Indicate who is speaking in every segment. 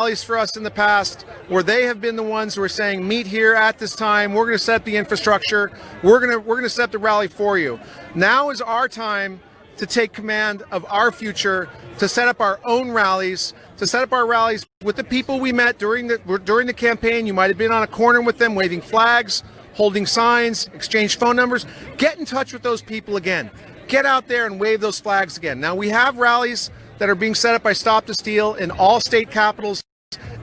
Speaker 1: rallies for us in the past where they have been the ones who are saying, meet here at this time, we're going to set up the infrastructure, we're going to set up the rally for you. Now is our time to take command of our future, to set up our own rallies, to set up our rallies with the people we met during the campaign. You might have been on a corner with them, waving flags, holding signs, exchange phone numbers. Get in touch with those people again. Get out there and wave those flags again. Now, we have rallies that are being set up by Stop the Steal in all state capitals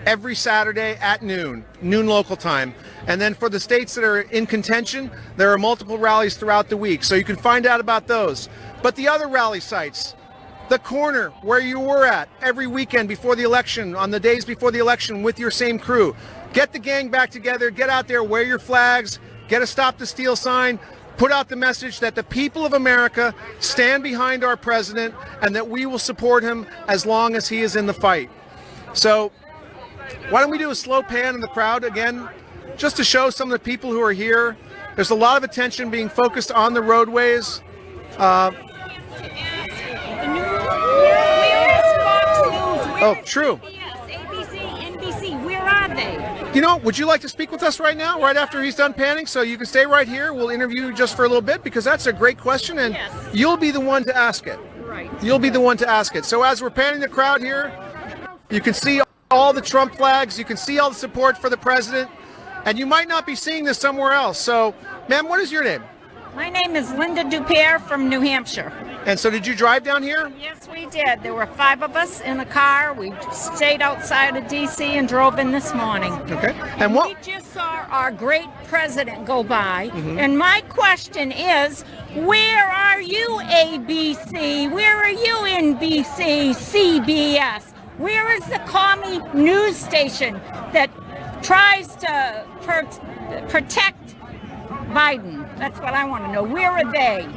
Speaker 1: every Saturday at noon local time. And then for the states that are in contention, there are multiple rallies throughout the week. So you can find out about those. But the other rally sites, the corner where you were at every weekend before the election, on the days before the election with your same crew, get the gang back together, get out there, wear your flags, get a Stop the Steal sign, put out the message that the people of America stand behind our president and that we will support him as long as he is in the fight. So why don't we do a slow pan in the crowd again, just to show some of the people who are here. There's a lot of attention being focused on the roadways. Oh, true.
Speaker 2: ABC, NBC, where are they?
Speaker 1: You know, would you like to speak with us right now, right after he's done panning? So you can stay right here. We'll interview you just for a little bit because that's a great question, and you'll be the one to ask it.
Speaker 2: Right.
Speaker 1: You'll be the one to ask it. So as we're panning the crowd here, you can see all the Trump flags. You can see all the support for the president, and you might not be seeing this somewhere else. So, ma'am, what is your name?
Speaker 2: My name is Linda Dupere from New Hampshire.
Speaker 1: And so did you drive down here?
Speaker 2: Yes, we did. There were 5 of us in a car. We stayed outside of D.C. and drove in this morning.
Speaker 1: Okay. And what?
Speaker 2: We just saw our great president go by. And my question is, where are you, ABC? Where are you, NBC, CBS? Where is the commie news station that tries to protect Biden? That's what I want to know. Where are they?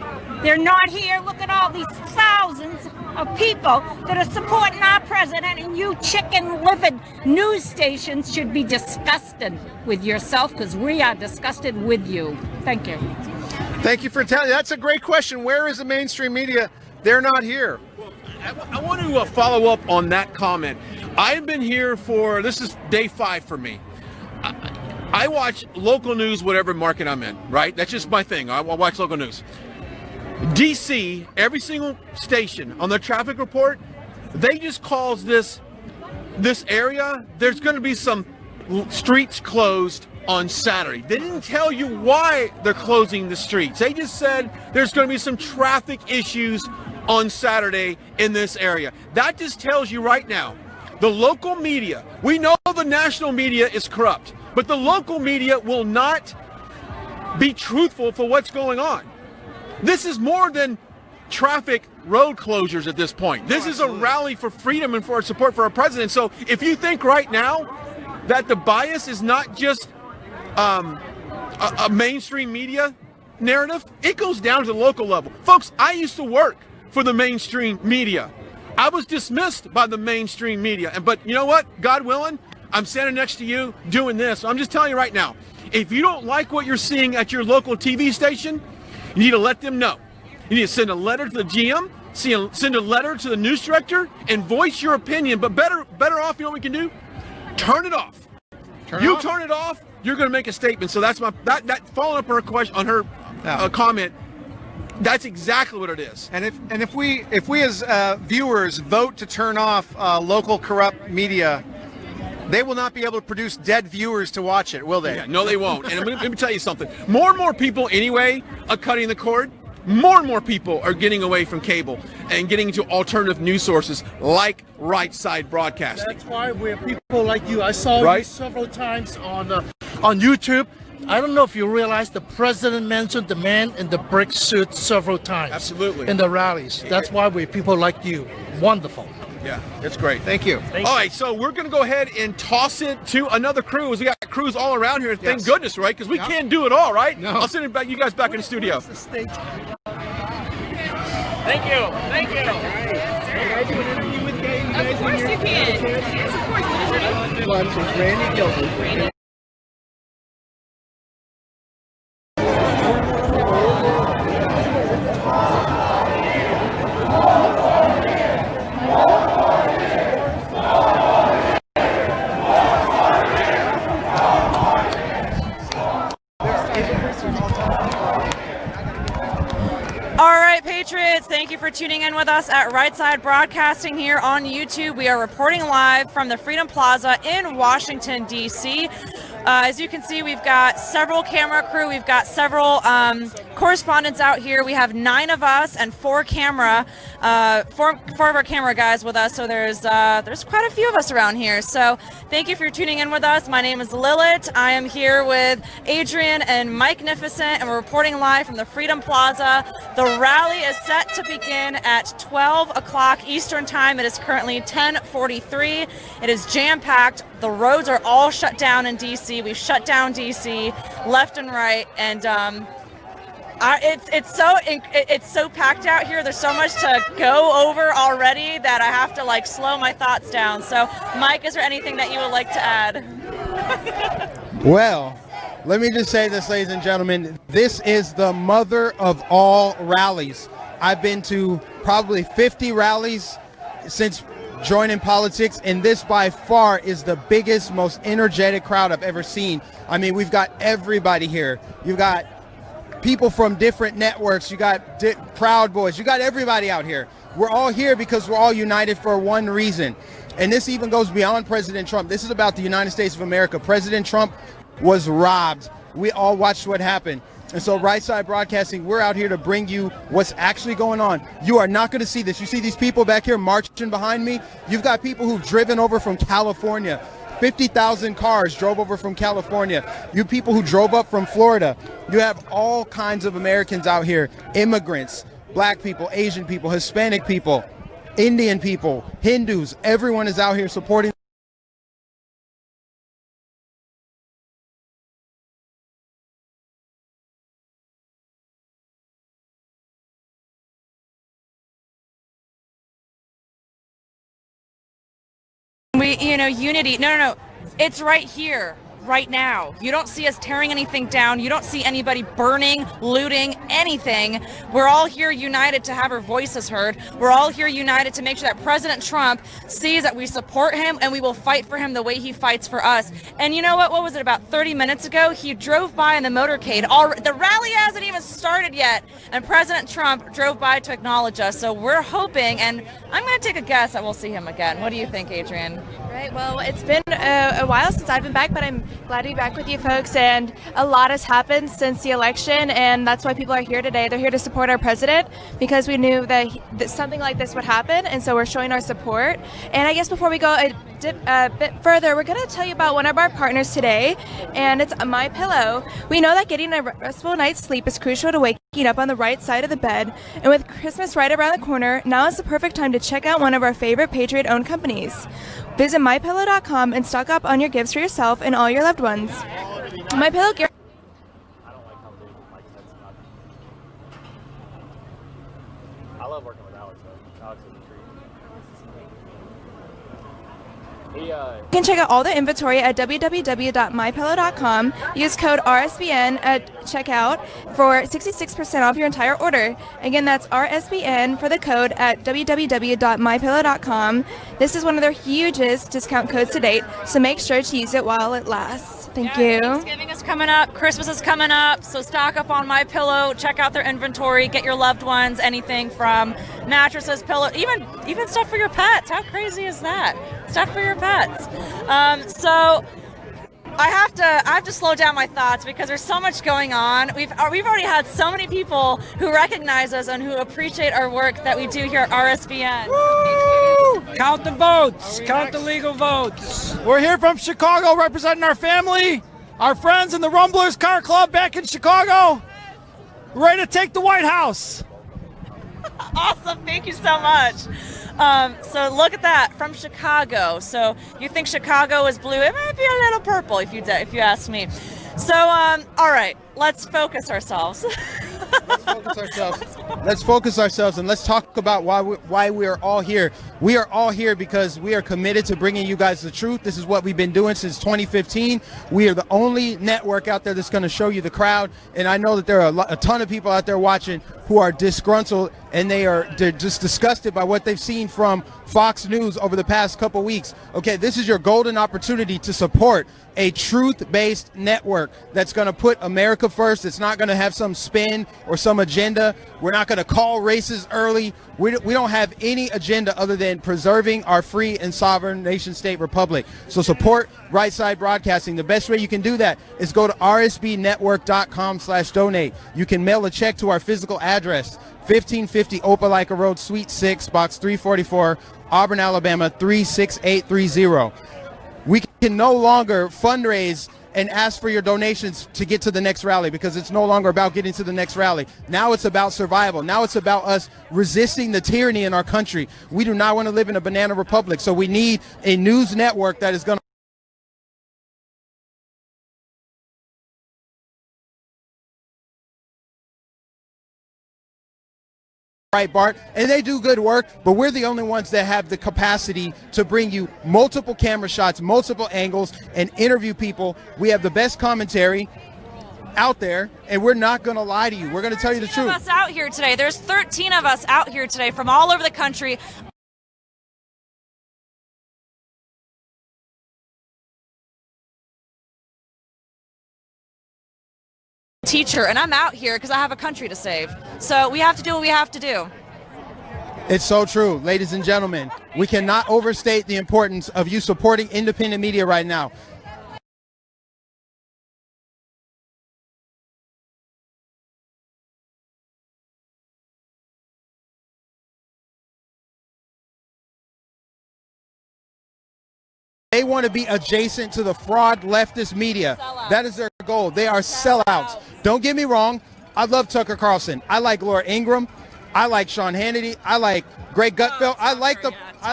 Speaker 2: They're not here. Look at all these thousands of people that are supporting our president, and you chicken-livered news stations should be disgusted with yourself because we are disgusted with you. Thank you.
Speaker 1: Thank you for telling. That's a great question. Where is the mainstream media? They're not here.
Speaker 3: Well, I want to follow up on that comment. I've been here this is day 5 for me. I watch local news, whatever market I'm in, right? That's just my thing. I watch local news. DC, every single station on their traffic report, they just calls this area, there's going to be some streets closed on Saturday. They didn't tell you why they're closing the streets. They just said there's going to be some traffic issues on Saturday in this area. That just tells you right now, the local media, we know the national media is corrupt, but the local media will not be truthful for what's going on. This is more than traffic road closures at this point. This is a rally for freedom and for support for our president. So if you think right now that the bias is not just a mainstream media narrative, it goes down to the local level. Folks, I used to work for the mainstream media. I was dismissed by the mainstream media. But you know what? God willing, I'm standing next to you doing this. I'm just telling you right now, if you don't like what you're seeing at your local TV station, you need to let them know. You need to send a letter to the GM, send a letter to the news director, and voice your opinion. But better off, you know what we can do? Turn it off. Turn it off, you're going to make a statement. So that's that following up her question on her comment. That's exactly what it is.
Speaker 1: And if we as viewers vote to turn off local corrupt media, they will not be able to produce dead viewers to watch it, will they?
Speaker 3: Yeah, no, they won't. And let me tell you something. More and more people anyway are cutting the cord. More and more people are getting away from cable and getting into alternative news sources like Right Side Broadcasting.
Speaker 4: That's why we're people like you. I saw you several times on YouTube. I don't know if you realize the president mentioned the man in the brick suit several times.
Speaker 3: Absolutely.
Speaker 4: In the rallies. That's why we're people like you. Wonderful.
Speaker 3: Yeah, it's great.
Speaker 1: Thank you.
Speaker 3: All right, so we're going to go ahead and toss it to another crew. We got crews all around here. Thank goodness, right? Because we can't do it all, right?
Speaker 1: No.
Speaker 3: I'll send you guys back in the studio.
Speaker 4: Thank you.
Speaker 5: Thank you. Of course you can. Yes, of course. What is your name?
Speaker 4: Randy Gilbert.
Speaker 6: for tuning in with us at Right Side Broadcasting here on YouTube. We are reporting live from the Freedom Plaza in Washington, D.C. As you can see, we've got several camera crew. We've got several correspondents out here. We have 9 of us and 4 of our camera guys with us. So there's quite a few of us around here. So thank you for tuning in with us. My name is Lilith. I am here with Adrian and Mike Nificent, and we're reporting live from the Freedom Plaza. The rally is set to begin at 12 o'clock Eastern Time. It is currently 10:43. It is jam-packed. The roads are all shut down in D.C. We've shut down D.C. left and right, and it's so packed out here. There's so much to go over already that I have to like slow my thoughts down. So, Mike, is there anything that you would like to add?
Speaker 7: Well, let me just say this, ladies and gentlemen. This is the mother of all rallies. I've been to probably 50 rallies since joining politics, and this by far is the biggest, most energetic crowd I've ever seen. I mean, we've got everybody here. You've got people from different networks. You got Proud Boys. You got everybody out here. We're all here because we're all united for one reason. And this even goes beyond President Trump. This is about the United States of America. President Trump was robbed. We all watched what happened. And so Right Side Broadcasting, we're out here to bring you what's actually going on. You are not going to see this. You see these people back here marching behind me? You've got people who've driven over from California. 50,000 cars drove over from California. You people who drove up from Florida. You have all kinds of Americans out here. Immigrants, black people, Asian people, Hispanic people, Indian people, Hindus. Everyone is out here supporting.
Speaker 6: Unity. No. It's right here, right now. You don't see us tearing anything down. You don't see anybody burning, looting, anything. We're all here united to have our voices heard. We're all here united to make sure that President Trump sees that we support him and we will fight for him the way he fights for us. And you know what? What was it, about 30 minutes ago? He drove by in the motorcade. The rally hasn't even started yet, and President Trump drove by to acknowledge us. So we're hoping, and I'm going to take a guess that we'll see him again. What do you think, Adrian?
Speaker 5: Right, well, it's been a while since I've been back, but I'm glad to be back with you folks, and a lot has happened since the election, and that's why people are here today. They're here to support our president because we knew that something like this would happen, and so we're showing our support. And I guess before we go a bit further, we're going to tell you about one of our partners today, and it's MyPillow. We know that getting a restful night's sleep is crucial to waking up on the right side of the bed, and with Christmas right around the corner, now is the perfect time to check out one of our favorite Patriot-owned companies. Visit MyPillow.com and stock up on your gifts for yourself and all your loved ones. MyPillow gear.
Speaker 8: I love working with Alex, though. Alex is a treat.
Speaker 5: You can check out all the inventory at www.mypillow.com. Use code RSBN at checkout for 66% off your entire order. Again, that's RSBN for the code at www.mypillow.com. This is one of their hugest discount codes to date, so make sure to use it while it lasts. Thank you.
Speaker 6: Thanksgiving is coming up. Christmas is coming up. So stock up on MyPillow. Check out their inventory. Get your loved ones anything from mattresses, pillows, even stuff for your pets. How crazy is that? Stuff for your pets. So I have to slow down my thoughts because there's so much going on. We've already had so many people who recognize us and who appreciate our work that we do here at RSBN.
Speaker 9: Woo! Count the votes. Count the legal votes.
Speaker 10: We're here from Chicago representing our family, our friends in the Rumblers Car Club back in Chicago. We're ready to take the White House.
Speaker 6: Awesome. Thank you so much. So look at that, from Chicago. So you think Chicago is blue? It might be a little purple if you ask me. So all right, let's focus ourselves.
Speaker 7: Let's focus ourselves and let's talk about why we are all here. We are all here because we are committed to bringing you guys the truth. This is what we've been doing since 2015. We are the only network out there that's going to show you the crowd. And I know that there are a ton of people out there watching who are disgruntled and they're just disgusted by what they've seen from Fox News over the past couple weeks. Okay, this is your golden opportunity to support a truth-based network that's going to put America first. It's not going to have some spin or some agenda. We're not going to call races early. We don't have any agenda other than preserving our free and sovereign nation-state republic. So support Right Side Broadcasting. The best way you can do that is go to rsbnetwork.com/donate. You can mail a check to our physical address, 1550 Opelika Road, Suite 6, Box 344, Auburn, Alabama 36830. We can no longer fundraise and ask for your donations to get to the next rally, because it's no longer about getting to the next rally. Now it's about survival. Now it's about us resisting the tyranny in our country. We do not want to live in a banana republic, so we need a news network that is going to Breitbart, and they do good work, but we're the only ones that have the capacity to bring you multiple camera shots, multiple angles, and interview people. We have the best commentary out there, and we're not going to lie to you. We're going to tell you the truth.
Speaker 6: Us out here today. There's 13 of us out here today from all over the country. Teacher, and I'm out here because I have a country to save. So we have to do what we have to do.
Speaker 7: It's so true, ladies and gentlemen. We cannot overstate the importance of you supporting independent media right now. They want to be adjacent to the fraud leftist media. That is their goal. They are sellouts. Don't get me wrong. I love Tucker Carlson. I like Laura Ingraham. I like Sean Hannity. I like Greg Gutfeld. I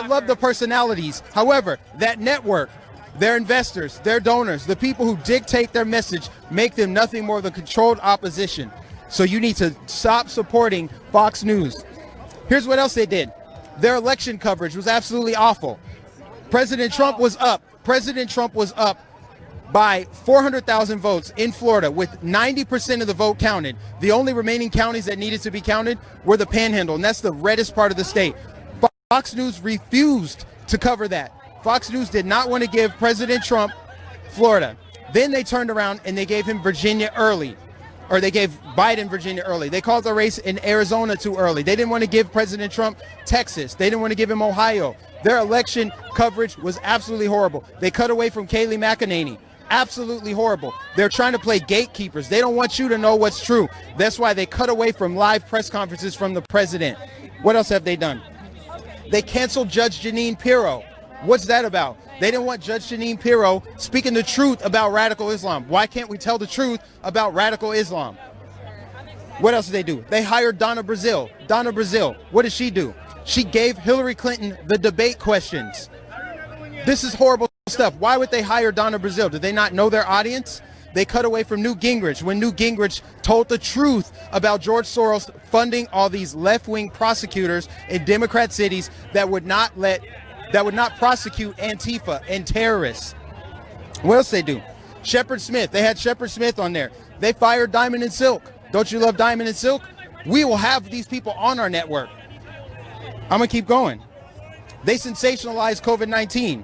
Speaker 7: love the personalities. However, that network, their investors, their donors, the people who dictate their message, make them nothing more than controlled opposition. So you need to stop supporting Fox News. Here's what else they did. Their election coverage was absolutely awful. President Trump was up. President Trump was up by 400,000 votes in Florida, with 90% of the vote counted. The only remaining counties that needed to be counted were the Panhandle, and that's the reddest part of the state. Fox News refused to cover that. Fox News did not want to give President Trump Florida. Then they turned around and they gave him Virginia early, or they gave Biden Virginia early. They called the race in Arizona too early. They didn't want to give President Trump Texas. They didn't want to give him Ohio. Their election coverage was absolutely horrible. They cut away from Kayleigh McEnany. Absolutely horrible. They're trying to play gatekeepers. They don't want you to know what's true. That's why they cut away from live press conferences from the president. What else have they done? They canceled Judge Jeanine Pirro. What's that about? They didn't want Judge Jeanine Pirro speaking the truth about radical Islam. Why can't we tell the truth about radical Islam? What else did they do? They hired Donna Brazile. Donna Brazile, what did she do? She gave Hillary Clinton the debate questions. This is horrible stuff. Why would they hire Donna Brazile? Did they not know their audience? They cut away from Newt Gingrich when Newt Gingrich told the truth about George Soros funding all these left-wing prosecutors in Democrat cities that would not prosecute Antifa and terrorists. What else they do? Shepard Smith. They had Shepard Smith on there. They fired Diamond and Silk. Don't you love Diamond and Silk? We will have these people on our network. I'm going to keep going. They sensationalized COVID-19.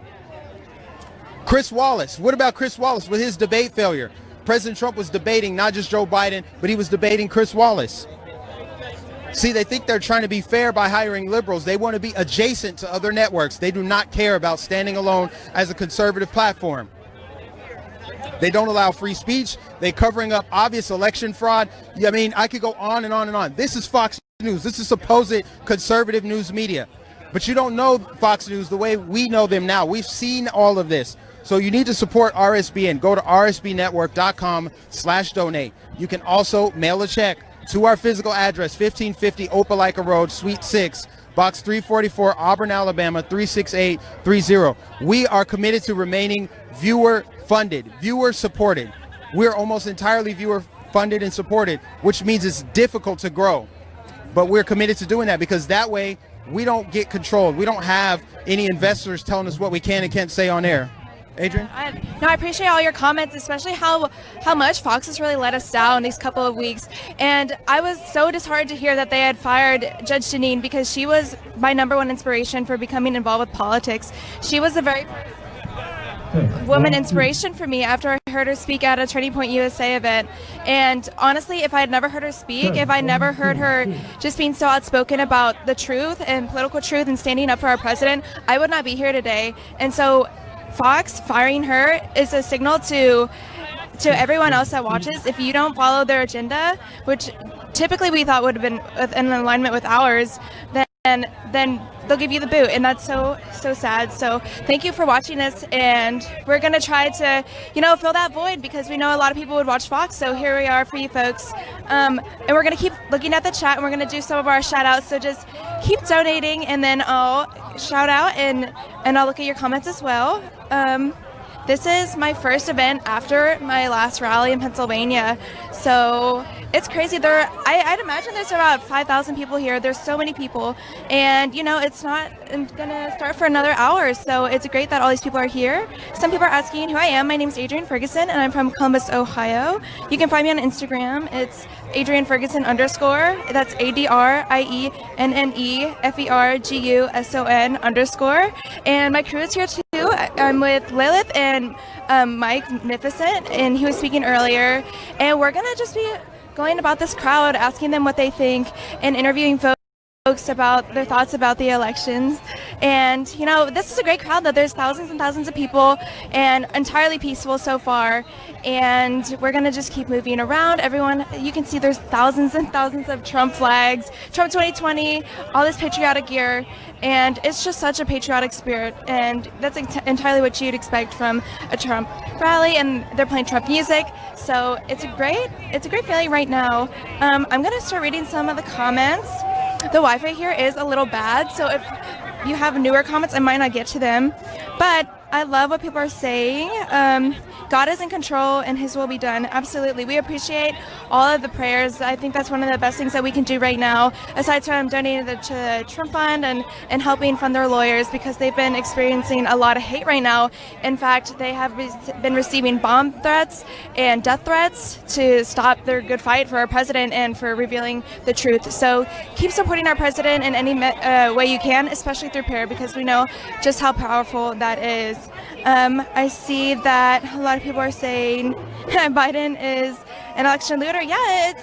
Speaker 7: Chris Wallace. What about Chris Wallace with his debate failure? President Trump was debating not just Joe Biden, but he was debating Chris Wallace. See, they think they're trying to be fair by hiring liberals. They want to be adjacent to other networks. They do not care about standing alone as a conservative platform. They don't allow free speech. They're covering up obvious election fraud. I mean, I could go on and on and on. This is Fox News. This is supposed conservative news media. But you don't know Fox News the way we know them now. We've seen all of this. So you need to support RSBN. Go to rsbnetwork.com/donate. You can also mail a check to our physical address, 1550 Opelika Road, Suite 6, Box 344, Auburn, Alabama 36830. We are committed to remaining viewer-funded, viewer-supported. We're almost entirely viewer-funded and supported, which means it's difficult to grow. But we're committed to doing that because that way we don't get controlled. We don't have any investors telling us what we can and can't say on air. Adrian?
Speaker 5: I appreciate all your comments, especially how much Fox has really let us down these couple of weeks. And I was so disheartened to hear that they had fired Judge Jeanine because she was my #1 inspiration for becoming involved with politics. She was the very first. woman inspiration for me after I heard her speak at a Turning Point USA event. And honestly, if I had never heard her speak, if I never heard her just being so outspoken about the truth and political truth and standing up for our president, I would not be here today. And so Fox firing her is a signal to everyone else that watches. If you don't follow their agenda, which typically we thought would have been in alignment with ours, then they'll give you the boot, and that's so sad. So thank you for watching us, and we're gonna try to fill that void, because we know a lot of people would watch Fox. So here we are for you folks, and we're gonna keep looking at the chat, and we're gonna do some of our shout outs. So just keep donating, and then I'll shout out and I'll look at your comments as well. This is my first event after my last rally in Pennsylvania, so it's crazy. I'd imagine there's about 5,000 people here. There's so many people, and it's not gonna start for another hour, so it's great that all these people are here. Some people are asking who I am. My name is Adrienne Ferguson, and I'm from Columbus, Ohio. You can find me on Instagram. It's Adrienne Ferguson _. That's ADRIENNEFERGUSON _. And my crew is here too. I'm with Lilith and Mike Magnificent, and he was speaking earlier. And we're gonna just be going about this crowd, asking them what they think, and interviewing folks about their thoughts about the elections. And this is a great crowd, though. There's thousands and thousands of people, and entirely peaceful so far. And we're gonna just keep moving around. Everyone, you can see there's thousands and thousands of Trump flags, Trump 2020, all this patriotic gear, and it's just such a patriotic spirit. And that's entirely what you'd expect from a Trump rally. And they're playing Trump music, so it's a great feeling right now. I'm gonna start reading some of the comments. The Wi-Fi here is a little bad, so if you have newer comments, I might not get to them. But I love what people are saying. God is in control and His will be done. Absolutely. We appreciate all of the prayers. I think that's one of the best things that we can do right now, aside from donating to the Trump Fund and helping fund their lawyers, because they've been experiencing a lot of hate right now. In fact, they have been receiving bomb threats and death threats to stop their good fight for our president and for revealing the truth. So keep supporting our president in any way you can, especially through prayer, because we know just how powerful that is. I see that a lot of people are saying Biden is an election looter. Yeah,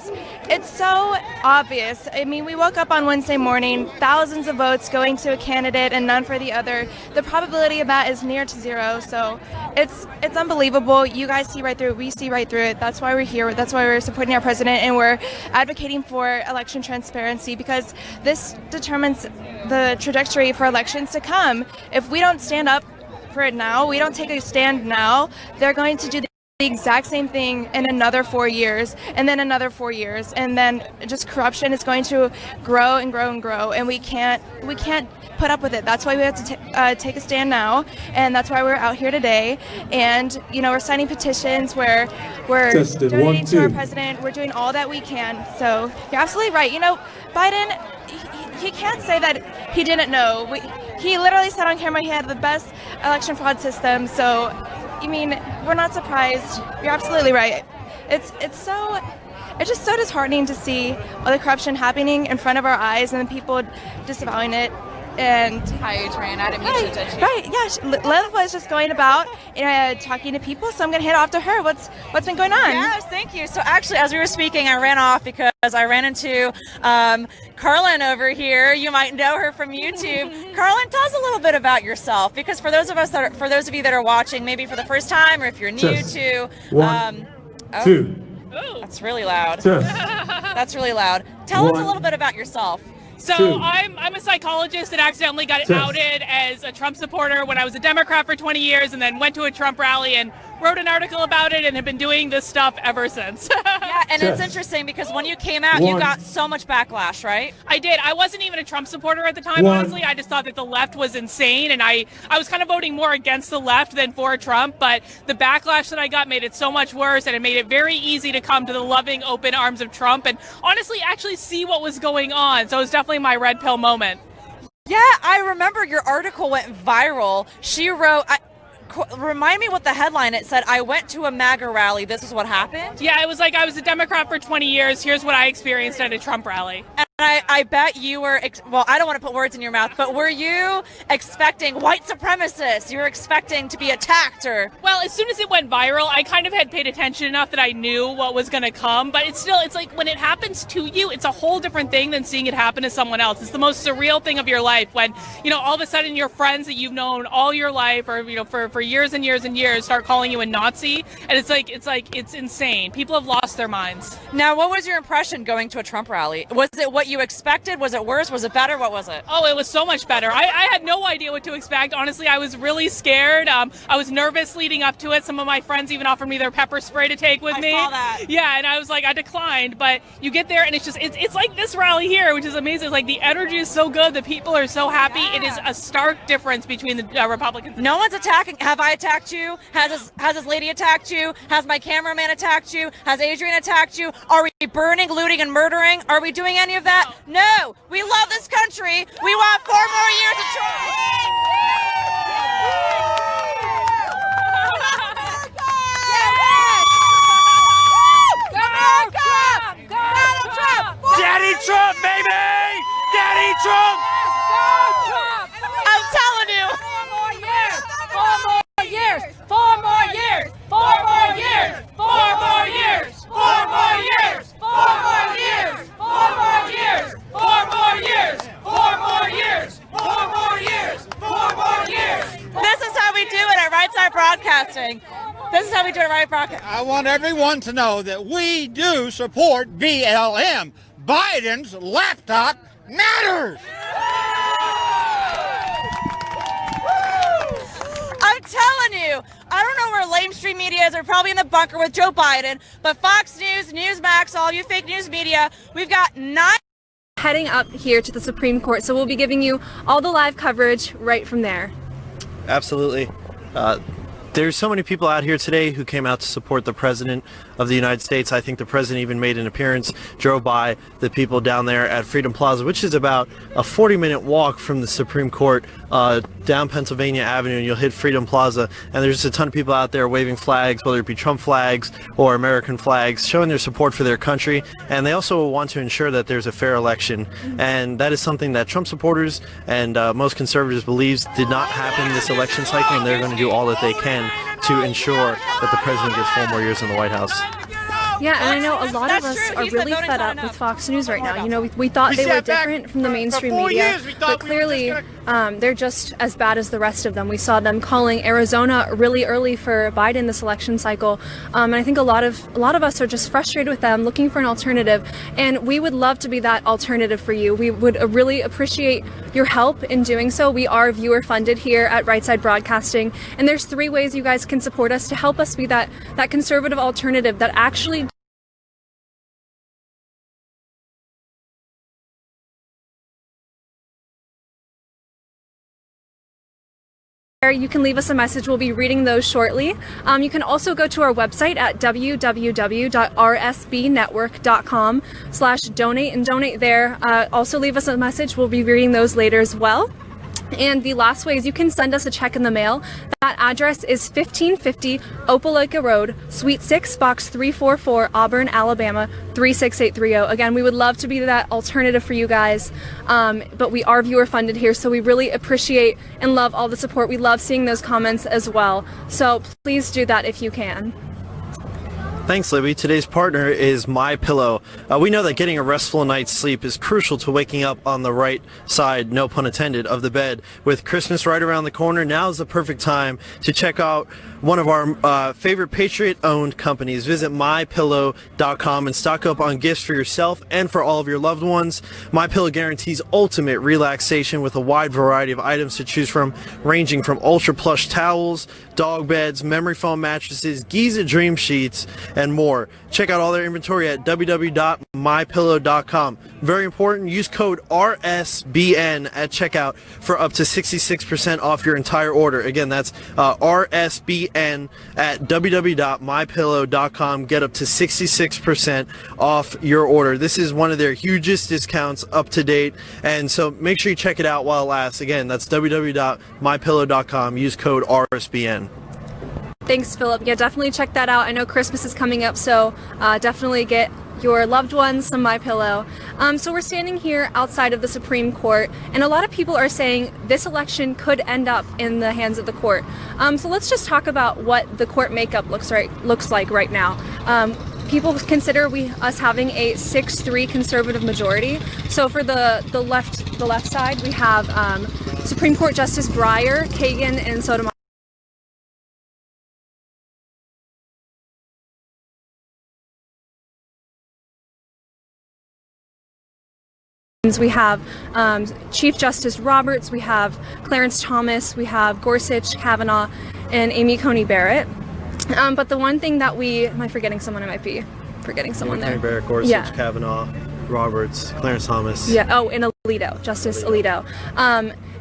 Speaker 5: it's so obvious. I mean, we woke up on Wednesday morning, thousands of votes going to a candidate and none for the other. The probability of that is near to zero. So it's unbelievable. You guys see right through it. We see right through it. That's why we're here. That's why we're supporting our president, and we're advocating for election transparency, because this determines the trajectory for elections to come. If we don't stand up for it now, we don't take a stand now, they're going to do the exact same thing in another 4 years, and then another 4 years, and then just corruption is going to grow and grow and grow, and we can't put up with it. That's why we have to take a stand now, and that's why we're out here today. And we're signing petitions, we're donating to our president, we're doing all that we can. So you're absolutely right. Biden, he can't say that he didn't know. He literally said on camera he had the best election fraud system. So, we're not surprised. You're absolutely right. It's just so disheartening to see all the corruption happening in front of our eyes and the people disavowing it. And
Speaker 11: hi, Adrienne. I didn't mean to touch you.
Speaker 5: Right, yeah. Liv was just going about talking to people, so I'm going to hand it off to her. What's been going on?
Speaker 6: Yes, thank you. So actually, as we were speaking, I ran off because I ran into Carlin over here. You might know her from YouTube. Carlin, tell us a little bit about yourself, because for those of you that are watching, maybe for the first time, or if you're new to,
Speaker 12: two.
Speaker 6: That's really loud.
Speaker 12: Test.
Speaker 6: That's really loud. Tell us a little bit about yourself.
Speaker 12: So
Speaker 13: I'm a psychologist that accidentally got outed as a Trump supporter when I was a Democrat for 20 years, and then went to a Trump rally and wrote an article about it, and have been doing this stuff ever since.
Speaker 6: Yeah, and it's interesting because when you came out, you got so much backlash, right?
Speaker 13: I did. I wasn't even a Trump supporter at the time, honestly. I just thought that the left was insane, and I was kind of voting more against the left than for Trump, but the backlash that I got made it so much worse, and it made it very easy to come to the loving, open arms of Trump and honestly actually see what was going on. So it was definitely my red pill moment.
Speaker 6: Yeah, I remember your article went viral. She wrote... Remind me what the headline it said. I went to a MAGA rally. This is what happened?
Speaker 13: Yeah, it was like I was a Democrat for 20 years. Here's what I experienced at a Trump rally.
Speaker 6: And I bet you were, well, I don't want to put words in your mouth, but were you expecting white supremacists? You were expecting to be attacked or?
Speaker 13: Well, as soon as it went viral, I kind of had paid attention enough that I knew what was going to come. But it's like when it happens to you, it's a whole different thing than seeing it happen to someone else. It's the most surreal thing of your life when, all of a sudden your friends that you've known all your life or, for years and years and years start calling you a Nazi. And it's insane. People have lost their minds.
Speaker 6: Now, what was your impression going to a Trump rally? Was it what you expected? Was it worse? Was it better? What was it?
Speaker 13: Oh, it was so much better. I had no idea what to expect. Honestly, I was really scared. I was nervous leading up to it. Some of my friends even offered me their pepper spray to take with me.
Speaker 6: I saw that.
Speaker 13: Yeah, and I was like, I declined. But you get there, and it's like this rally here, which is amazing. It's like the energy is so good. The people are so happy. Yeah. It is a stark difference between the Republicans.
Speaker 6: No one's attacking. Have I attacked you? Has this lady attacked you? Has my cameraman attacked you? Has Adrian attacked you? Are we burning, looting, and murdering? Are we doing any of that? No. We love this country. We want 4 more years of Trump.
Speaker 9: Daddy Trump, baby! Daddy Trump!
Speaker 6: I'm telling you.
Speaker 2: 4 more years! 4 more years! 4 more years! 4 more years! 4 more years! 4 more years! 4 more years! 4 more years! 4 more years! 4 more years! 4 more years!
Speaker 6: This is how we do it at Right Side Broadcasting. This is how we do it at Right Broadcasting.
Speaker 14: I want everyone to know that we do support BLM. Biden's laptop matters.
Speaker 6: I'm telling you, I don't know where lamestream media is. They're probably in the bunker with Joe Biden. But Fox News, Newsmax, all you fake news media, we've got 9.
Speaker 15: Heading up here to the Supreme Court, so we'll be giving you all the live coverage right from there.
Speaker 16: Absolutely. There's so many people out here today who came out to support the President of the United States. I think the President even made an appearance, drove by the people down there at Freedom Plaza, which is about a 40-minute walk from the Supreme Court down Pennsylvania Avenue, and you'll hit Freedom Plaza, and there's a ton of people out there waving flags, whether it be Trump flags or American flags, showing their support for their country, and they also want to ensure that there's a fair election, and that is something that Trump supporters and most conservatives believes did not happen this election cycle, and they're going to do all that they can to ensure that the president gets 4 more years in the White House.
Speaker 15: Yeah, and I know a lot of us are really fed up with Fox News right now. We thought they were different from the mainstream media, but clearly they're just as bad as the rest of them. We saw them calling Arizona really early for Biden this election cycle, and I think a lot of us are just frustrated with them, looking for an alternative, and we would love to be that alternative for you. We would really appreciate your help in doing so. We are viewer funded here at Right Side Broadcasting, and there's 3 ways you guys can support us to help us be that conservative alternative that actually you can leave us a message. We'll be reading those shortly. You can also go to our website at www.rsbnetwork.com/donate and donate there. Also leave us a message. We'll be reading those later as well. And the last way is you can send us a check in the mail. That address is 1550 Opelika Road, Suite 6, Box 344, Auburn, Alabama 36830. Again, we would love to be that alternative for you guys, but we are viewer funded here, so we really appreciate and love all the support. We love seeing those comments as well. So please do that if you can.
Speaker 16: Thanks, Libby. Today's partner is MyPillow. We know that getting a restful night's sleep is crucial to waking up on the right side, no pun intended, of the bed. With Christmas right around the corner, now is the perfect time to check out one of our favorite Patriot-owned companies. Visit MyPillow.com and stock up on gifts for yourself and for all of your loved ones. MyPillow guarantees ultimate relaxation with a wide variety of items to choose from, ranging from ultra plush towels, dog beds, memory foam mattresses, Giza Dream Sheets, and more. Check out all their inventory at www.mypillow.com. Very important, use code RSBN at checkout for up to 66% off your entire order. Again, that's RSBN at www.mypillow.com. Get up to 66% off your order. This is one of their hugest discounts up to date, and so make sure you check it out while it lasts. Again, that's www.mypillow.com. Use code RSBN.
Speaker 15: Thanks, Philip. Yeah, definitely check that out. I know Christmas is coming up, so definitely get your loved ones some MyPillow. So we're standing here outside of the Supreme Court, and a lot of people are saying this election could end up in the hands of the court. So let's just talk about what the court makeup looks like right now. People consider us having a 6-3 conservative majority. So for the left side, we have Supreme Court Justice Breyer, Kagan, and Sotomayor. We have Chief Justice Roberts, we have Clarence Thomas, we have Gorsuch, Kavanaugh, and Amy Coney Barrett. But the one thing that am I forgetting someone? I might be forgetting someone there.
Speaker 16: Coney Barrett, Gorsuch, Kavanaugh, Roberts, Clarence Thomas.
Speaker 15: Yeah. Oh, and Alito, Justice Alito.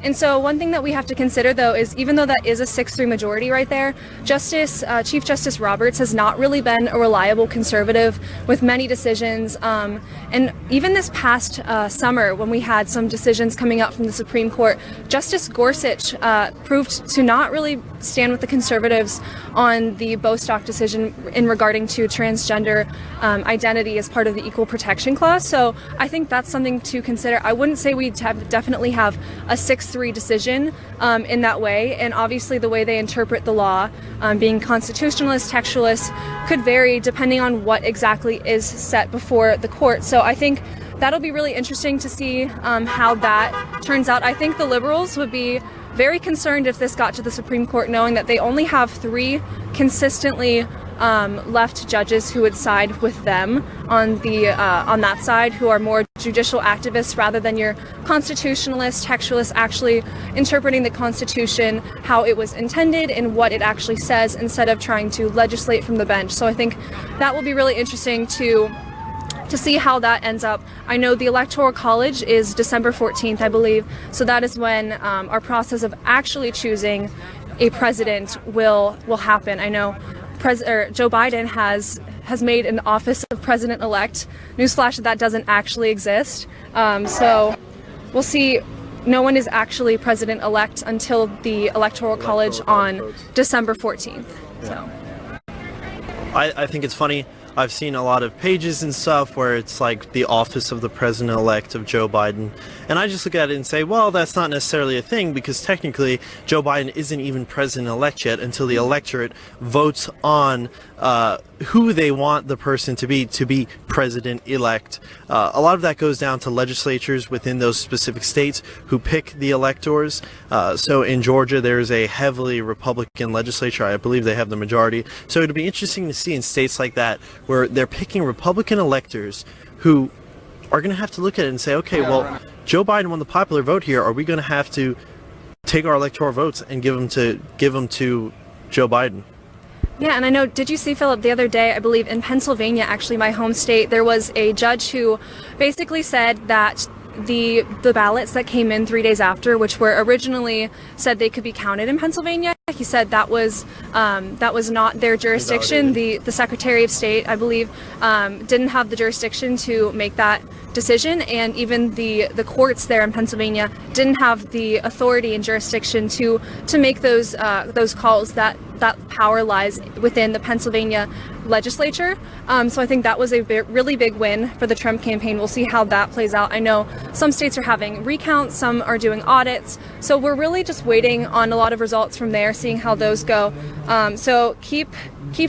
Speaker 15: And so one thing that we have to consider, though, is even though that is a 6-3 majority right there, Chief Justice Roberts has not really been a reliable conservative with many decisions. And even this past summer, when we had some decisions coming out from the Supreme Court, Justice Gorsuch proved to not really stand with the conservatives on the Bostock decision in regarding to transgender identity as part of the Equal Protection Clause. So I think that's something to consider. I wouldn't say we definitely have a 6-3 decision in that way, and obviously the way they interpret the law, being constitutionalist, textualist, could vary depending on what exactly is set before the court. So I think that'll be really interesting to see how that turns out. I think the liberals would be very concerned if this got to the Supreme Court, knowing that they only have 3 consistently left judges who would side with them on that side, who are more judicial activists rather than your constitutionalist, textualists actually interpreting the Constitution how it was intended and what it actually says instead of trying to legislate from the bench. So I think that will be really interesting to see how that ends up. I know the Electoral College is December 14th, I believe, so that is when our process of actually choosing a president will happen. I know Joe Biden has made an office of president-elect. Newsflash, that doesn't actually exist. So we'll see. No one is actually president-elect until the Electoral College on December 14th. So
Speaker 16: I think it's funny. I've seen a lot of pages and stuff where it's like the office of the president-elect of Joe Biden. And I just look at it and say, well, that's not necessarily a thing, because technically Joe Biden isn't even president-elect yet until the electorate votes on who they want the person to be president-elect. A lot of that goes down to legislatures within those specific states who pick the electors. So in Georgia, there's a heavily Republican legislature. I believe they have the majority. So it'll be interesting to see in states like that where they're picking Republican electors who are going to have to look at it and say, okay, well, Joe Biden won the popular vote here. Are we going to have to take our electoral votes and give them to Joe Biden?
Speaker 15: Yeah, and I know, did you see, Philip, the other day, I believe in Pennsylvania, actually my home state, there was a judge who basically said that the ballots that came in 3 days after, which were originally said they could be counted in Pennsylvania, he said that was not their jurisdiction. The Secretary of State, I believe, didn't have the jurisdiction to make that decision, and even the courts there in Pennsylvania didn't have the authority and jurisdiction to make those calls. That power lies within the Pennsylvania legislature. So I think that was a really big win for the Trump campaign. We'll see how that plays out. I know some states are having recounts, some are doing audits. So we're really just waiting on a lot of results from there, seeing how those go. So keep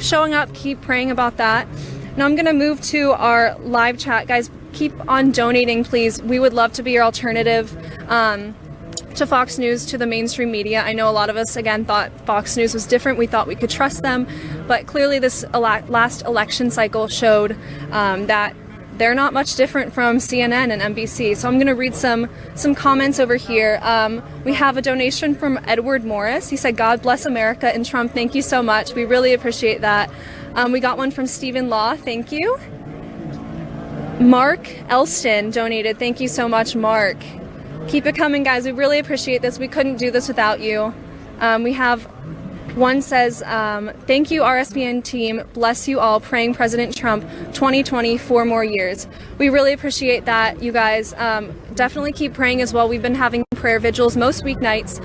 Speaker 15: showing up, keep praying about that. Now I'm going to move to our live chat. Guys, keep on donating, please. We would love to be your alternative to Fox News, to the mainstream media. I know a lot of us, again, thought Fox News was different. We thought we could trust them. But clearly this last election cycle showed that they're not much different from CNN and NBC. So I'm going to read some comments over here. We have a donation from Edward Morris. He said, God bless America and Trump. Thank you so much. We really appreciate that. We got one from Stephen Law. Thank you. Mark Elston donated. Thank you so much, Mark. Keep it coming, guys. We really appreciate this. We couldn't do this without you. We have one says, thank you, RSBN team. Bless you all. Praying President Trump 2020 4 more years. We really appreciate that, you guys. Definitely keep praying as well. We've been having prayer vigils most weeknights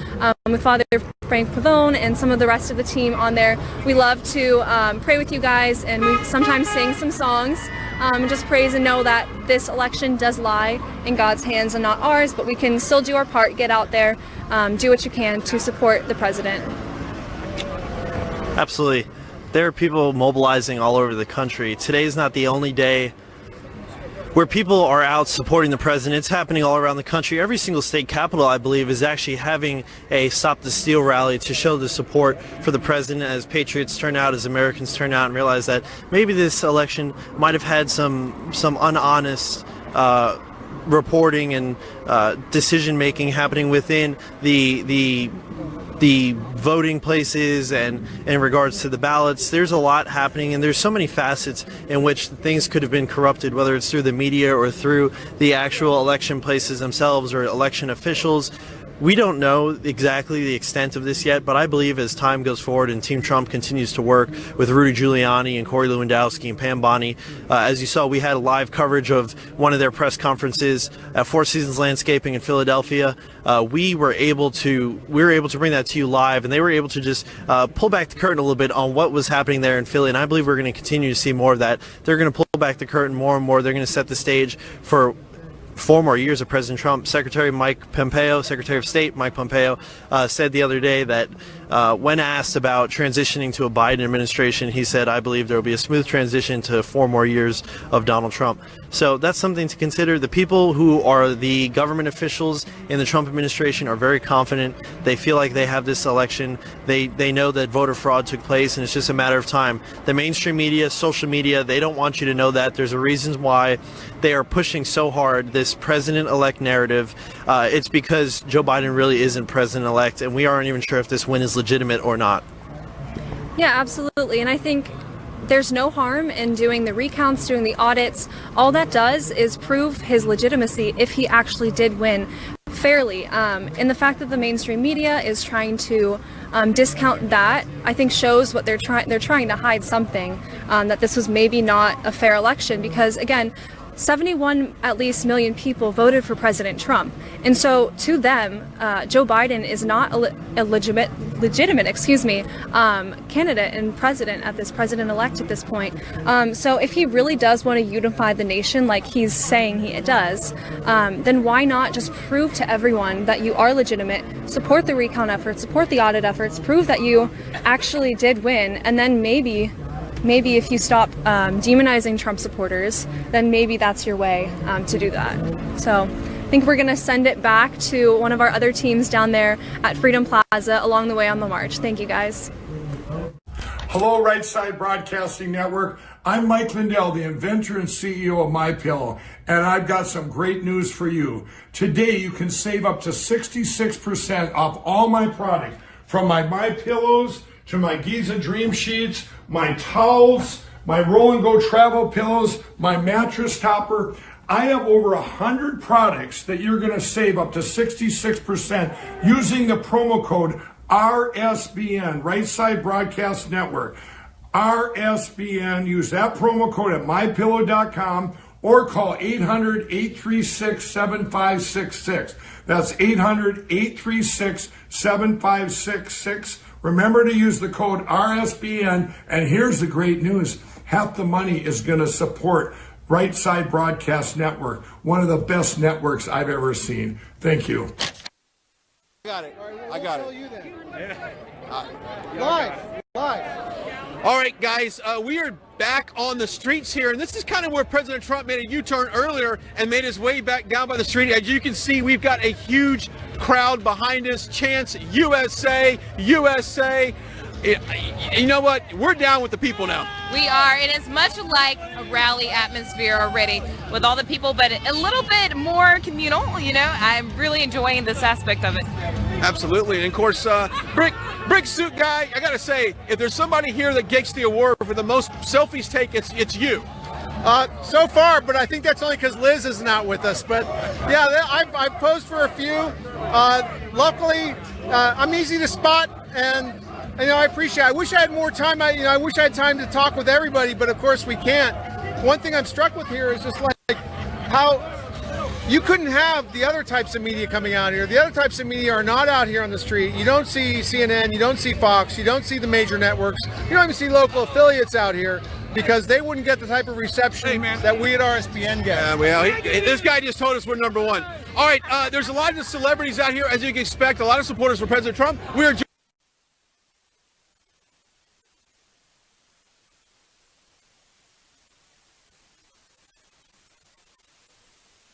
Speaker 15: with Father Frank Pavone and some of the rest of the team on there. We love to pray with you guys, and we sometimes sing some songs and just praise and know that this election does lie in God's hands and not ours, but we can still do our part, get out there, do what you can to support the president.
Speaker 16: Absolutely. There are people mobilizing all over the country. Today is not the only day where people are out supporting the president. It's happening all around the country. Every single state capital, I believe, is actually having a Stop the Steal rally to show the support for the president as patriots turn out, as Americans turn out and realize that maybe this election might have had some unhonest reporting and decision making happening within the voting places and in regards to the ballots. There's a lot happening, and there's so many facets in which things could have been corrupted, whether it's through the media or through the actual election places themselves or election officials. We don't know exactly the extent of this yet, but I believe as time goes forward and Team Trump continues to work with Rudy Giuliani and Corey Lewandowski and Pam Bondi, as you saw, we had live coverage of one of their press conferences at Four Seasons Landscaping in Philadelphia. We were able to bring that to you live, and they were able to just pull back the curtain a little bit on what was happening there in Philly, and I believe we're going to continue to see more of that. They're going to pull back the curtain more and more. They're going to set the stage for 4 more years of President Trump. Secretary of State Mike Pompeo said the other day that when asked about transitioning to a Biden administration, he said, "I believe there will be a smooth transition to 4 more years of Donald Trump." So that's something to consider. The people who are the government officials in the Trump administration are very confident. They feel like they have this election. They know that voter fraud took place, and it's just a matter of time. The mainstream media, social media, they don't want you to know that. There's a reason why they are pushing so hard this president-elect narrative. It's because Joe Biden really isn't president-elect, and we aren't even sure if this win is legitimate or not.
Speaker 15: Yeah, absolutely. And I think there's no harm in doing the recounts, doing the audits. All that does is prove his legitimacy if he actually did win fairly. And the fact that the mainstream media is trying to discount that, I think shows what they're trying to hide something, that this was maybe not a fair election, because again, 71 at least million people voted for President Trump, and so to them, Joe Biden is not a legitimate candidate and president-elect at this point. So if he really does want to unify the nation like he's saying he does, then why not just prove to everyone that you are legitimate, support the recount efforts, support the audit efforts, prove that you actually did win, and then maybe if you stop demonizing Trump supporters, then maybe that's your way to do that. So I think we're going to send it back to one of our other teams down there at Freedom Plaza along the way on the march. Thank you, guys.
Speaker 17: Hello, Right Side Broadcasting Network. I'm Mike Lindell, the inventor and CEO of MyPillow, and I've got some great news for you. Today, you can save up to 66% off all my products, from my MyPillows to my Giza Dream Sheets, my towels, my Roll and Go travel pillows, my mattress topper. I have over 100 products that you're going to save up to 66% using the promo code RSBN, Right Side Broadcast Network. RSBN, use that promo code at mypillow.com or call 800-836-7566. That's 800-836-7566. Remember to use the code RSBN, and here's the great news. Half the money is going to support Right Side Broadcast Network, one of the best networks I've ever seen. Thank you.
Speaker 3: I got it.
Speaker 1: Live.
Speaker 3: All right, guys, we are back on the streets here, and this is kind of where President Trump made a U-turn earlier and made his way back down by the street. As you can see, we've got a huge crowd behind us. Chants USA, USA. You know what? We're down with the people now.
Speaker 11: We are. It is much like a rally atmosphere already with all the people, but a little bit more communal, you know. I'm really enjoying this aspect of it.
Speaker 3: Absolutely. And of course, Brick Suit Guy, I got to say, if there's somebody here that gets the award for the most selfies taken, it's you.
Speaker 1: So far, but I think that's only because Liz isn't out with us. But yeah, I've posed for a few. Luckily, I'm easy to spot, and I appreciate it. I wish I had more time. I wish I had time to talk with everybody, but of course we can't. One thing I'm struck with here is just like how you couldn't have the other types of media coming out here. The other types of media are not out here on the street. You don't see CNN, you don't see Fox, you don't see the major networks, you don't even see local affiliates out here because they wouldn't get the type of reception that we at RSBN get.
Speaker 3: This guy just told us we're number one. All right, there's a lot of celebrities out here, as you can expect, a lot of supporters for President Trump. We are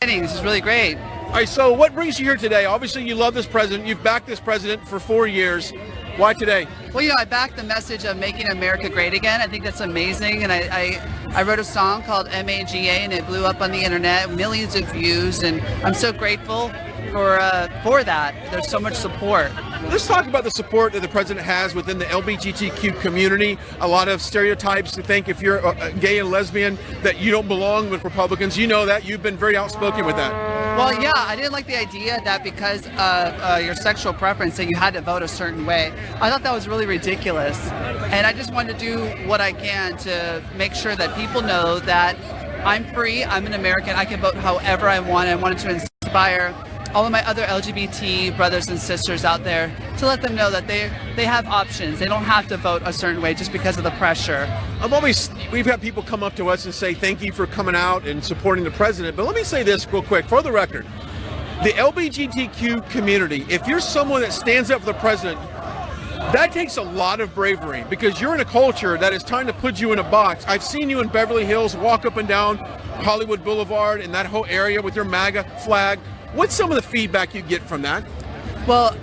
Speaker 18: This is really great.
Speaker 3: All right, so what brings you here today? Obviously, you love this president. You've backed this president for 4 years. Why today?
Speaker 18: Well, I backed the message of making America great again. I think that's amazing. And I wrote a song called MAGA, and it blew up on the internet, millions of views. And I'm so grateful for that. There's so much support.
Speaker 3: Let's talk about the support that the president has within the LGBTQ community. A lot of stereotypes to think if you're gay and lesbian that you don't belong with Republicans. You know that. You've been very outspoken with that.
Speaker 18: Well, yeah, I didn't like the idea that because of your sexual preference that you had to vote a certain way. I thought that was really ridiculous. And I just wanted to do what I can to make sure that people know that I'm free, I'm an American, I can vote however I want. I wanted to inspire all of my other LGBT brothers and sisters out there to let them know that they have options. They don't have to vote a certain way just because of the pressure.
Speaker 3: We've had people come up to us and say thank you for coming out and supporting the president. But let me say this real quick for the record. The LGBTQ community, if you're someone that stands up for the president, that takes a lot of bravery because you're in a culture that is trying to put you in a box. I've seen you in Beverly Hills walk up and down Hollywood Boulevard and that whole area with your MAGA flag. What's some of the feedback you get from that?
Speaker 18: Well,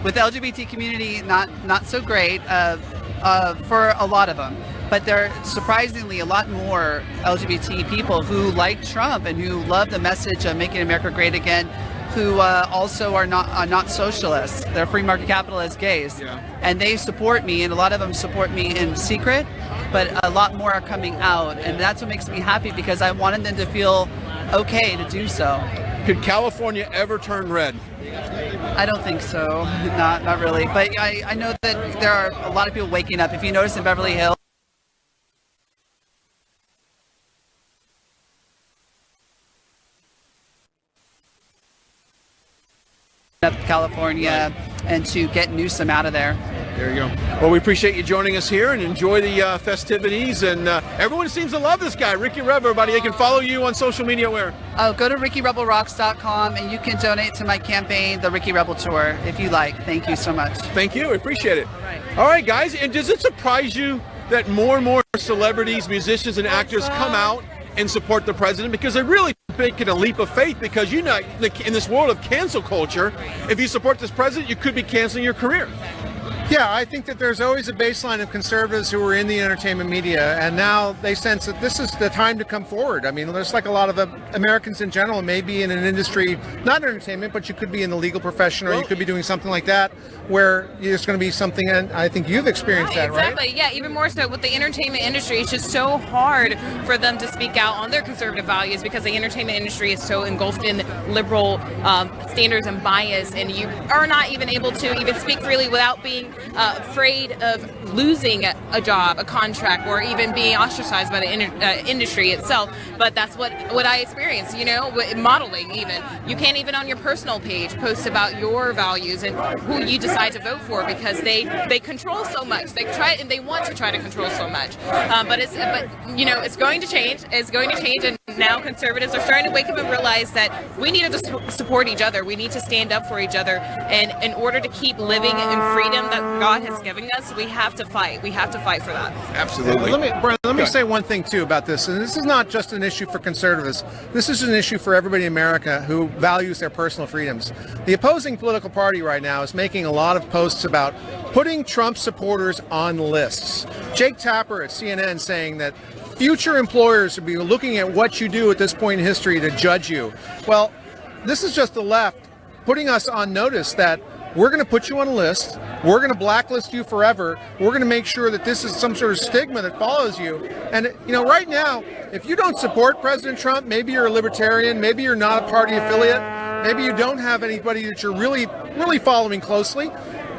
Speaker 18: with the LGBT community, not so great for a lot of them. But there are surprisingly a lot more LGBT people who like Trump and who love the message of making America great again, who also are not socialists. They're free market capitalist gays. Yeah. And they support me, and a lot of them support me in secret, but a lot more are coming out. And that's what makes me happy because I wanted them to feel okay to do so.
Speaker 3: Could California ever turn red?
Speaker 18: I don't think so. Not really. But I know that there are a lot of people waking up. If you notice in Beverly Hills, California, and to get Newsom out of there.
Speaker 3: There you go. Well, we appreciate you joining us here and enjoy the festivities. And everyone seems to love this guy, Ricky Rebel. Everybody, they can follow you on social media where?
Speaker 18: Oh, go to RickyRebelRocks.com and you can donate to my campaign, the Ricky Rebel Tour, if you like. Thank you so much.
Speaker 3: Thank you. I appreciate it. All right, guys. And does it surprise you that more and more celebrities, musicians, and actors come out and support the president because they're really making a leap of faith? Because in this world of cancel culture, if you support this president, you could be canceling your career.
Speaker 1: Yeah, I think that there's always a baseline of conservatives who are in the entertainment media, and now they sense that this is the time to come forward. I mean, there's like a lot of Americans in general may be in an industry, not entertainment, but you could be in the legal profession or you could be doing something like that where there's going to be something, and I think you've experienced that, right?
Speaker 11: Exactly, yeah, even more so with the entertainment industry. It's just so hard for them to speak out on their conservative values because the entertainment industry is so engulfed in liberal standards and bias, and you are not even able to even speak freely without being afraid of losing a job, a contract, or even being ostracized by the industry itself. But that's what I experienced, modeling even. You can't even on your personal page post about your values and who you decide to vote for because they control so much. They want to try to control so much. But it's going to change. It's going to change, and now conservatives are starting to wake up and realize that we need to support each other. We need to stand up for each other, and in order to keep living in freedom that God has given us, we have to fight. We have to fight for that.
Speaker 3: Absolutely.
Speaker 1: Let me say one thing too about this, and this is not just an issue for conservatives. This is an issue for everybody in America who values their personal freedoms. The opposing political party right now is making a lot of posts about putting Trump supporters on lists. Jake Tapper at CNN saying that future employers will be looking at what you do at this point in history to judge you. Well, this is just the left putting us on notice that we're going to put you on a list. We're going to blacklist you forever. We're going to make sure that this is some sort of stigma that follows you. And, right now, if you don't support President Trump, maybe you're a libertarian, maybe you're not a party affiliate, maybe you don't have anybody that you're really, really following closely.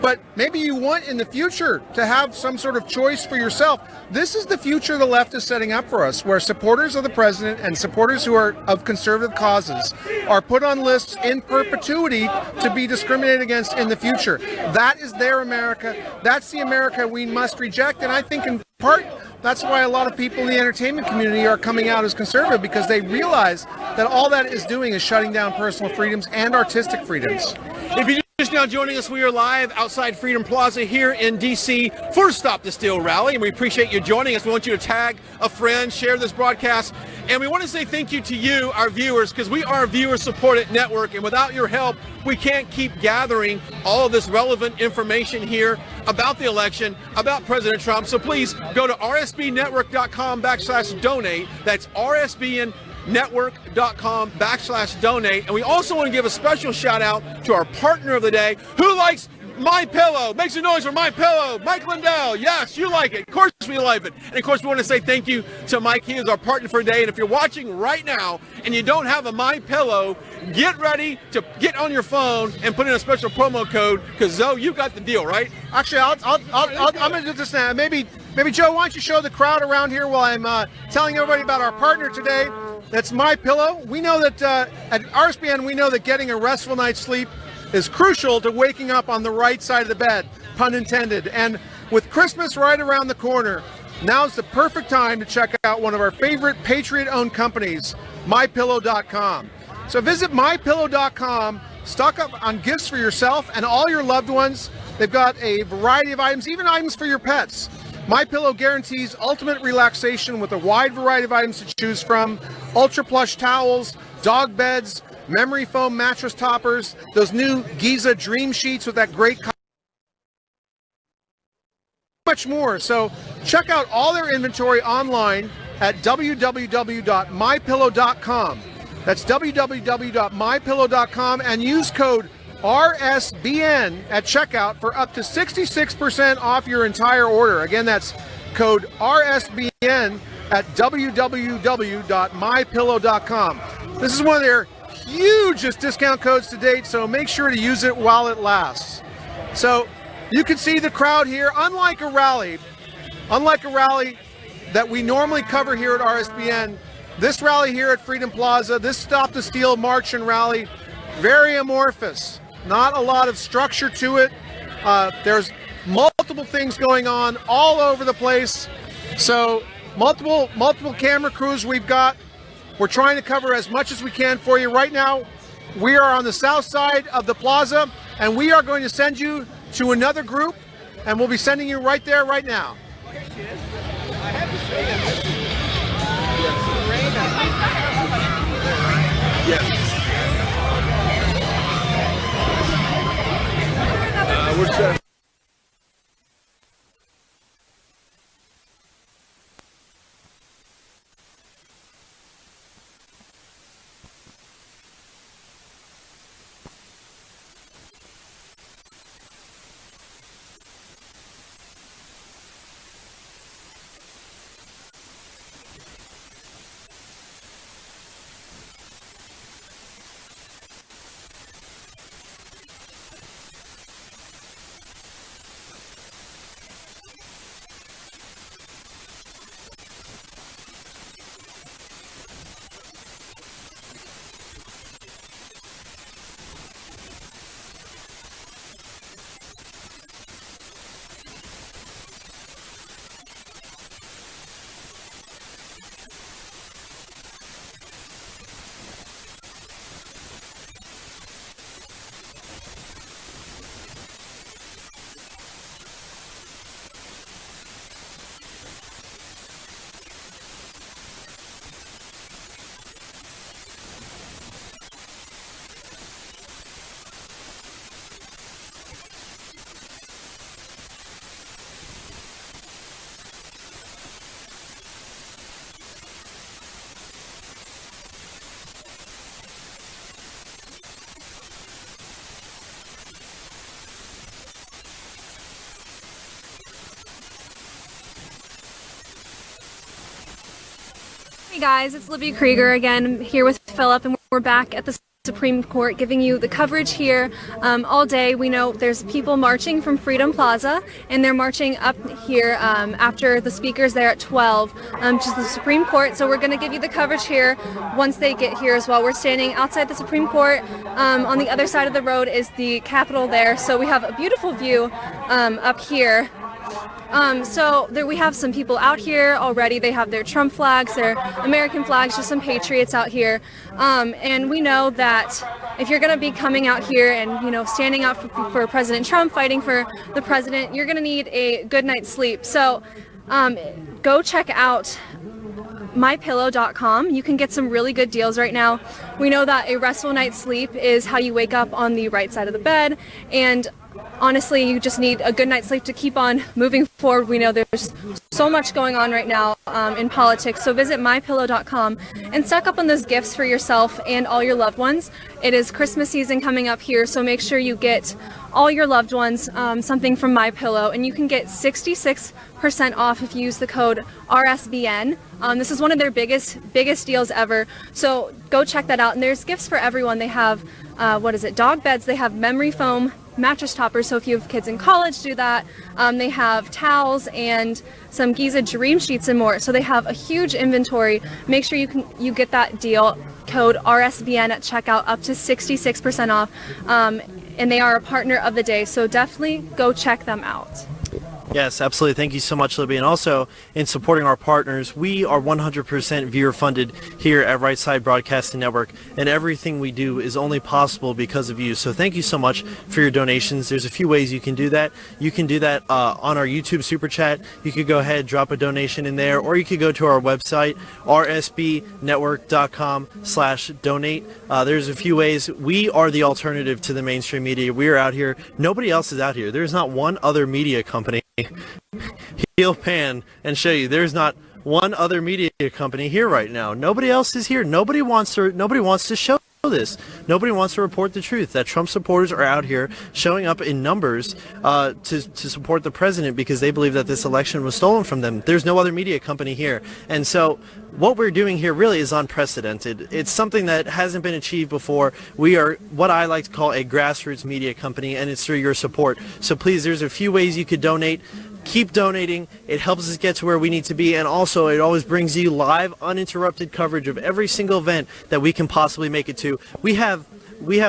Speaker 1: but maybe you want in the future to have some sort of choice for yourself. This is the future the left is setting up for us, where supporters of the president and supporters who are of conservative causes are put on lists in perpetuity to be discriminated against in the future. That is their America. That's the America we must reject. And I think in part, that's why a lot of people in the entertainment community are coming out as conservative, because they realize that all that is doing is shutting down personal freedoms and artistic freedoms.
Speaker 3: If you're just now joining us, we are live outside Freedom Plaza here in D.C. for Stop the Steal rally, and we appreciate you joining us. We want you to tag a friend, share this broadcast, and we want to say thank you to you, our viewers, because we are a viewer-supported network, and without your help, we can't keep gathering all of this relevant information here about the election, about President Trump. So please go to rsbnetwork.com/donate. That's rsbnetwork.com/donate. And we also want to give a special shout out to our partner of the day, who likes My Pillow. Make some noise for My Pillow. Mike Lindell. Yes, you like it. Of course we like it. And of course we want to say thank you to Mike. He is our partner for today. And if you're watching right now and you don't have a My Pillow, get ready to get on your phone and put in a special promo code, because Zoe, you got the deal, right?
Speaker 1: Actually, I'm going to do this now. Maybe Joe, why don't you show the crowd around here while I'm telling everybody about our partner today. That's My Pillow. We know that at RSBN, we know that getting a restful night's sleep is crucial to waking up on the right side of the bed, pun intended. And with Christmas right around the corner, now's the perfect time to check out one of our favorite Patriot-owned companies, MyPillow.com. So visit MyPillow.com, stock up on gifts for yourself and all your loved ones. They've got a variety of items, even items for your pets. MyPillow guarantees ultimate relaxation with a wide variety of items to choose from. Ultra plush towels, dog beds, memory foam mattress toppers, those new Giza Dream Sheets with that great much more. So check out all their inventory online at www.mypillow.com. That's www.mypillow.com, and use code RSBN at checkout for up to 66% off your entire order. Again, that's code RSBN at www.mypillow.com. This is one of their hugest discount codes to date, so make sure to use it while it lasts. So you can see the crowd here. Unlike a rally that we normally cover here at RSBN, this rally here at Freedom Plaza, this Stop the Steal march and rally, very amorphous. Not a lot of structure to it. There's multiple things going on all over the place. So multiple camera crews we've got. We're trying to cover as much as we can for you. Right now, we are on the south side of the plaza, and we are going to send you to another group, and we'll be sending you right there right now.
Speaker 3: We're
Speaker 15: Hey guys, it's Libby Krieger again, here with Philip, and we're back at the Supreme Court, giving you the coverage here all day. We know there's people marching from Freedom Plaza, and they're marching up here after the speaker's there at 12 to the Supreme Court. So we're going to give you the coverage here once they get here as well. We're standing outside the Supreme Court. On the other side of the road is the Capitol there. So we have a beautiful view up here. So there we have some people out here already. They have their Trump flags, their American flags, just some patriots out here. And we know that if you're going to be coming out here and, you know, standing out for President Trump, fighting for the president, you're going to need a good night's sleep. So go check out mypillow.com. You can get some really good deals right now. We know that a restful night's sleep is how you wake up on the right side of the bed, and honestly, you just need a good night's sleep to keep on moving forward. We know there's so much going on right now in politics, so visit mypillow.com and stock up on those gifts for yourself and all your loved ones. It is Christmas season coming up here, so make sure you get all your loved ones something from MyPillow, and you can get 66% off if you use the code RSBN. This is one of their biggest deals ever, so go check that out. And there's gifts for everyone. They have dog beds. They have memory foam mattress toppers, so if you have kids in college, do that. They have towels and some Giza Dream Sheets and more. So they have a huge inventory. Make sure you get that deal, code RSBN at checkout, up to 66% off. And they are a partner of the day, so definitely go check them out.
Speaker 16: Yes, absolutely. Thank you so much, Libby. And also, in supporting our partners, we are 100% viewer funded here at Right Side Broadcasting Network, and everything we do is only possible because of you. So thank you so much for your donations. There's a few ways you can do that. You can do that on our YouTube Super Chat. You could go ahead, drop a donation in there, or you could go to our website, rsbnetwork.com/donate. There's a few ways. We are the alternative to the mainstream media. We are out here. Nobody else is out here. There's not one other media company. Heel pan and show you there's not one other media company here right now. Nobody else is here. Nobody wants to show this. Nobody wants to report the truth that Trump supporters are out here showing up in numbers to support the president because they believe that this election was stolen from them. There's no other media company here. And so what we're doing here really is unprecedented. It's something that hasn't been achieved before. We are what I like to call a grassroots media company, and it's through your support. So please, there's a few ways you could donate. Keep donating. It helps us get to where we need to be, and also it always brings you live, uninterrupted coverage of every single event that we can possibly make it to. We have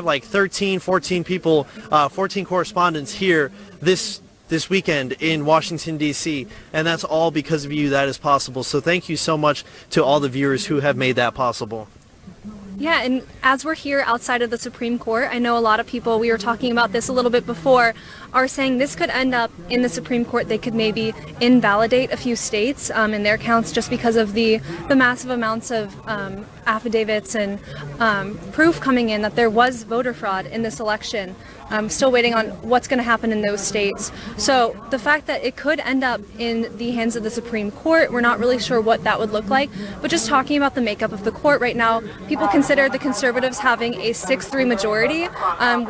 Speaker 16: like 14 people, 14 correspondents here this weekend in Washington, D.C., and that's all because of you that is possible. So thank you so much to all the viewers who have made that possible.
Speaker 15: Yeah, and as we're here outside of the Supreme Court, I know a lot of people, we were talking about this a little bit before, are saying this could end up in the Supreme Court. They could maybe invalidate a few states in their counts just because of the massive amounts of affidavits and proof coming in that there was voter fraud in this election. I'm still waiting on what's going to happen in those states. So the fact that it could end up in the hands of the Supreme Court, we're not really sure what that would look like. But just talking about the makeup of the court right now, people consider the conservatives having a 6-3 majority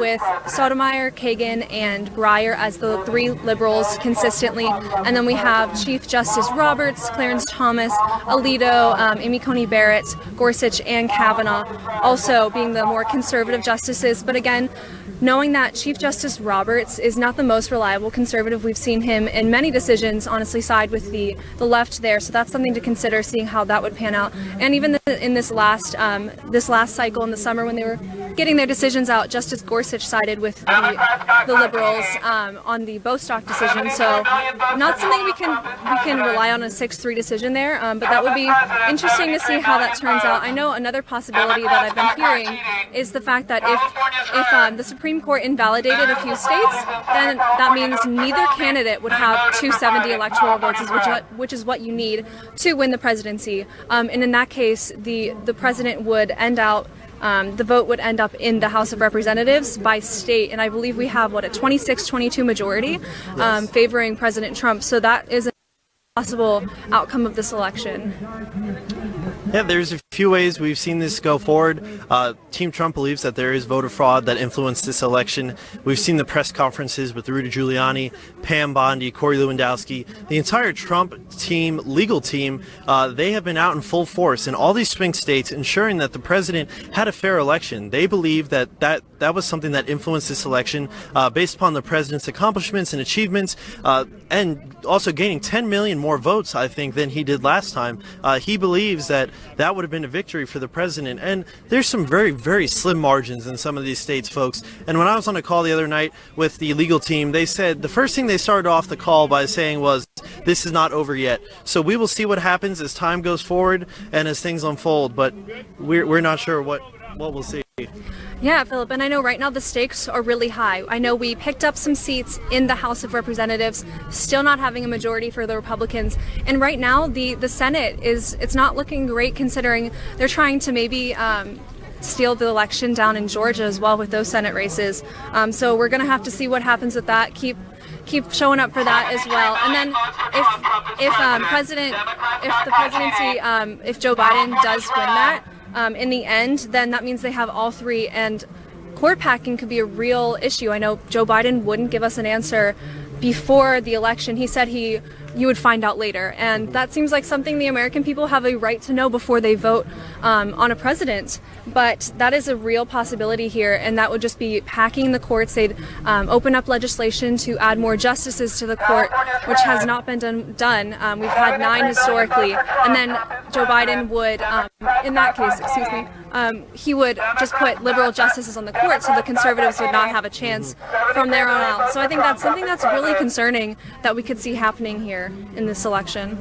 Speaker 15: with Sotomayor, Kagan, and Breyer as the three liberals consistently. And then we have Chief Justice Roberts, Clarence Thomas, Alito, Amy Coney Barrett, Gorsuch, and Kavanaugh also being the more conservative justices. But again, knowing that Chief Justice Roberts is not the most reliable conservative, we've seen him in many decisions honestly side with the left there, so that's something to consider, seeing how that would pan out. And even in this last cycle in the summer when they were getting their decisions out, Justice Gorsuch sided with the liberals on the Bostock decision, so not something we can rely on a 6-3 decision there, but that would be interesting to see how that turns out. I know another possibility that I've been hearing is the fact that if the Supreme Court invalidated a few states, then that means neither candidate would have 270 electoral votes, which is what you need to win the presidency. And in that case, the president would end out, the vote would end up in the House of Representatives by state. And I believe we have, a 26-22 majority favoring President Trump. So that is a possible outcome of this election.
Speaker 16: Yeah, there's a few ways we've seen this go forward. Team Trump believes that there is voter fraud that influenced this election. We've seen the press conferences with Rudy Giuliani, Pam Bondi, Corey Lewandowski, the entire Trump team, legal team. They have been out in full force in all these swing states, ensuring that the president had a fair election. They believe that was something that influenced this election based upon the president's accomplishments and achievements, and also gaining 10 million more votes, I think, than he did last time. He believes that would have been a victory for the president. And there's some very, very slim margins in some of these states, folks. And when I was on a call the other night with the legal team, they said the first thing they started off the call by saying was, this is not over yet. So we will see what happens as time goes forward and as things unfold, but we're not sure what we'll see.
Speaker 15: Yeah, Philip, and I know right now the stakes are really high. I know we picked up some seats in the House of Representatives, still not having a majority for the Republicans. And right now the Senate it's not looking great, considering they're trying to maybe steal the election down in Georgia as well with those Senate races. So we're going to have to see what happens with that. Keep showing up for that as well. And then if Joe Biden does win that, in the end, then that means they have all three, and court packing could be a real issue. I know Joe Biden wouldn't give us an answer before the election. He said you would find out later, and that seems like something the American people have a right to know before they vote on a president. But that is a real possibility here, and that would just be packing the courts. They'd open up legislation to add more justices to the court, which has not been done. We've had 9 historically, and then Joe Biden would, in that case, he would just put liberal justices on the court, so the conservatives would not have a chance from there on out. So I think that's something that's really concerning that we could see happening here in this election.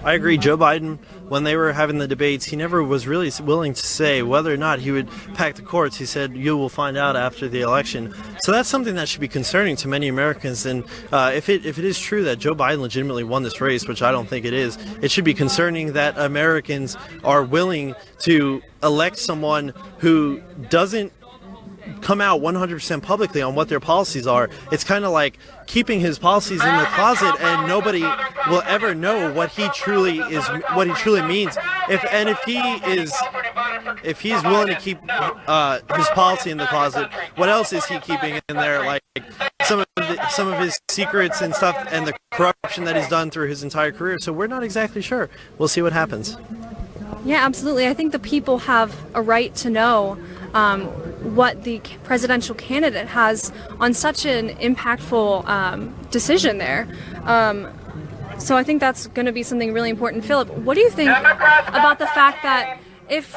Speaker 16: I agree. Joe Biden, when they were having the debates, he never was really willing to say whether or not he would pack the courts. He said, you will find out after the election. So that's something that should be concerning to many Americans. And if it is true that Joe Biden legitimately won this race, which I don't think it is, it should be concerning that Americans are willing to elect someone who doesn't come out 100% publicly on what their policies are. It's kind of like keeping his policies in the closet, and nobody will ever know what he truly is, what he truly means. If he's willing to keep his policy in the closet, what else is he keeping in there? Like some of his secrets and stuff, and the corruption that he's done through his entire career. So we're not exactly sure. We'll see what happens.
Speaker 15: Yeah, absolutely. I think the people have a right to know what the presidential candidate has on such an impactful decision there. So I think that's going to be something really important. Philip, what do you think about the fact that if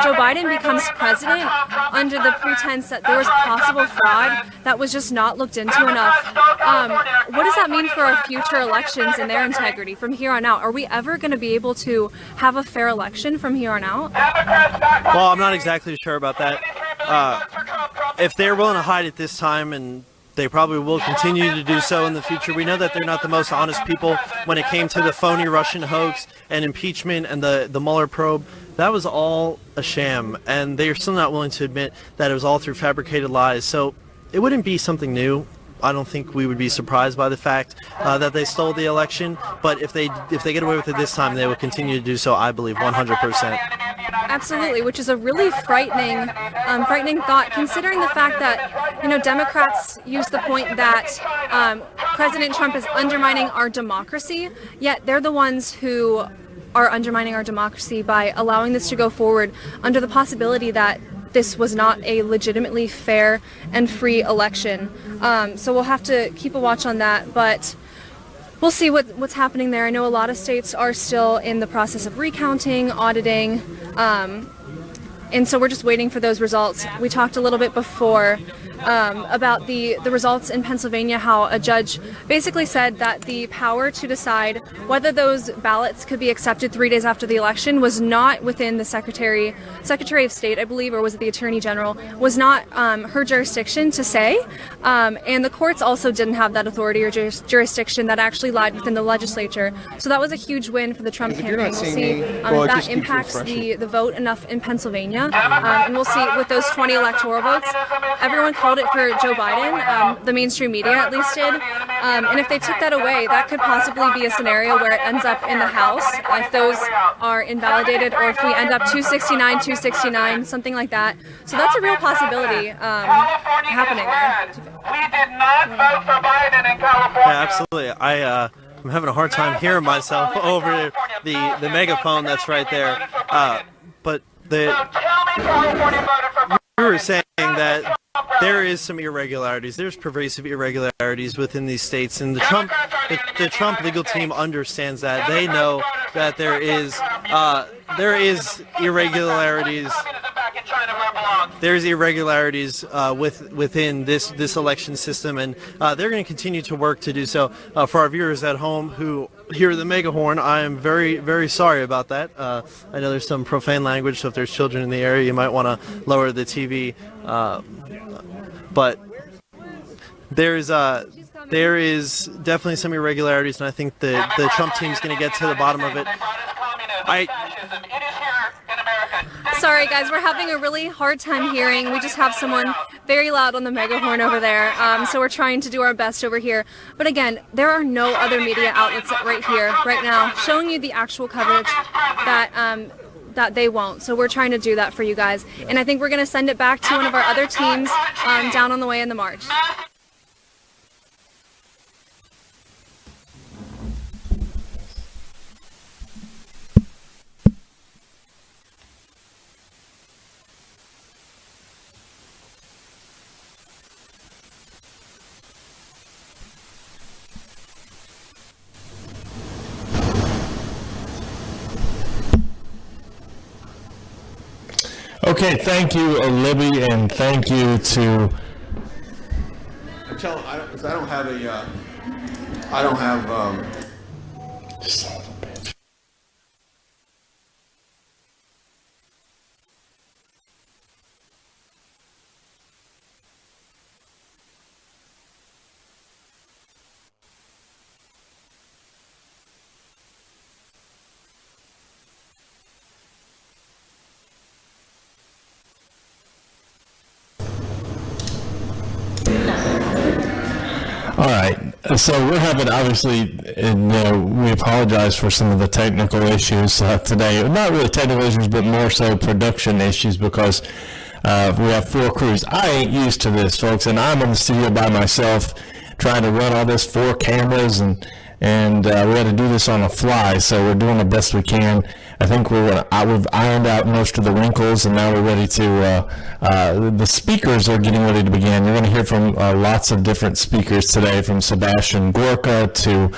Speaker 15: Joe Biden becomes president under the pretense that there was possible fraud that was just not looked into enough, what does that mean for our future elections and their integrity from here on out? Are we ever going to be able to have a fair election from here on out?
Speaker 16: Well, I'm not exactly sure about that. If they're willing to hide it this time, and they probably will continue to do so in the future. We know that they're not the most honest people when it came to the phony Russian hoax and impeachment and the Mueller probe. That was all a sham, and they're still not willing to admit that it was all through fabricated lies. So it wouldn't be something new. I don't think we would be surprised by the fact that they stole the election, but if they get away with it this time, they will continue to do so, I believe, 100%.
Speaker 15: Absolutely, which is a really frightening thought, considering the fact that, Democrats use the point that President Trump is undermining our democracy, yet they're the ones who are undermining our democracy by allowing this to go forward under the possibility that this was not a legitimately fair and free election. So we'll have to keep a watch on that, but we'll see what's happening there. I know a lot of states are still in the process of recounting, auditing, and so we're just waiting for those results. We talked a little bit before about the results in Pennsylvania, how a judge basically said that the power to decide whether those ballots could be accepted 3 days after the election was not within the Secretary of State, I believe, or was it the Attorney General, was not her jurisdiction to say. And the courts also didn't have that authority or jurisdiction. That actually lied within the legislature. So that was a huge win for the Trump campaign. We'll see if that impacts the vote enough in Pennsylvania. And we'll see with those 20 electoral votes. Everyone called it for Joe Biden. The mainstream media at least did. And if they took that away, that could possibly be a scenario where it ends up in the House if those are invalidated, or if we end up 269, something like that. So that's a real possibility happening there.
Speaker 12: We did not vote for Biden in California.
Speaker 16: Yeah, absolutely. I'm having a hard time hearing myself over the megaphone that's right there. But you were saying that there is some irregularities. There's pervasive irregularities within these states, and the Trump legal team understands that. They know that there is irregularities. There's irregularities within this election system, and they're going to continue to work to do so. For our viewers at home who hear the mega horn, I am very, very sorry about that. I know there's some profane language, so if there's children in the area, you might want to lower the TV. But there is definitely some irregularities, and I think the Trump team's going to get to the bottom of it.
Speaker 15: Sorry guys, we're having a really hard time hearing. We just have someone very loud on the megahorn over there, so we're trying to do our best over here. But again, there are no other media outlets right here, right now, showing you the actual coverage that they won't. So we're trying to do that for you guys. And I think we're going to send it back to one of our other teams down on the way in the march.
Speaker 19: Okay, thank you, Libby, and thank you to.
Speaker 3: I'm telling, because I don't have.
Speaker 19: Son of a bitch. All right, so we're having, obviously, we apologize for some of the technical issues today. Not really technical issues, but more so production issues, because we have 4 crews. I ain't used to this, folks, and I'm in the studio by myself trying to run all this, 4 cameras, and we had to do this on the fly, so we're doing the best we can. I think we've ironed out most of the wrinkles, and now we're ready to, the speakers are getting ready to begin. You're going to hear from lots of different speakers today, from Sebastian Gorka to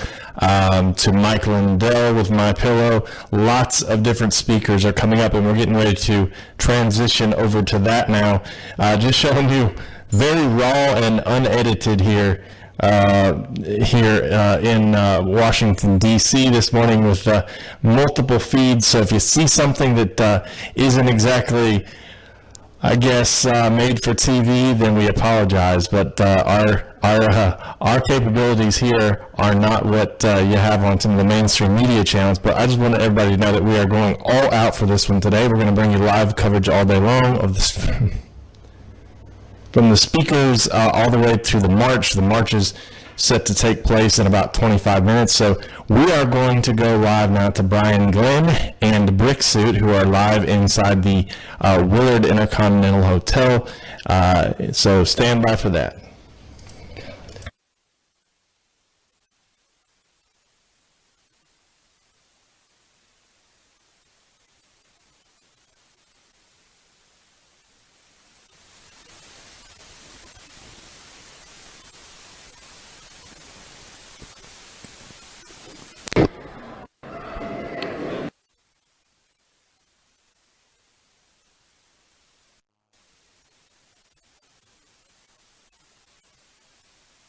Speaker 19: Mike Lindell with My Pillow. Lots of different speakers are coming up, and we're getting ready to transition over to that now. Just showing you very raw and unedited here in Washington, D.C. this morning with multiple feeds. So if you see something that isn't exactly, I guess, made for TV, then we apologize. But our capabilities here are not what you have on some of the mainstream media channels. But I just want everybody to know that we are going all out for this one today. We're going to bring you live coverage all day long of this. From the speakers all the way through the march. The march is set to take place in about 25 minutes. So we are going to go live now to Brian Glenn and Bricksuit, who are live inside the Willard Intercontinental Hotel. So stand by for that.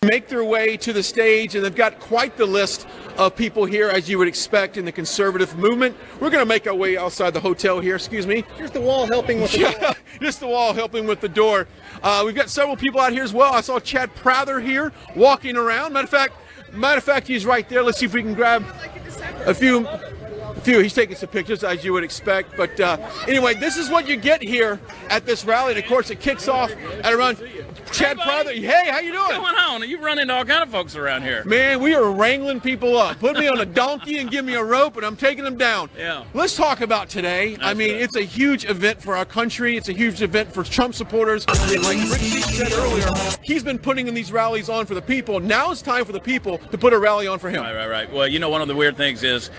Speaker 3: Make their way to the stage, and they've got quite the list of people here, as you would expect in the conservative movement. We're going to make our way outside the hotel here. Excuse me.
Speaker 1: Here's the wall helping with the door.
Speaker 3: Just the wall helping with the door. We've got several people out here as well. I saw Chad Prather here walking around. Matter of fact, he's right there. Let's see if we can grab a few. He's taking some pictures, as you would expect. But anyway, this is what you get here at this rally. And of course, it kicks off at around Chad Prather. Hey, how you doing?
Speaker 20: What's going on? You run into all kind of folks around here.
Speaker 3: Man, we are wrangling people up. Put me on a donkey and give me a rope, and I'm taking them down.
Speaker 20: Yeah.
Speaker 3: Let's talk about today. I mean, it's a huge event for our country. It's a huge event for Trump supporters. And like Rick said earlier, he's been putting in these rallies on for the people. Now it's time for the people to put a rally on for him.
Speaker 20: Right. Well, you know, one of the weird things is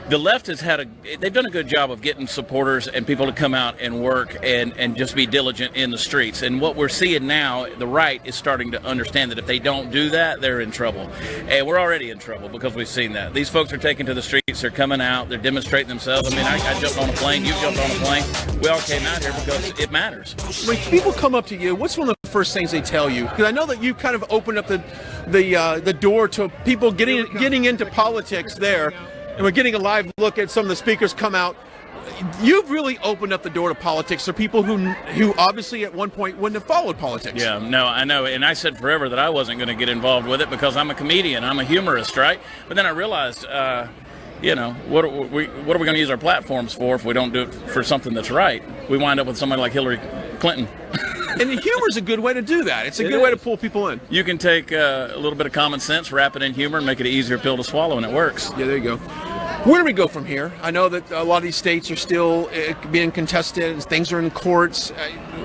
Speaker 20: the left has they've done a good job of getting supporters and people to come out and work and just be diligent in the streets. And what we're seeing now, the right is starting to understand that if they don't do that, they're in trouble. And we're already in trouble because we've seen that. These folks are taking to the streets, they're coming out, they're demonstrating themselves. I mean, I jumped on a plane, you jumped on a plane. We all came out here because it matters.
Speaker 3: When people come up to you, what's one of the first things they tell you? Because I know that you kind of opened up the door to people getting into politics there. And we're getting a live look at some of the speakers come out. You've really opened up the door to politics for people who obviously at one point wouldn't have followed politics.
Speaker 20: Yeah, no, I know. And I said forever that I wasn't going to get involved with it because I'm a comedian. I'm a humorist, right? But then I realized, you know, what are we going to use our platforms for if we don't do it for something that's right? We wind up with somebody like Hillary Clinton.
Speaker 3: And the humor is a good way to do that. It's a good way to pull people in.
Speaker 20: You can take a little bit of common sense, wrap it in humor, and make it an easier pill to swallow, and it works.
Speaker 3: Yeah, there you go. Where do we go from here? I know that a lot of these states are still being contested, and things are in courts.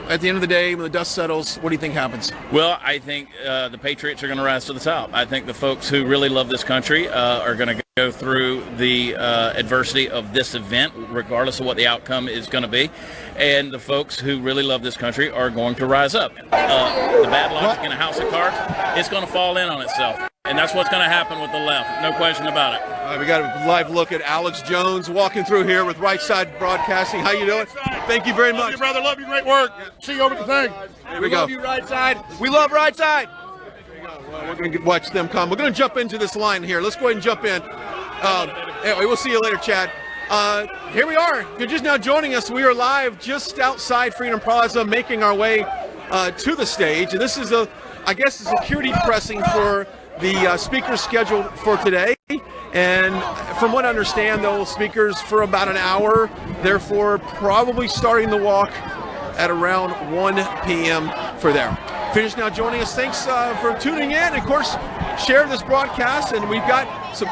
Speaker 3: At the end of the day, when the dust settles, what do you think happens?
Speaker 20: Well, I think the patriots are going to rise to the top. I think the folks who really love this country are going to go through the adversity of this event, regardless of what the outcome is going to be. And the folks who really love this country are going to rise up. The bad logic in a house of cards, it's going to fall in on itself. And that's what's going to happen with the left. No question about it.
Speaker 3: All right, we got a live look at Alex Jones walking through here with Right Side Broadcasting. How you doing? Thank you very much.
Speaker 21: Love you, brother. Love you. Great work. See you over the thing.
Speaker 3: Here we go.
Speaker 21: Love you, Right Side. We love Right Side.
Speaker 3: We're going to watch them come. We're going to jump into this line here. Let's go ahead and jump in. Anyway, we'll see you later, Chad. Here we are. If you're just now joining us, we are live just outside Freedom Plaza, making our way to the stage. And this is I guess, a security pressing for the speakers scheduled for today. And from what I understand, those speakers for about an hour, therefore probably starting the walk at around 1 p.m. for there. Finish now joining us. Thanks for tuning in. And of course, share this broadcast. And we've got some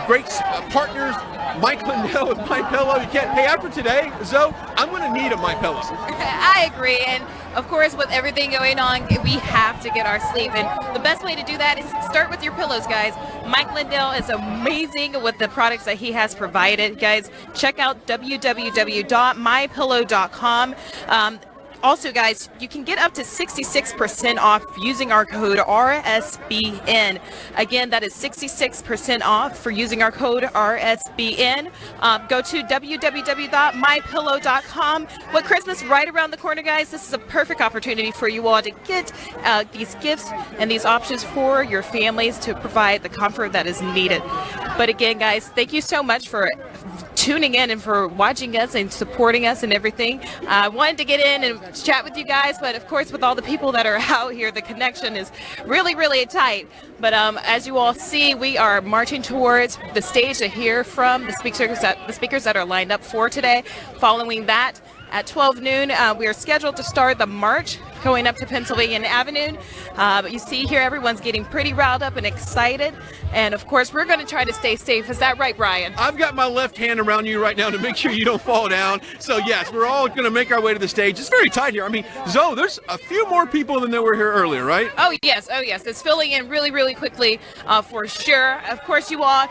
Speaker 3: great partners. Mike Lindell with My Pillow. You can't. Hey, after today, Zoe, I'm going to need a My Pillow.
Speaker 11: I agree, and of course, with everything going on, we have to get our sleep. And the best way to do that is start with your pillows, guys. Mike Lindell is amazing with the products that he has provided, guys. Check out www.mypillow.com. Also, guys, you can get up to 66% off using our code RSBN. Again, that is 66% off for using our code RSBN. Go to www.mypillow.com. With Christmas right around the corner, guys, this is a perfect opportunity for you all to get these gifts and these options for your families to provide the comfort that is needed. But again, guys, thank you so much for tuning in and for watching us and supporting us and everything. I wanted to get in and chat with you guys, but of course with all the people that are out here, the connection is really, really tight. But as you all see, we are marching towards the stage to hear from the speakers that are lined up for today. Following that, at 12 noon, we are scheduled to start the march going up to Pennsylvania Avenue. But you see here, everyone's getting pretty riled up and excited. And of course, we're going to try to stay safe. Is that right, Brian?
Speaker 3: I've got my left hand around you right now to make sure you don't fall down. So yes, we're all going to make our way to the stage. It's very tight here. I mean, Zoe, there's a few more people than there were here earlier, right?
Speaker 11: Oh yes. It's filling in really, really quickly for sure. Of course, you all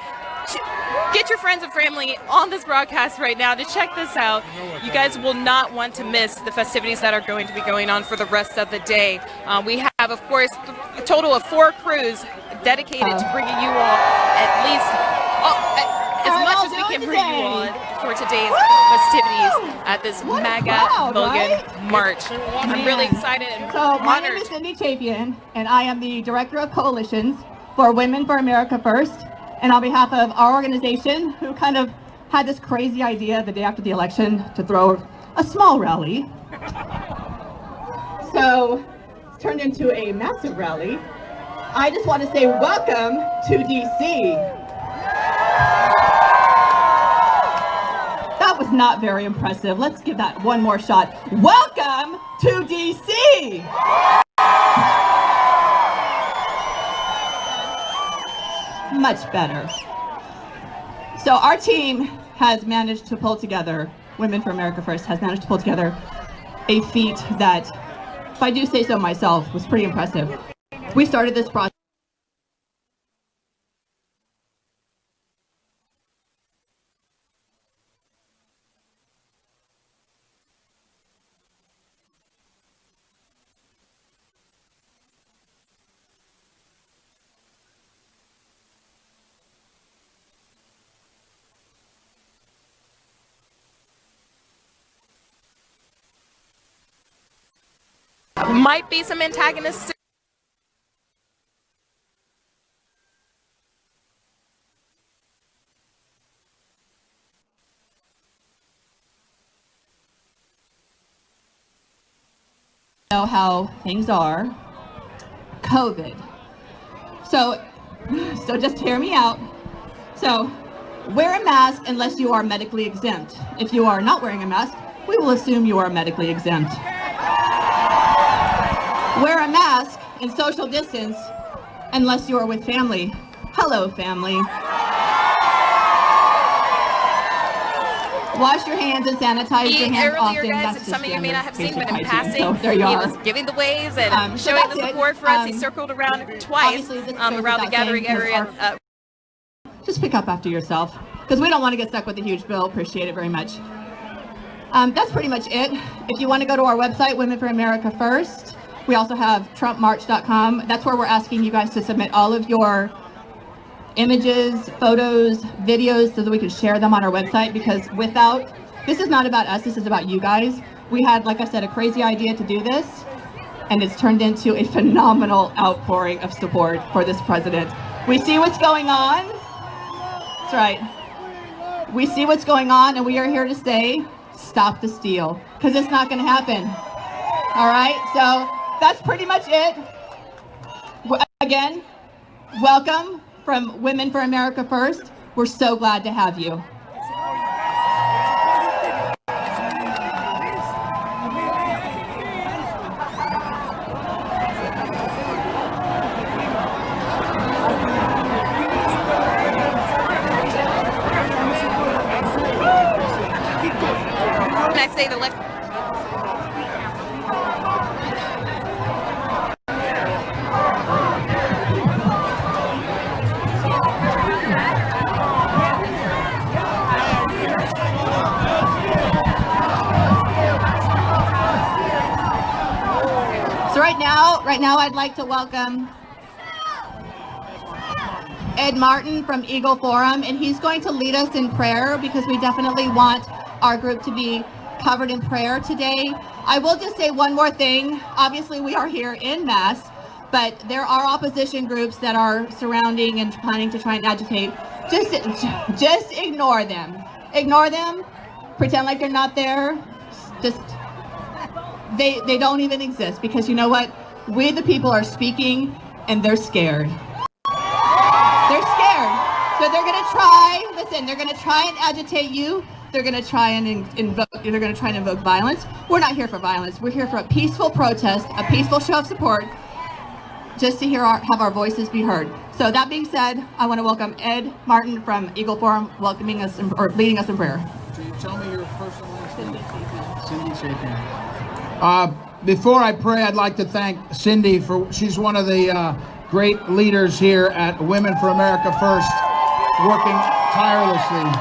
Speaker 11: get your friends and family on this broadcast right now to check this out. You guys will not want to miss the festivities that are going to be going on for the rest of the day. We have, of course, a total of 4 crews dedicated to bringing you all at least as much as we can bring you all for today's festivities at this MAGA Million March. I'm really excited and honored.
Speaker 22: My name is Cindy Chapin, and I am the Director of Coalitions for Women for America First. And on behalf of our organization, who kind of had this crazy idea the day after the election to throw a small rally. So it's turned into a massive rally. I just want to say welcome to DC. That was not very impressive. Let's give that one more shot. Welcome to DC. much better. So our team has managed to pull together, Women for America First has managed to pull together a feat that, if I do say so myself, was pretty impressive. We started this process
Speaker 11: Might be some antagonists.
Speaker 22: know how things are. COVID. So just hear me out. So wear a mask unless you are medically exempt. If you are not wearing a mask, we will assume you are medically exempt. Wear a mask and social distance unless you are with family. Hello, family. Wash your hands and sanitize your hands often.
Speaker 11: Guys,
Speaker 22: That's
Speaker 11: some of you may not have seen, but in
Speaker 22: hygiene.
Speaker 11: passing,
Speaker 22: So there you
Speaker 11: he
Speaker 22: are.
Speaker 11: was giving the waves and showing the support for us. He circled around twice around the gathering area.
Speaker 22: Just pick up after yourself, because we don't want to get stuck with a huge bill. Appreciate it very much. That's pretty much it. If you want to go to our website, Women for America First, we also have TrumpMarch.com. That's where we're asking you guys to submit all of your images, photos, videos, so that we can share them on our website, because this is not about us, this is about you guys. We had, like I said, a crazy idea to do this, and it's turned into a phenomenal outpouring of support for this president. We see what's going on. That's right. We see what's going on, and we are here to say, stop the steal, because it's not going to happen. All right, so that's pretty much it. Again, welcome from Women for America First. We're so glad to have you.
Speaker 11: Can I say the
Speaker 22: Right now I'd like to welcome Ed Martin from Eagle Forum, and he's going to lead us in prayer, because we definitely want our group to be covered in prayer today. I will just say one more thing. Obviously, we are here in mass, but there are opposition groups that are surrounding and planning to try and agitate. Just ignore them. Ignore them. Pretend like they're not there. Just they don't even exist, because you know what? We the people are speaking, and they're scared. They're scared. So they're gonna try. Listen, they're gonna try and agitate you. They're gonna try and invoke violence. We're not here for violence. We're here for a peaceful protest, a peaceful show of support, just to have our voices be heard. So that being said, I want to welcome Ed Martin from Eagle Forum, leading us in prayer.
Speaker 4: Can you tell me your first name? Cindy Chapin. Before I pray, I'd like to thank Cindy she's one of the great leaders here at Women for America First, working tirelessly.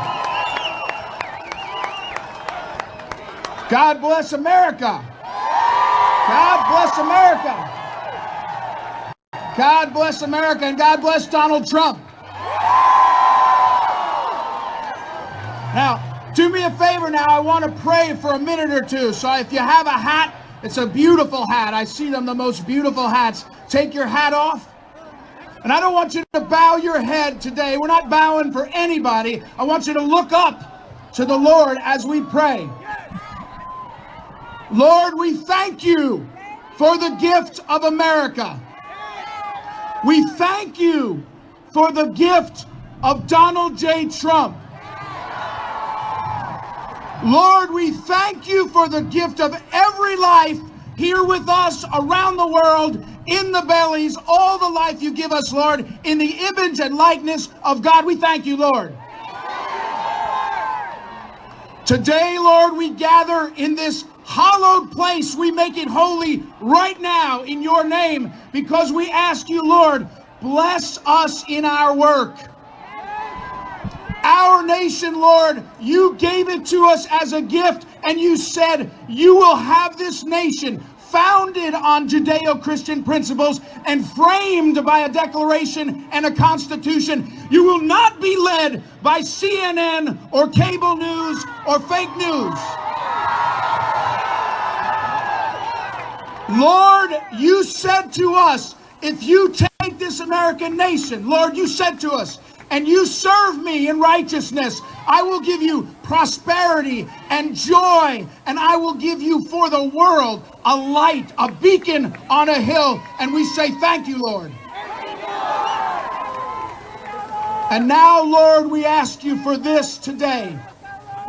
Speaker 4: God bless America. God bless America. God bless America, and God bless Donald Trump. Now, do me a favor now. I want to pray for a minute or two. So if you have a hat, it's a beautiful hat. I see them, the most beautiful hats. Take your hat off. And I don't want you to bow your head today. We're not bowing for anybody. I want you to look up to the Lord as we pray. Lord, we thank you for the gift of America. We thank you for the gift of Donald J. Trump. Lord, we thank you for the gift of every life here with us around the world in the bellies, all the life you give us, Lord, in the image and likeness of God. We thank you, Lord. Today, Lord, we gather in this hallowed place. We make it holy right now in your name, because we ask you, Lord, bless us in our work. Our nation, Lord, you gave it to us as a gift, and you said you will have this nation founded on Judeo-Christian principles and framed by a declaration and a constitution. You will not be led by CNN or cable news or fake news. Lord, you said to us, if you take this American nation, Lord, you said to us, and you serve me in righteousness, I will give you prosperity and joy, and I will give you for the world a light, a beacon on a hill. And we say thank you, Lord. And now, Lord, we ask you for this today.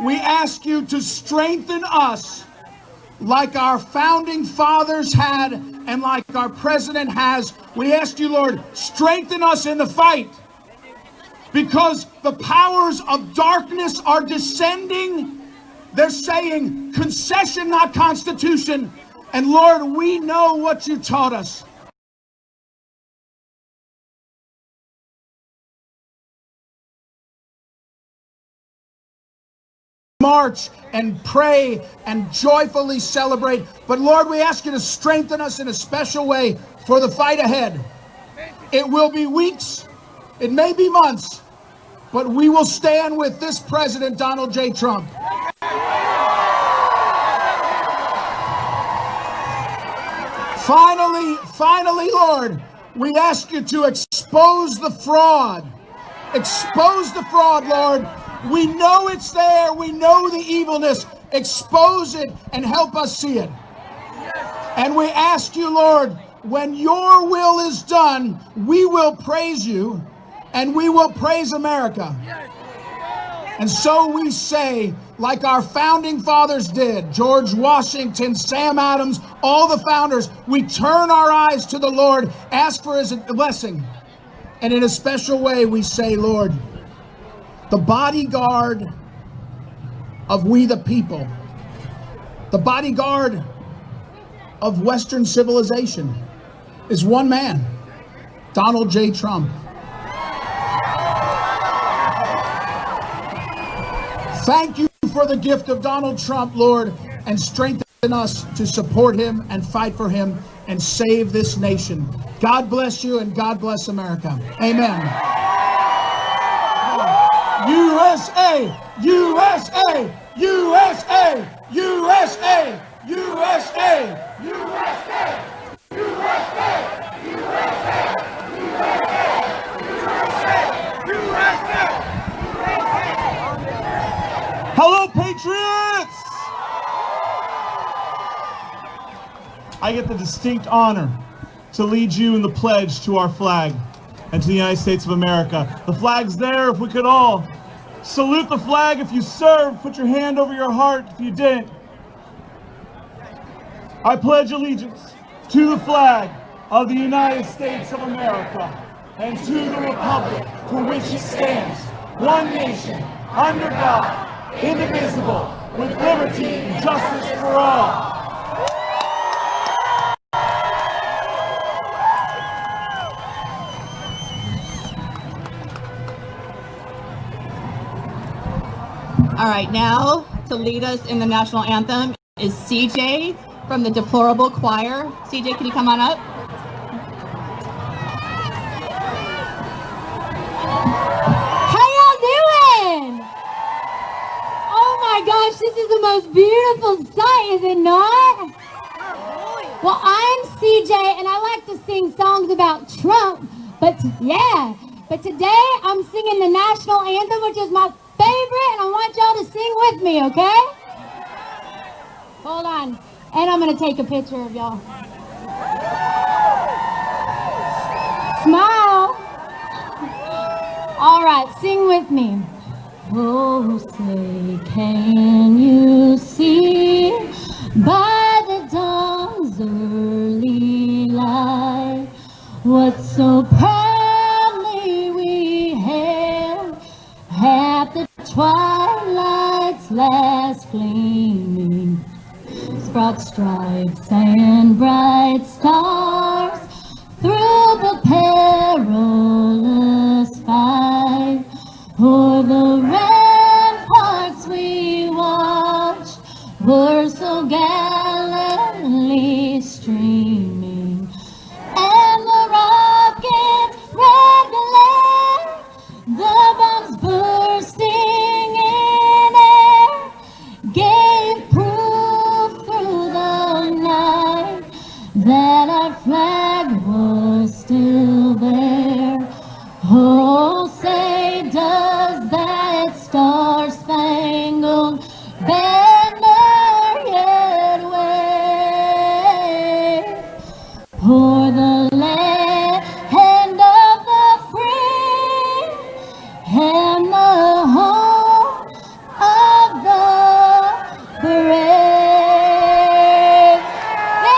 Speaker 4: We ask you to strengthen us like our founding fathers had and like our president has. We ask you, Lord, strengthen us in the fight, because the powers of darkness are descending. They're saying concession, not constitution. And Lord, we know what you taught us. March and pray and joyfully celebrate. But Lord, we ask you to strengthen us in a special way for the fight ahead. It will be weeks, it may be months, but we will stand with this president, Donald J. Trump. Finally, Lord, we ask you to expose the fraud. Expose the fraud, Lord. We know it's there. We know the evilness. Expose it and help us see it. And we ask you, Lord, when your will is done, we will praise you and we will praise America. And so we say, like our founding fathers did, George Washington, Sam Adams, all the founders, we turn our eyes to the Lord, ask for his blessing. And in a special way, we say, Lord, the bodyguard of we the people, the bodyguard of Western civilization is one man, Donald J. Trump. Thank you for the gift of Donald Trump, Lord, and strengthen us to support him and fight for him and save this nation. God bless you and God bless America. Amen. USA, USA, USA, USA, USA, USA, USA, USA. Hello, Patriots! I get the distinct honor to lead you in the pledge to our flag and to the United States of America. The flag's there. If we could all salute the flag. If you served, put your hand over your heart. If you didn't, I pledge allegiance to the flag of the United States of America and to the republic for which it stands, one nation, under God, indivisible, with liberty and justice for all.
Speaker 22: All right, now to lead us in the national anthem is CJ from the Deplorable Choir. CJ, can you come on up?
Speaker 8: How y'all doing? Oh my gosh, this is the most beautiful sight, is it not? Well, I'm CJ and I like to sing songs about Trump, but today I'm singing the national anthem, which is my favorite, and I want y'all to sing with me, okay? Hold on. And I'm going to take a picture of y'all. Smile. All right, sing with me. Oh, say, can you see by the dawn's early light twilight's last gleaming, broad stripes and bright stars through the perilous fight. O'er the ramparts we watched were so gallantly streaming, and the rockets' red glare, the bombs bursting in air, gave proof through the night that our flag was still there. Oh, say does that star-spangled banner yet wave o'er the land of the free and the home of the brave?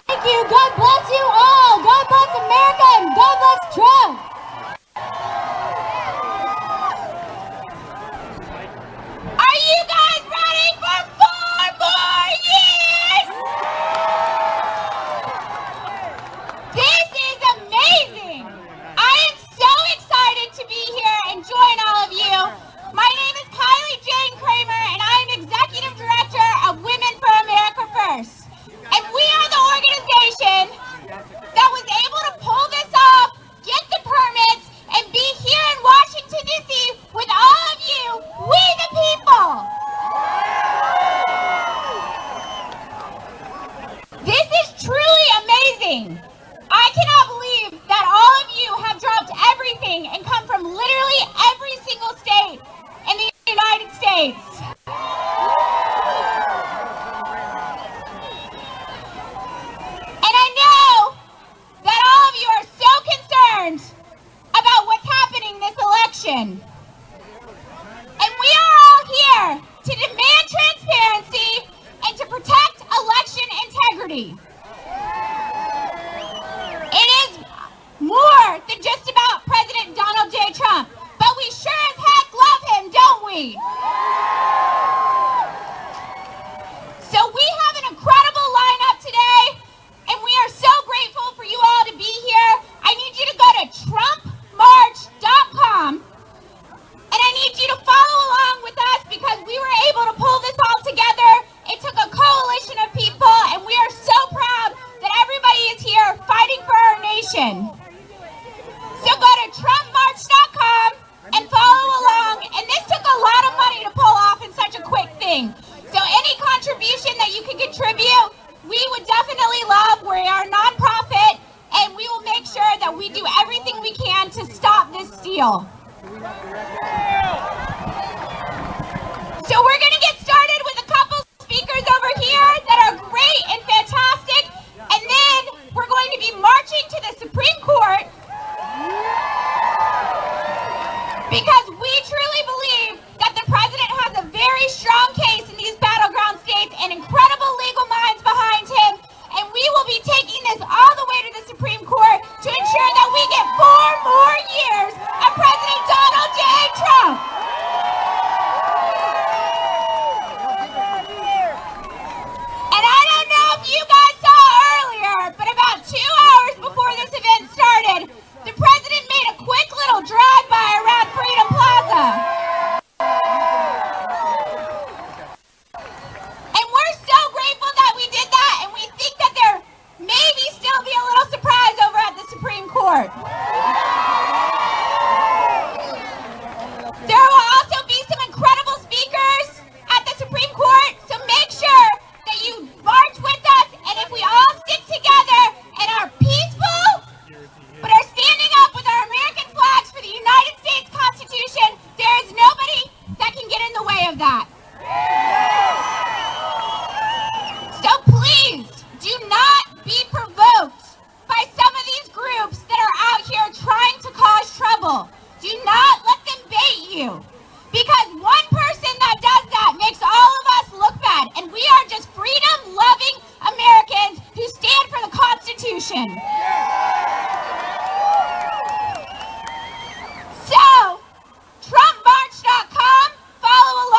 Speaker 8: Thank you. God bless you all. God bless America and God bless Trump. Are you guys ready for 4 more years? This is amazing. I am so excited to be here and join all of you. My name is Kylie Jane Kramer, and I am Executive Director of Women for America First. And we are the organization that was able to pull this off, get the permits, and be here in Washington, D.C. with all of you, we the people. This is truly amazing. I cannot believe that all of you have dropped everything and come from literally every single state in the United States. And I know that all of you are so concerned about what's happening this election. And we are all here to demand transparency and to protect election integrity. It is more than just about President Donald J. Trump, but we sure as heck love him, don't we? So we have an incredible lineup today, and we are so grateful for you all to be here. I need you to go to trumpmarch.com, and I need you to follow along with us because we were able to pull this all together. It took a coalition of people, and we are so proud that everybody is here fighting for our nation. So go to trumpmarch.com and follow along, and this took a lot of money to pull off in such a quick thing. So any contribution that you can contribute, we would definitely love. We are a nonprofit, and we will make sure that we do everything we can to stop this steal. So we're going to get started with a couple speakers over here that are great and fantastic, and then we're going to be marching to the Supreme Court because we truly believe that the president has a very strong case in these battleground states and incredible legal minds behind him, and we will be taking this all the way to the Supreme Court to ensure that we get 4 more years of President Donald J. Trump. And I don't know if you guys saw earlier, but about 2 hours before this event started, the president made a quick little drive-by around Freedom Plaza. And we're so grateful that we did that, and we think that there maybe still be a little surprise over at the Supreme Court. There will also be some incredible speakers at the Supreme Court, so make sure that you march with us, and if we all stick together and are peaceful, but are standing up with our American flags for the United States Constitution, there is nobody that can get in the way of that. So please, do not be provoked by some of these groups that are out here trying to cause trouble. Do not let them bait you, because one person that does that makes all of us look bad, and we are just freedom-loving Americans who stand for the Constitution. So, trumpmarch.com, follow along.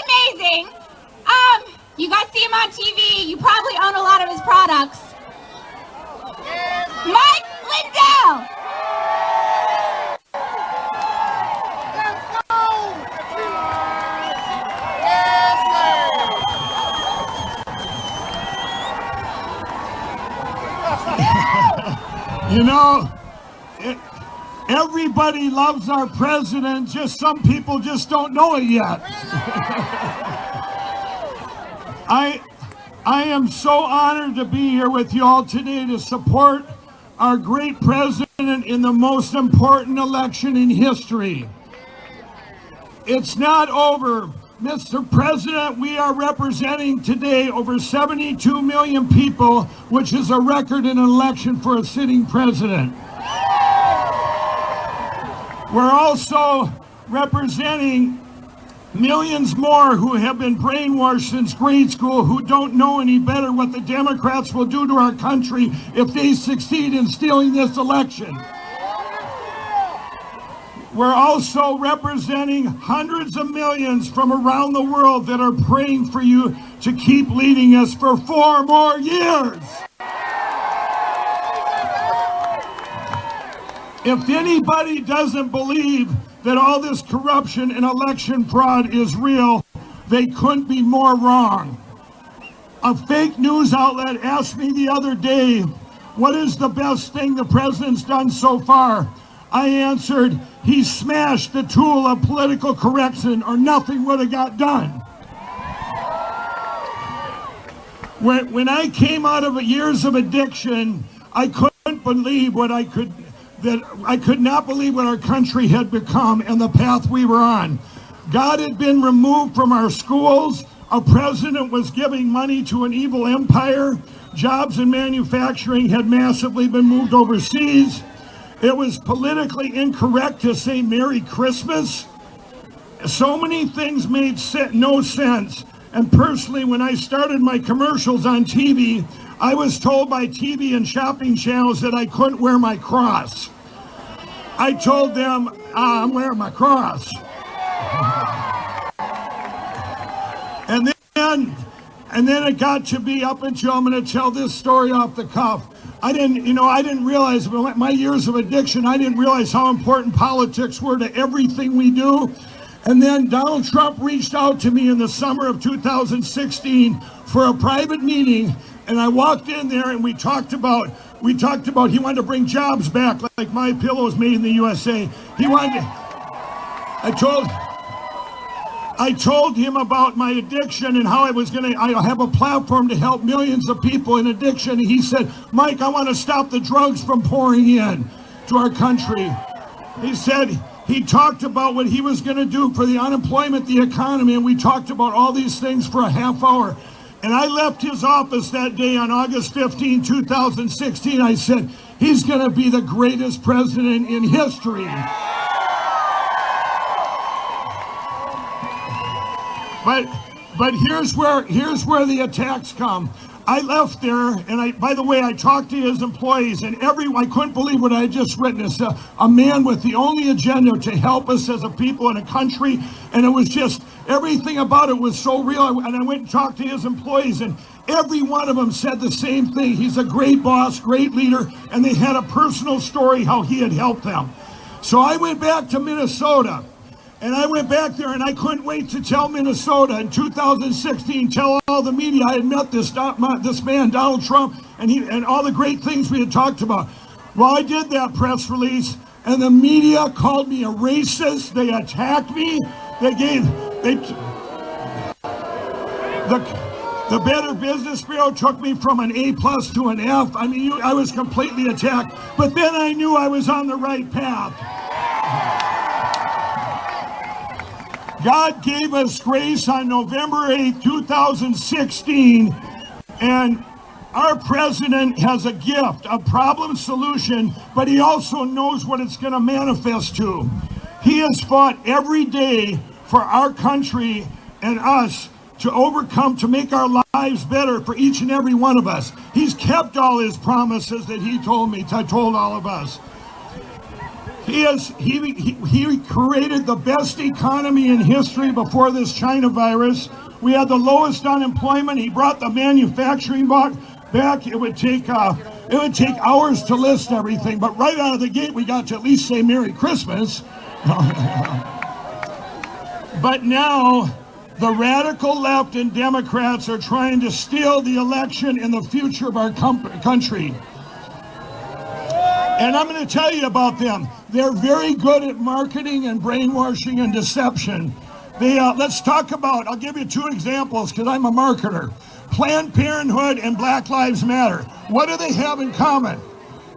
Speaker 8: amazing. You guys see him on TV. You probably own a lot of his products. Mike Lindell.
Speaker 17: You know, everybody loves our president, just some people just don't know it yet. I am so honored to be here with you all today to support our great president in the most important election in history. It's not over. Mr. President, we are representing today over 72 million people, which is a record in an election for a sitting president. We're also representing millions more who have been brainwashed since grade school, who don't know any better what the Democrats will do to our country if they succeed in stealing this election. We're also representing hundreds of millions from around the world that are praying for you to keep leading us for 4 more years. If anybody doesn't believe that all this corruption and election fraud is real, they couldn't be more wrong. A fake news outlet asked me the other day, what is the best thing the president's done so far? I answered, he smashed the tool of political correction or nothing would have got done. When I came out of years of addiction, I couldn't believe I could not believe what our country had become and the path we were on. God had been removed from our schools. Our president was giving money to an evil empire. Jobs in manufacturing had massively been moved overseas. It was politically incorrect to say Merry Christmas. So many things made no sense. And personally, when I started my commercials on TV, I was told by TV and shopping channels that I couldn't wear my cross. I told them, I'm wearing my cross. And then it got to be up until I'm going to tell this story off the cuff. I didn't realize, my years of addiction, I didn't realize how important politics were to everything we do. And then Donald Trump reached out to me in the summer of 2016 for a private meeting. And I walked in there and we talked about he wanted to bring jobs back like My Pillow is made in the USA. I told him about my addiction and how I have a platform to help millions of people in addiction. And he said, Mike, I want to stop the drugs from pouring in to our country. He talked about what he was going to do for the unemployment, the economy, and we talked about all these things for a half hour. And I left his office that day on August 15, 2016. I said, he's going to be the greatest president in history. But here's where the attacks come. I left there, and by the way, I talked to his employees, and I couldn't believe what I had just witnessed. A man with the only agenda to help us as a people and a country, and it was just, everything about it was so real. And I went and talked to his employees, and every one of them said the same thing. He's a great boss, great leader, and they had a personal story how he had helped them. So I went back to Minnesota. And I went back there and I couldn't wait to tell Minnesota in 2016, tell all the media I had met this man, Donald Trump, and all the great things we had talked about. Well, I did that press release and the media called me a racist. They attacked me. The Better Business Bureau took me from an A+ to an F. I mean, I was completely attacked. But then I knew I was on the right path. God gave us grace on November 8, 2016, and our president has a gift, a problem solution, but he also knows what it's going to manifest to. He has fought every day for our country and us to overcome, to make our lives better for each and every one of us. He's kept all his promises that he told all of us. He created the best economy in history before this China virus. We had the lowest unemployment. He brought the manufacturing back. It would take hours to list everything, but right out of the gate, we got to at least say Merry Christmas. But now, the radical left and Democrats are trying to steal the election and the future of our country. And I'm going to tell you about them. They're very good at marketing and brainwashing and deception. Let's talk about, I'll give you two examples because I'm a marketer. Planned Parenthood and Black Lives Matter. What do they have in common?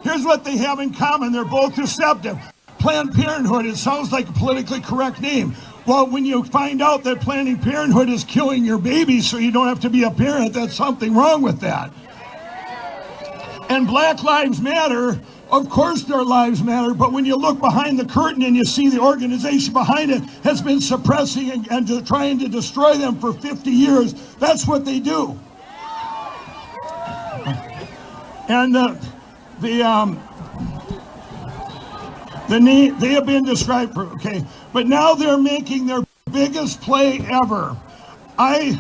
Speaker 17: Here's what they have in common. They're both deceptive. Planned Parenthood, it sounds like a politically correct name. Well, when you find out that Planned Parenthood is killing your baby so you don't have to be a parent, that's something wrong with that. And Black Lives Matter, of course their lives matter, but when you look behind the curtain and you see the organization behind it has been suppressing and trying to destroy them for 50 years, that's what they do. And they have been described for, okay, but now they're making their biggest play ever. I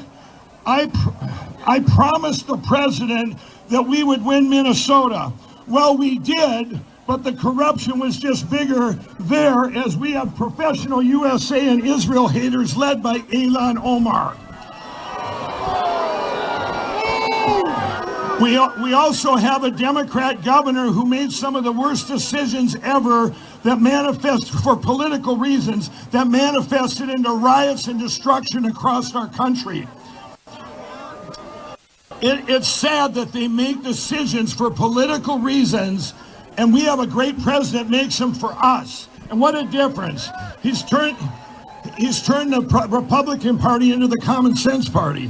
Speaker 17: promised the president that we would win Minnesota. Well, we did, but the corruption was just bigger there as we have professional USA and Israel haters led by Ilhan Omar. We also have a Democrat governor who made some of the worst decisions ever that manifest for political reasons, that manifested into riots and destruction across our country. It's sad that they make decisions for political reasons, and we have a great president makes them for us. And what a difference. He's turned the Republican Party into the common sense party.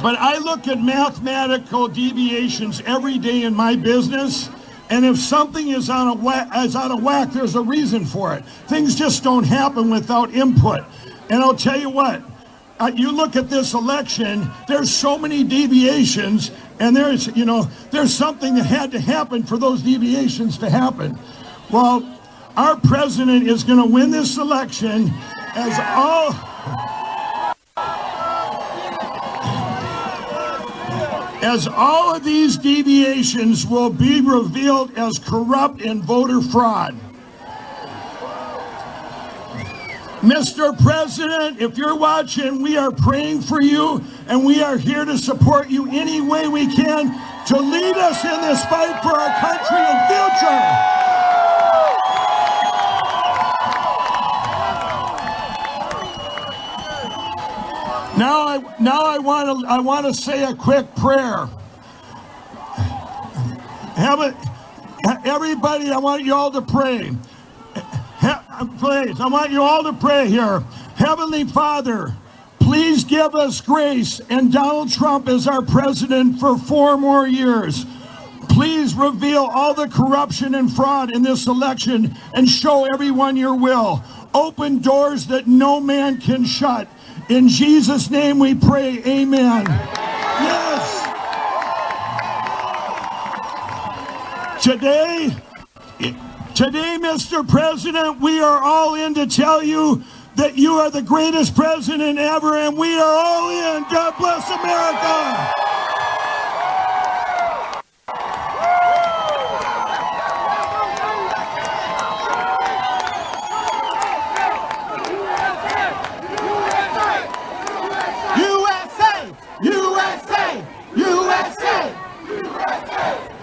Speaker 17: But I look at mathematical deviations every day in my business, and if something is out of whack, there's a reason for it. Things just don't happen without input. And I'll tell you what, you look at this election, there's so many deviations, and there's something that had to happen for those deviations to happen. Well, our president is going to win this election as all of these deviations will be revealed as corrupt and voter fraud. Mr. President, if you're watching, we are praying for you, and we are here to support you any way we can to lead us in this fight for our country and future. Now I want to say a quick prayer. Everybody, I want you all to pray. Please, I want you all to pray here. Heavenly Father, please give us grace and Donald Trump as our president for 4 more years. Please reveal all the corruption and fraud in this election and show everyone your will. Open doors that no man can shut. In Jesus' name we pray, amen. Yes. Today, Mr. President, we are all in to tell you that you are the greatest president ever, and we are all in. God bless America.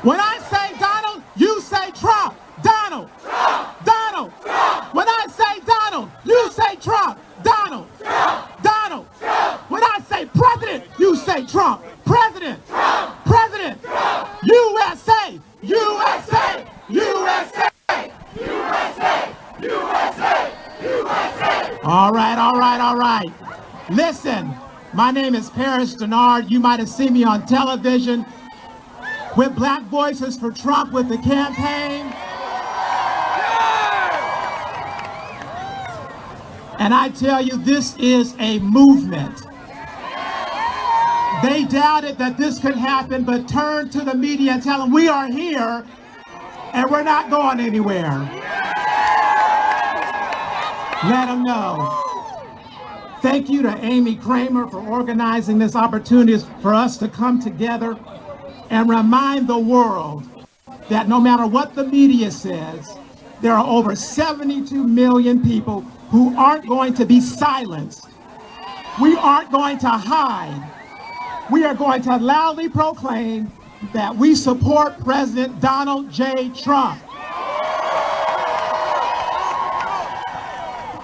Speaker 4: When I say Donald, you say Trump. Donald. Trump. Donald. Trump. When I say Donald, you say Trump. Donald. Trump. Donald. Trump. When I say president, you say Trump. President. Trump. President. Trump. USA. USA. USA. USA. USA. USA. All right. Listen, my name is Paris Denard. You might have seen me on television with Black Voices for Trump with the campaign. And I tell you, this is a movement. They doubted that this could happen, but turn to the media and tell them we are here. and we're not going anywhere. Let them know. Thank you to Amy Kramer for organizing this opportunity for us to come together and remind the world that no matter what the media says, there are over 72 million people who aren't going to be silenced. We aren't going to hide. We are going to loudly proclaim that we support President Donald J. Trump.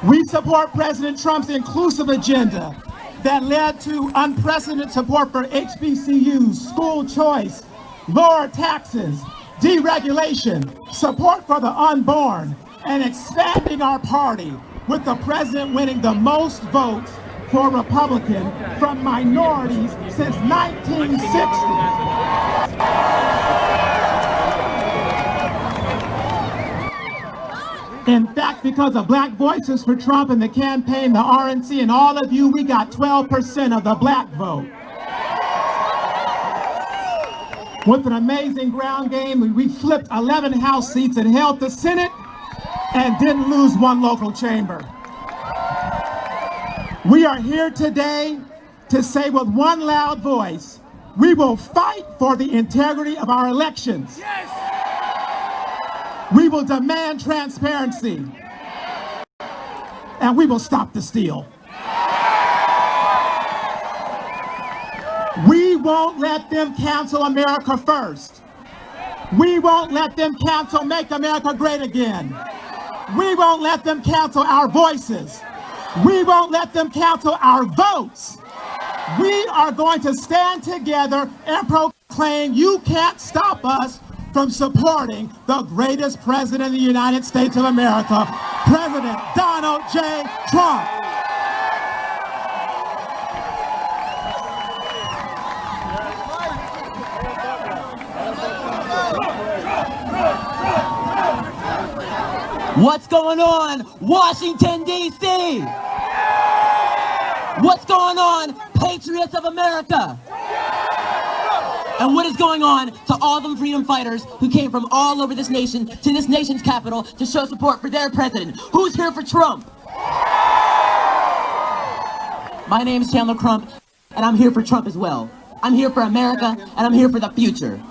Speaker 4: We support President Trump's inclusive agenda that led to unprecedented support for HBCUs, school choice, lower taxes, deregulation, support for the unborn, and expanding our party, with the president winning the most votes for Republican from minorities since 1960. In fact, because of Black Voices for Trump and the campaign, the RNC, and all of you, we got 12% of the black vote. With an amazing ground game, we flipped 11 House seats and held the Senate and didn't lose one local chamber. We are here today to say with one loud voice, we will fight for the integrity of our elections. Yes. We will demand transparency, and we will stop the steal. We won't let them cancel America First. We won't let them cancel Make America Great Again. We won't let them cancel our voices. We won't let them cancel our votes. We are going to stand together and proclaim you can't stop us from supporting the greatest president of the United States of America, President Donald J. Trump.
Speaker 7: What's going on, Washington, D.C.? What's going on, patriots of America? And what is going on to all them freedom fighters who came from all over this nation to this nation's capital to show support for their president? Who's here for Trump? My name is Chandler Crump, and I'm here for Trump as well. I'm here for America, and I'm here for the future.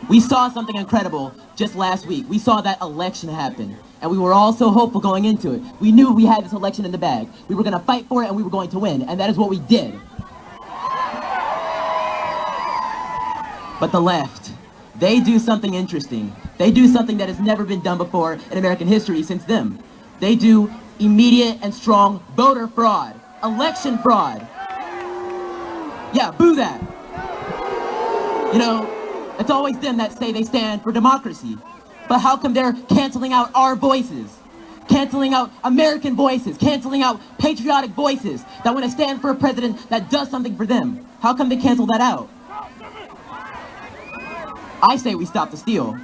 Speaker 7: We saw something incredible just last week. We saw that election happen, and we were all so hopeful going into it. We knew we had this election in the bag. We were going to fight for it, and we were going to win, and that is what we did. But the left, they do something interesting. They do something that has never been done before in American history since them. They do immediate and strong voter fraud, election fraud. Yeah, boo that. You know, it's always them that say they stand for democracy. But how come they're canceling out our voices? Canceling out American voices, canceling out patriotic voices that want to stand for a president that does something for them? How come they cancel that out? I say we stop the steal.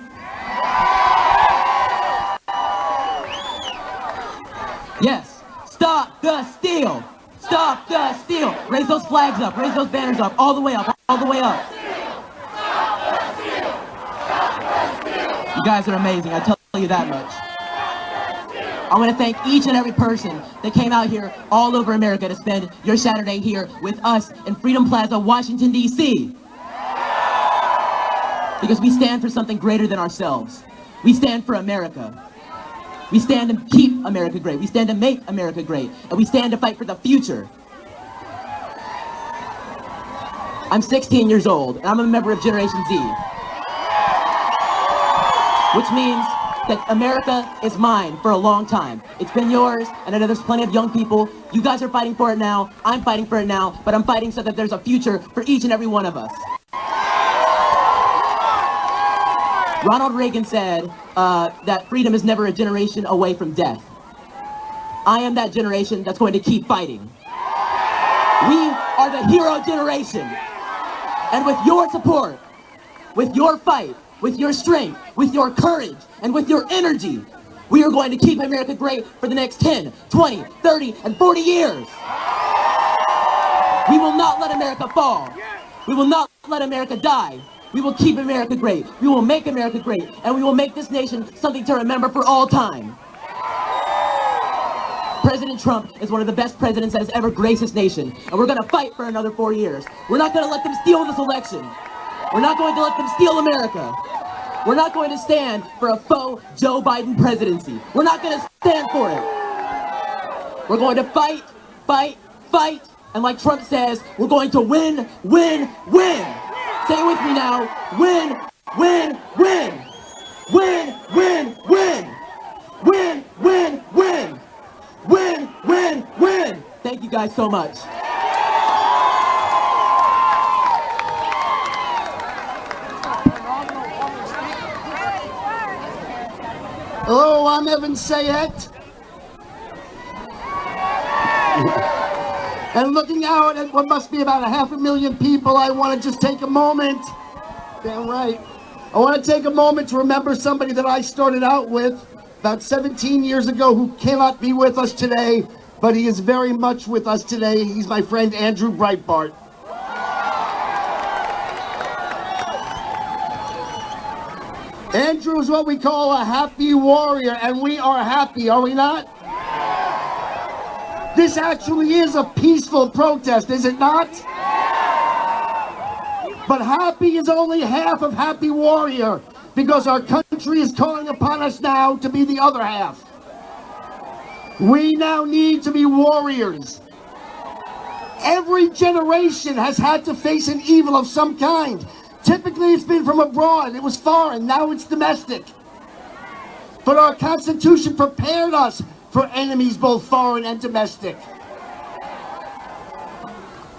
Speaker 7: Yes, stop the steal. Stop the steal. Raise those flags up, raise those banners up, all the way up, all the way up. You guys are amazing, I tell you that much. I want to thank each and every person that came out here all over America to spend your Saturday here with us in Freedom Plaza, Washington, D.C. Because we stand for something greater than ourselves. We stand for America. We stand to keep America great. We stand to make America great. And we stand to fight for the future. I'm 16 years old, and I'm a member of Generation Z. Which means that America is mine for a long time. It's been yours, and I know there's plenty of young people. You guys are fighting for it now. I'm fighting for it now, but I'm fighting so that there's a future for each and every one of us. Ronald Reagan said that freedom is never a generation away from death. I am that generation that's going to keep fighting. We are the hero generation. And with your support, with your fight, with your strength, with your courage, and with your energy, we are going to keep America great for the next 10, 20, 30, and 40 years. We will not let America fall. We will not let America die. We will keep America great. We will make America great. And we will make this nation something to remember for all time. President Trump is one of the best presidents that has ever graced this nation. And we're going to fight for another 4 years. We're not going to let them steal this election. We're not going to let them steal America. We're not going to stand for a faux Joe Biden presidency. We're not going to stand for it. We're going to fight, fight, fight. And like Trump says, we're going to win, win, win. Say it with me now. Win, win, win. Win, win, win. Win, win, win. Win, win, win. Thank you guys so much.
Speaker 5: Hello, I'm Evan Sayet. And looking out at what must be about 500,000 people, I want to just take a moment. Damn right. I want to take a moment to remember somebody that I started out with about 17 years ago who cannot be with us today, but he is very much with us today. He's my friend Andrew Breitbart. Andrew is what we call a happy warrior, and we are happy, are we not? This actually is a peaceful protest, is it not? But happy is only half of happy warrior, because our country is calling upon us now to be the other half. We now need to be warriors. Every generation has had to face an evil of some kind. Typically it's been from abroad, it was foreign, now it's domestic. But our Constitution prepared us for enemies both foreign and domestic.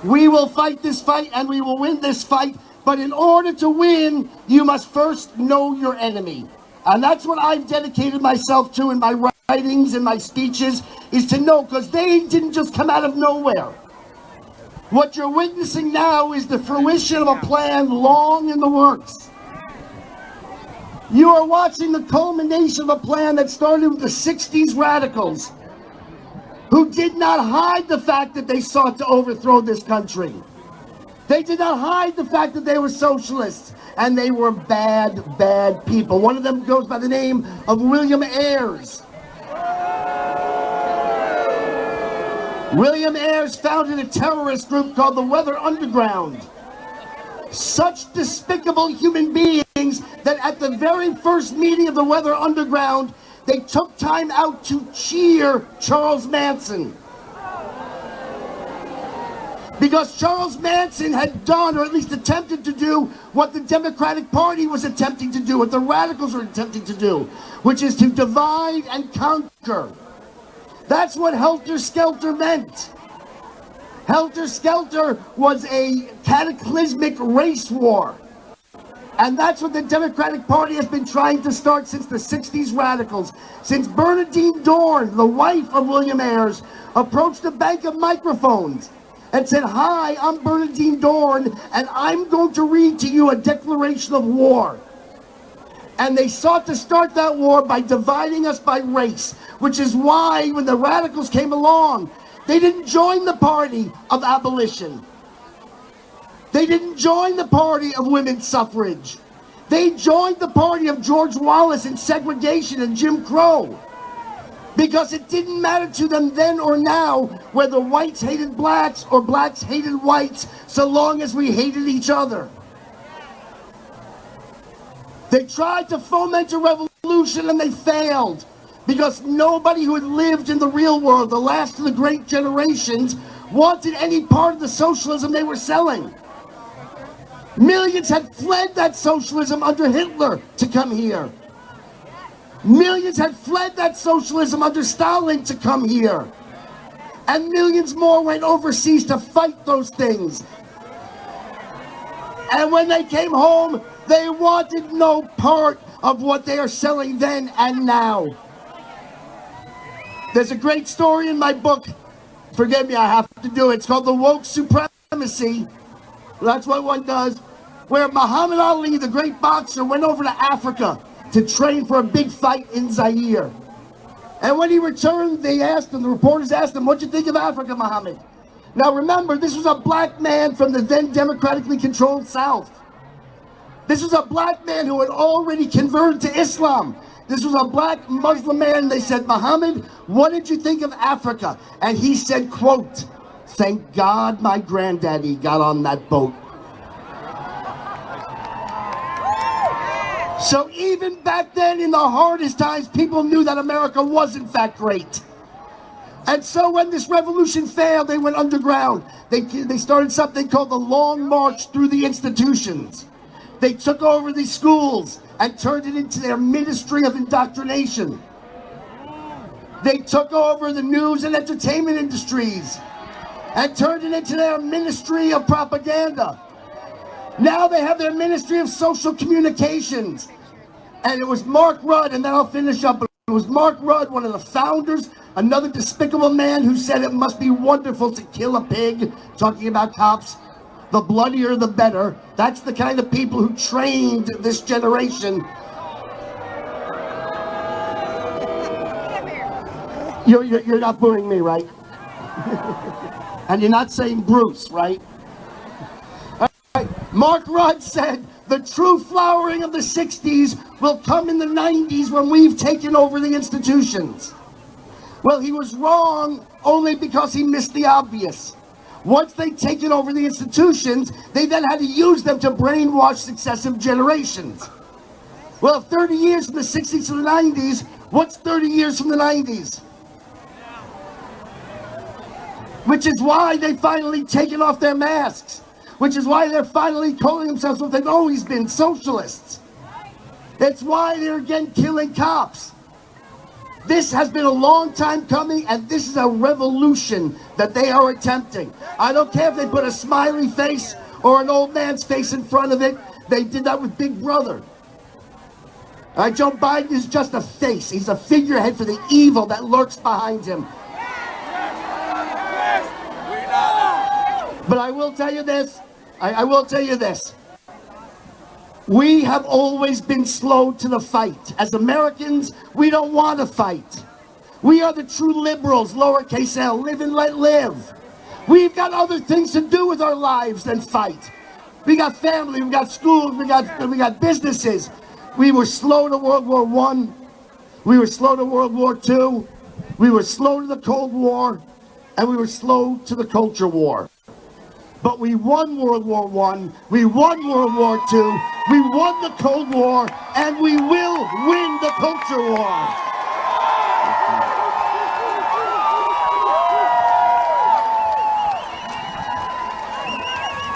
Speaker 5: We will fight this fight and we will win this fight, but in order to win, you must first know your enemy. And that's what I've dedicated myself to in my writings and my speeches, is to know, because they didn't just come out of nowhere. What you're witnessing now is the fruition of a plan long in the works. You are watching the culmination of a plan that started with the 60s radicals, who did not hide the fact that they sought to overthrow this country. They did not hide the fact that they were socialists, and they were bad, bad people. One of them goes by the name of William Ayres. William Ayres founded a terrorist group called the Weather Underground. Such despicable human beings that at the very first meeting of the Weather Underground, they took time out to cheer Charles Manson. Because Charles Manson had done, or at least attempted to do, what the Democratic Party was attempting to do, what the radicals were attempting to do, which is to divide and conquer. That's what Helter Skelter meant. Helter Skelter was a cataclysmic race war. And that's what the Democratic Party has been trying to start since the 60s radicals. Since Bernadine Dorn, the wife of William Ayres, approached a bank of microphones and said, "Hi, I'm Bernadine Dorn, and I'm going to read to you a declaration of war." And they sought to start that war by dividing us by race, which is why when the radicals came along, they didn't join the party of abolition. They didn't join the party of women's suffrage. They joined the party of George Wallace and segregation and Jim Crow. Because it didn't matter to them then or now whether whites hated blacks or blacks hated whites, so long as we hated each other. They tried to foment a revolution and they failed. Because nobody who had lived in the real world, the last of the great generations, wanted any part of the socialism they were selling. Millions had fled that socialism under Hitler to come here. Millions had fled that socialism under Stalin to come here. And millions more went overseas to fight those things. And when they came home, they wanted no part of what they are selling then and now. There's a great story in my book, forgive me, I have to do it, it's called The Woke Supremacy, that's what one does, where Muhammad Ali, the great boxer, went over to Africa to train for a big fight in Zaire. And when he returned, they asked him, the reporters asked him, "What'd you think of Africa, Muhammad?" Now remember, this was a black man from the then democratically controlled South. This was a black man who had already converted to Islam. This was a black Muslim man. They said, Muhammad, what did you think of Africa? And he said, quote, thank God my granddaddy got on that boat. So even back then in the hardest times, people knew that America was in fact great. And so when this revolution failed, they went underground. They started something called the Long March through the institutions. They took over these schools and turned it into their ministry of indoctrination. They took over the news and entertainment industries and turned it into their ministry of propaganda. Now they have their ministry of social communications. And it was Mark Rudd, and then I'll finish up. It was Mark Rudd, one of the founders, another despicable man who said it must be wonderful to kill a pig, talking about cops. The bloodier, the better. That's the kind of people who trained this generation. You're not booing me, right? And you're not saying Bruce, right? All right. Mark Rudd said, the true flowering of the 60s will come in the 90s when we've taken over the institutions. Well, he was wrong only because he missed the obvious. Once they'd taken over the institutions, they then had to use them to brainwash successive generations. Well, 30 years from the 60s to the 90s, what's 30 years from the 90s? Which is why they've finally taken off their masks. Which is why they're finally calling themselves what they've always been, socialists. It's why they're again killing cops. This has been a long time coming, and this is a revolution that they are attempting. I don't care if they put a smiley face or an old man's face in front of it. They did that with Big Brother. All right, Joe Biden is just a face. He's a figurehead for the evil that lurks behind him. But I will tell you this. I will tell you this. We have always been slow to the fight. As Americans, we don't want to fight. We are the true liberals, lowercase l, live and let live. We've got other things to do with our lives than fight. We got family, we got schools, we got businesses. We were slow to World War I. We were slow to World War II. We were slow to the Cold War. And we were slow to the culture war. But we won World War I, we won World War II, we won the Cold War, and we will win the culture war.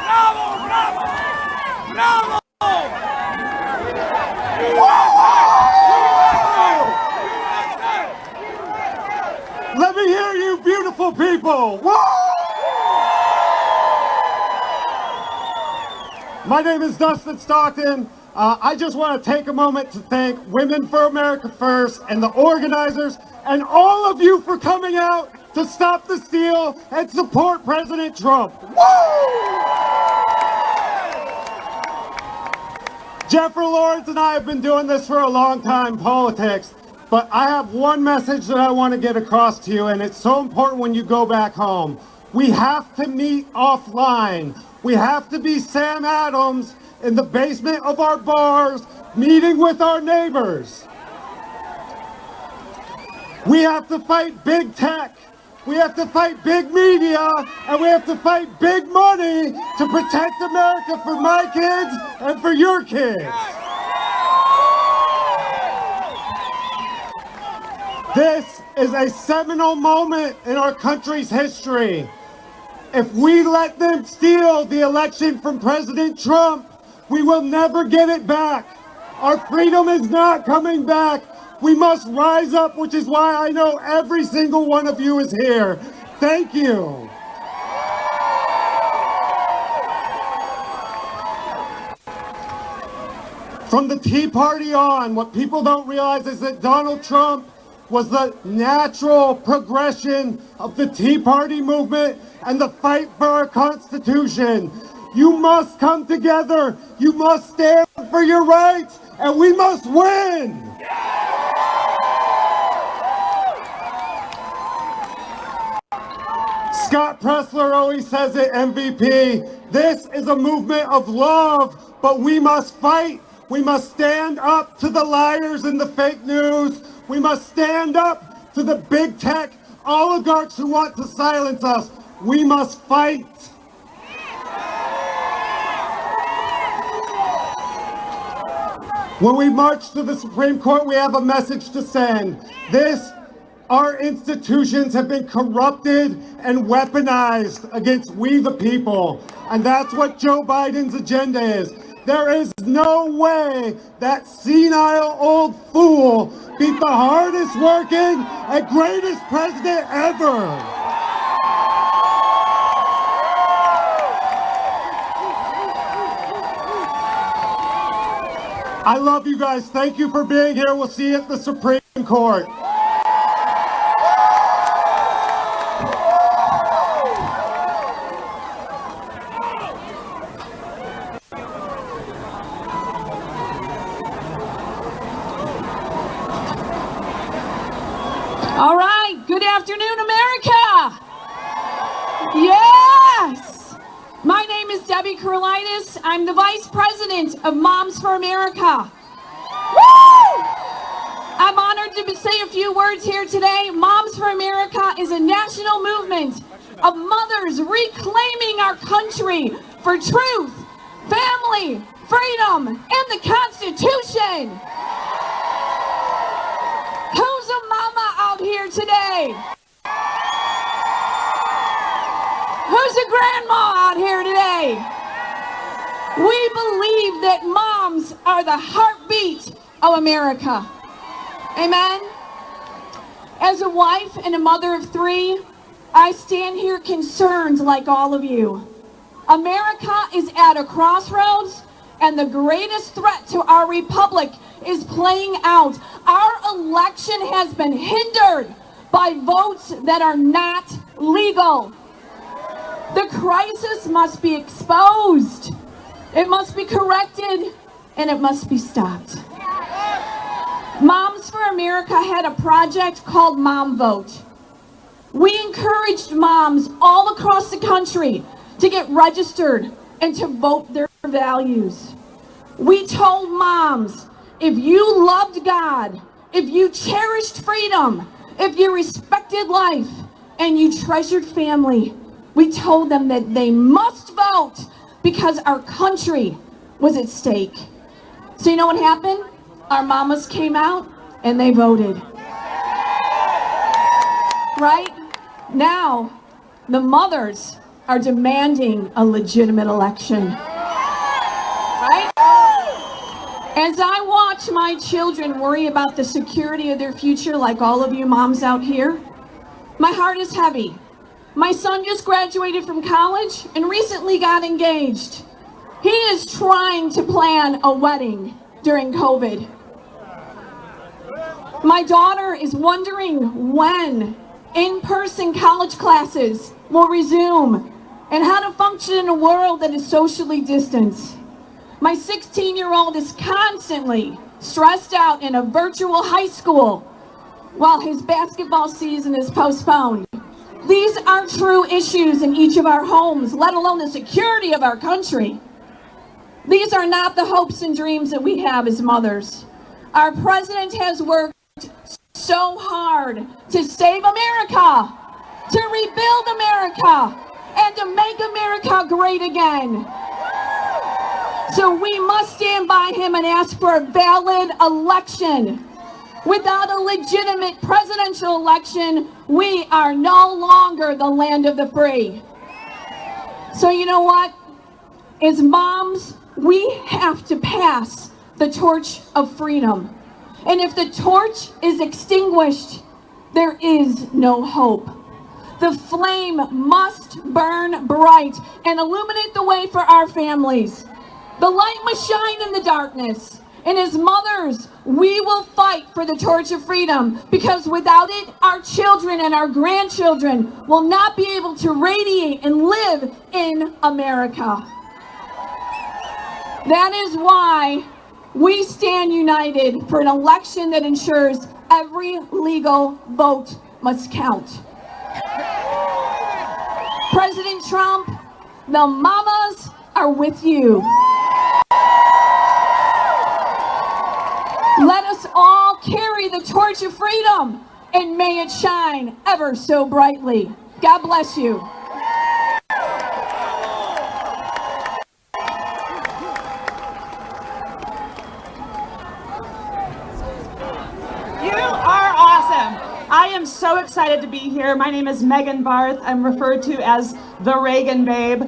Speaker 21: Bravo, bravo, bravo! Let me hear you, beautiful people. Whoa! My name is Dustin Stockton. I just want to take a moment to thank Women for America First and the organizers and all of you for coming out to stop the steal and support President Trump. Woo! Jeffrey Lawrence and I have been doing this for a long time, politics, but I have one message that I want to get across to you, and it's so important when you go back home. We have to meet offline. We have to be Sam Adams in the basement of our bars, meeting with our neighbors. We have to fight big tech. We have to fight big media, and we have to fight big money to protect America for my kids and for your kids. This is a seminal moment in our country's history. If we let them steal the election from President Trump, we will never get it back. Our freedom is not coming back. We must rise up, which is why I know every single one of you is here. Thank you. From the Tea Party on, what people don't realize is that Donald Trump was the natural progression of the Tea Party movement and the fight for our Constitution. You must come together. You must stand for your rights, and we must win. Scott Pressler always says it, MVP. This is a movement of love, but we must fight. We must stand up to the liars and the fake news. We must stand up to the big tech oligarchs who want to silence us. We must fight. When we march to the Supreme Court, we have a message to send. Our institutions have been corrupted and weaponized against we the people. And that's what Joe Biden's agenda is. There is no way that senile old fool beat the hardest working and greatest president ever. I love you guys. Thank you for being here. We'll see you at the Supreme Court.
Speaker 10: All right, good afternoon, America. Yes. My name is Debbie Carolitis. I'm the Vice President of Moms for America. Woo! I'm honored to say a few words here today. Moms for America is a national movement of mothers reclaiming our country for truth, family, freedom, and the Constitution. Who's a mama out here today? Who's a grandma out here today? We believe that moms are the heartbeat of America. Amen? As a wife and a mother of 3, I stand here concerned like all of you. America is at a crossroads, and the greatest threat to our republic is playing out. Our election has been hindered by votes that are not legal. The crisis must be exposed. It must be corrected, and it must be stopped. Moms for America had a project called Mom Vote. We encouraged moms all across the country to get registered and to vote their values. We told moms, if you loved God, if you cherished freedom, if you respected life, and you treasured family, we told them that they must vote because our country was at stake. So you know what happened? Our mamas came out and they voted. Right? Now, the mothers are demanding a legitimate election. Right? As I watch my children worry about the security of their future, like all of you moms out here, my heart is heavy. My son just graduated from college and recently got engaged. He is trying to plan a wedding during COVID. My daughter is wondering when in-person college classes will resume and how to function in a world that is socially distanced. My 16-year-old is constantly stressed out in a virtual high school while his basketball season is postponed. These are true issues in each of our homes, let alone the security of our country. These are not the hopes and dreams that we have as mothers. Our president has worked so hard to save America, to rebuild America, and to make America great again. So we must stand by him and ask for a valid election. Without a legitimate presidential election, we are no longer the land of the free. So you know what? As moms, we have to pass the torch of freedom. And if the torch is extinguished, there is no hope. The flame must burn bright and illuminate the way for our families. The light must shine in the darkness. And as mothers, we will fight for the torch of freedom, because without it, our children and our grandchildren will not be able to radiate and live in America. That is why we stand united for an election that ensures every legal vote must count. President Trump, the mamas are with you. Let us all carry the torch of freedom, and may it shine ever so brightly. God bless you.
Speaker 9: You are awesome. I am so excited to be here. My name is Megan Barth. I'm referred to as the Reagan Babe.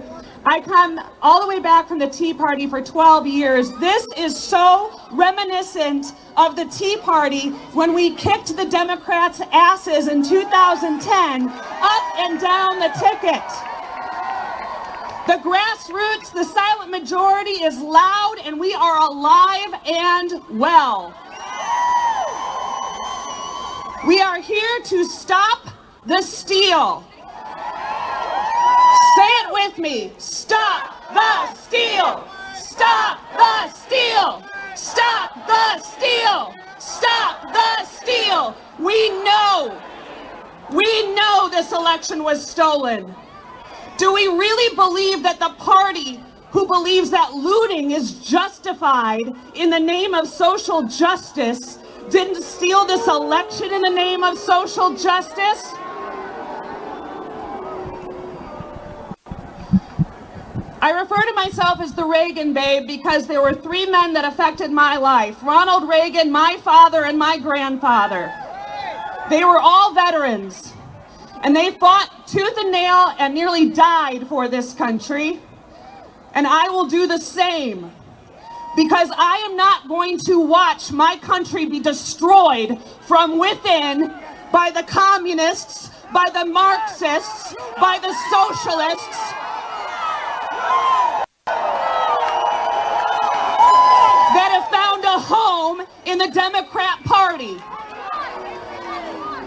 Speaker 9: I come all the way back from the Tea Party for 12 years. This is so reminiscent of the Tea Party when we kicked the Democrats' asses in 2010 up and down the ticket. The grassroots, the silent majority is loud, and we are alive and well. We are here to stop the steal. Say it with me. Stop the steal. Stop the steal. Stop the steal. Stop the steal. We know this election was stolen. Do we really believe that the party who believes that looting is justified in the name of social justice didn't steal this election in the name of social justice? I refer to myself as the Reagan Babe because there were 3 men that affected my life: Ronald Reagan, my father, and my grandfather. They were all veterans, and they fought tooth and nail and nearly died for this country. And I will do the same, because I am not going to watch my country be destroyed from within by the communists, by the Marxists, by the socialists, that have found a home in the Democrat Party.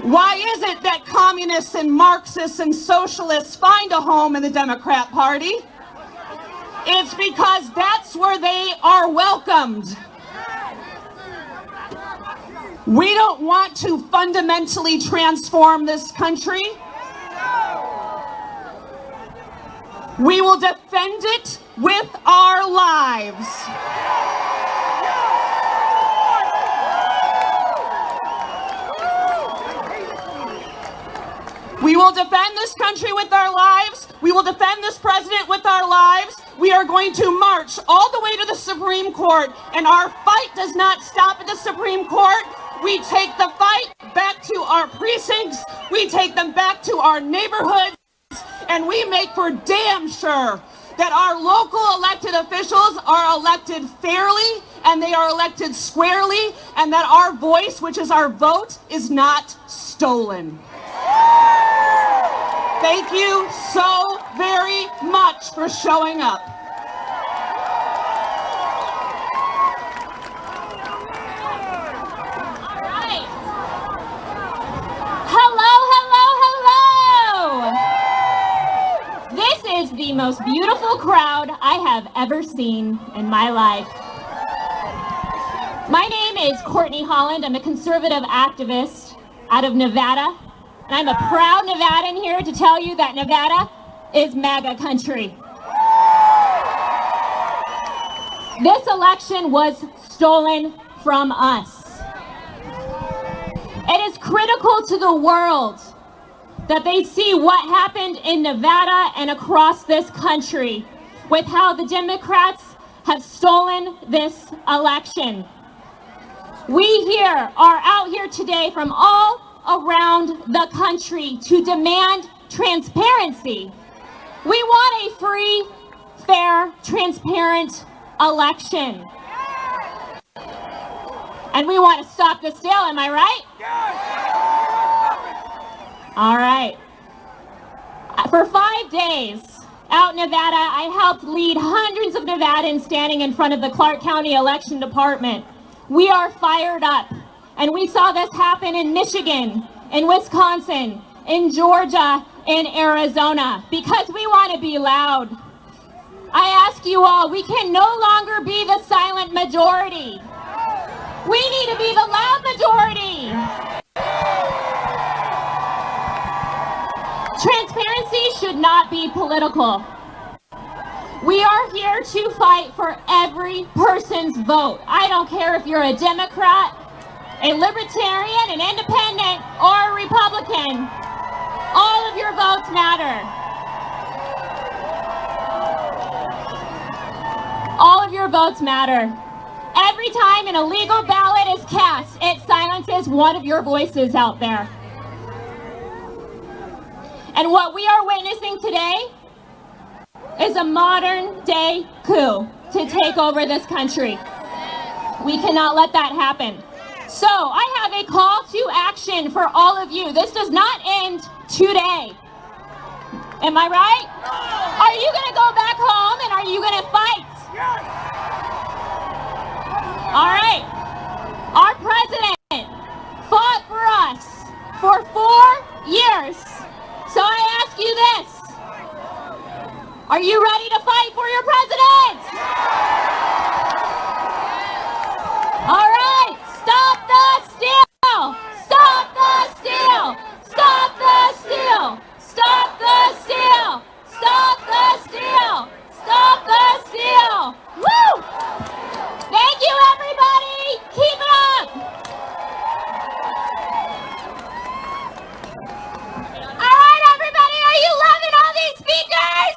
Speaker 9: Why is it that communists and Marxists and socialists find a home in the Democrat Party? It's because that's where they are welcomed. We don't want to fundamentally transform this country. We will defend it with our lives. We will defend this country with our lives. We will defend this president with our lives. We are going to march all the way to the Supreme Court, and our fight does not stop at the Supreme Court. We take the fight back to our precincts. We take them back to our neighborhoods, and we make for damn sure that our local elected officials are elected fairly, and they are elected squarely, and that our voice, which is our vote, is not stolen. Thank you so very much for showing up.
Speaker 8: All right. Hello, hello, hello. This is the most beautiful crowd I have ever seen in my life. My name is Courtney Holland. I'm a conservative activist out of Nevada. And I'm a proud Nevadan here to tell you that Nevada is MAGA country. This election was stolen from us. It is critical to the world that they see what happened in Nevada and across this country with how the Democrats have stolen this election. We here are out here today from all around the country to demand transparency. We want a free, fair, transparent election. And we want to stop the steal, am I right? All right. For 5 days out in Nevada, I helped lead hundreds of Nevadans standing in front of the Clark County Election Department. We are fired up. And we saw this happen in Michigan, in Wisconsin, in Georgia, in Arizona, because we want to be loud. I ask you all, we can no longer be the silent majority. We need to be the loud majority. Transparency should not be political. We are here to fight for every person's vote. I don't care if you're a Democrat, a Libertarian, an Independent, or a Republican. All of your votes matter. All of your votes matter. Every time an illegal ballot is cast, it silences one of your voices out there. And what we are witnessing today is a modern day coup to take over this country. We cannot let that happen. So I have a call to action for all of you. This does not end today. Am I right? Are you going to go back home and are you going to fight? All right. Our president fought for us for 4 years. So I ask you this. Are you ready to fight for your president? All right. Stop the steal! Stop the steal! Stop the steal! Stop the steal! Stop the steal! Stop the steal! Woo! Thank you, everybody! Keep it up! All right, everybody, are you loving all these speakers?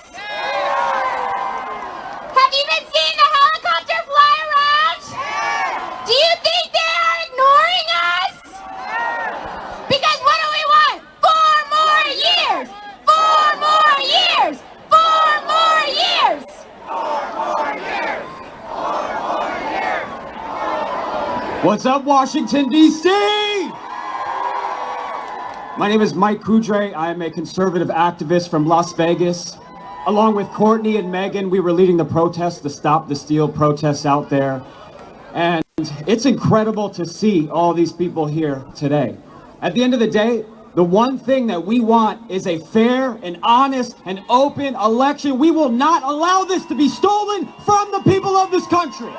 Speaker 8: Have you been seeing the helicopter fly around? Do you think they are ignoring us? Because what do we want? 4 more years! 4 more years! 4 more years! 4 more years! 4 more years!
Speaker 21: What's up, Washington, D.C.? My name is Mike Coudray. I am a conservative activist from Las Vegas. Along with Courtney and Megan, we were leading the protests, the Stop the Steal protests out there. And it's incredible to see all these people here today. At the end of the day, the one thing that we want is a fair and honest and open election. We will not allow this to be stolen from the people of this country.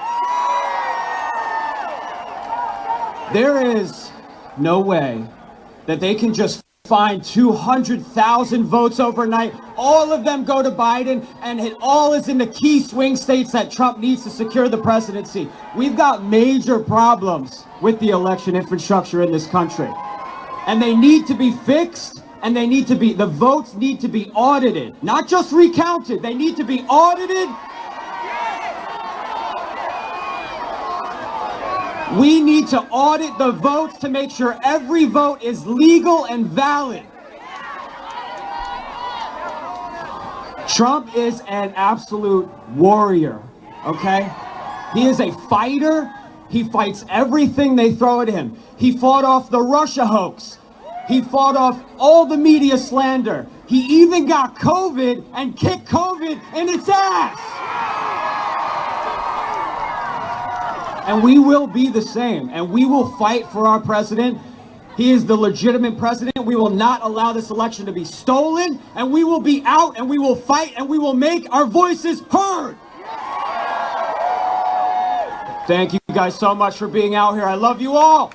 Speaker 21: There is no way that they can just find 200,000 votes overnight. All of them go to Biden, and it all is in the key swing states that Trump needs to secure the presidency. We've got major problems with the election infrastructure in this country. And they need to be fixed, and the votes need to be audited, not just recounted. They need to be audited. We need to audit the votes to make sure every vote is legal and valid. Trump is an absolute warrior, okay? He is a fighter. He fights everything they throw at him. He fought off the Russia hoax. He fought off all the media slander. He even got COVID and kicked COVID in its ass. And we will be the same, and we will fight for our president. He is the legitimate president. We will not allow this election to be stolen, and we will be out, and we will fight, and we will make our voices heard. Thank you guys so much for being out here. I love you all.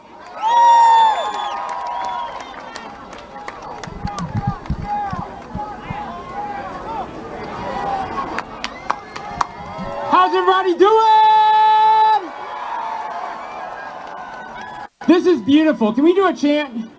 Speaker 21: How's everybody doing? This is beautiful. Can we do a chant?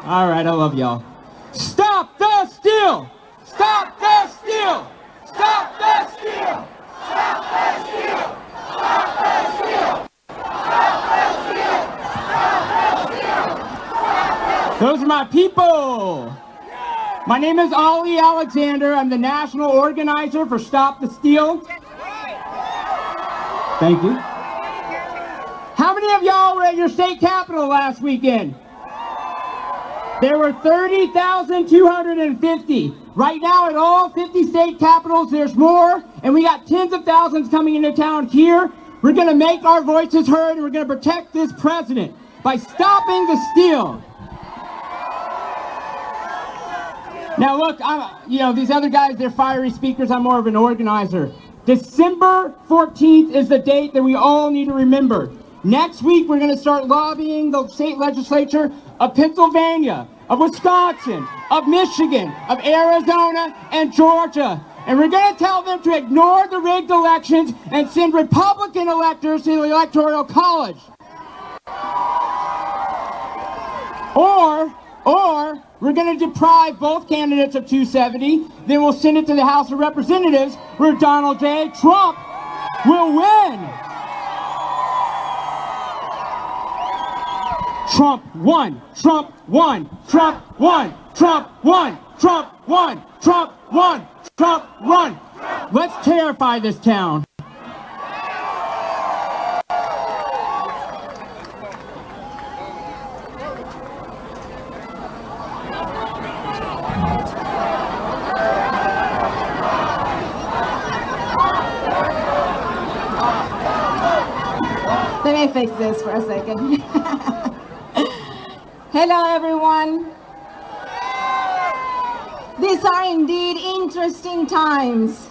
Speaker 21: All right, I love y'all. Stop the steal! Stop the steal! Stop the steal! Stop the steal! Stop the steal! Stop the steal! Stop the steal! Those are my people. My name is Ollie Alexander. I'm the national organizer for Stop the Steal. Thank you. How many of y'all were at your state capitol last weekend? There were 30,250. Right now at all 50 state capitals, there's more, and we got tens of thousands coming into town here. We're going to make our voices heard, and we're going to protect this president by stopping the steal. Now look, these other guys, they're fiery speakers. I'm more of an organizer. December 14th is the date that we all need to remember. Next week, we're going to start lobbying the state legislature of Pennsylvania, of Wisconsin, of Michigan, of Arizona, and Georgia. And we're going to tell them to ignore the rigged elections and send Republican electors to the Electoral College. Or we're going to deprive both candidates of 270, then we'll send it to the House of Representatives where Donald J. Trump will win. Trump won, Trump won, Trump won, Trump won, Trump won, Trump won, Trump won. Let's terrify this town.
Speaker 10: Let me fix this for a second. Hello, everyone. These are indeed interesting times.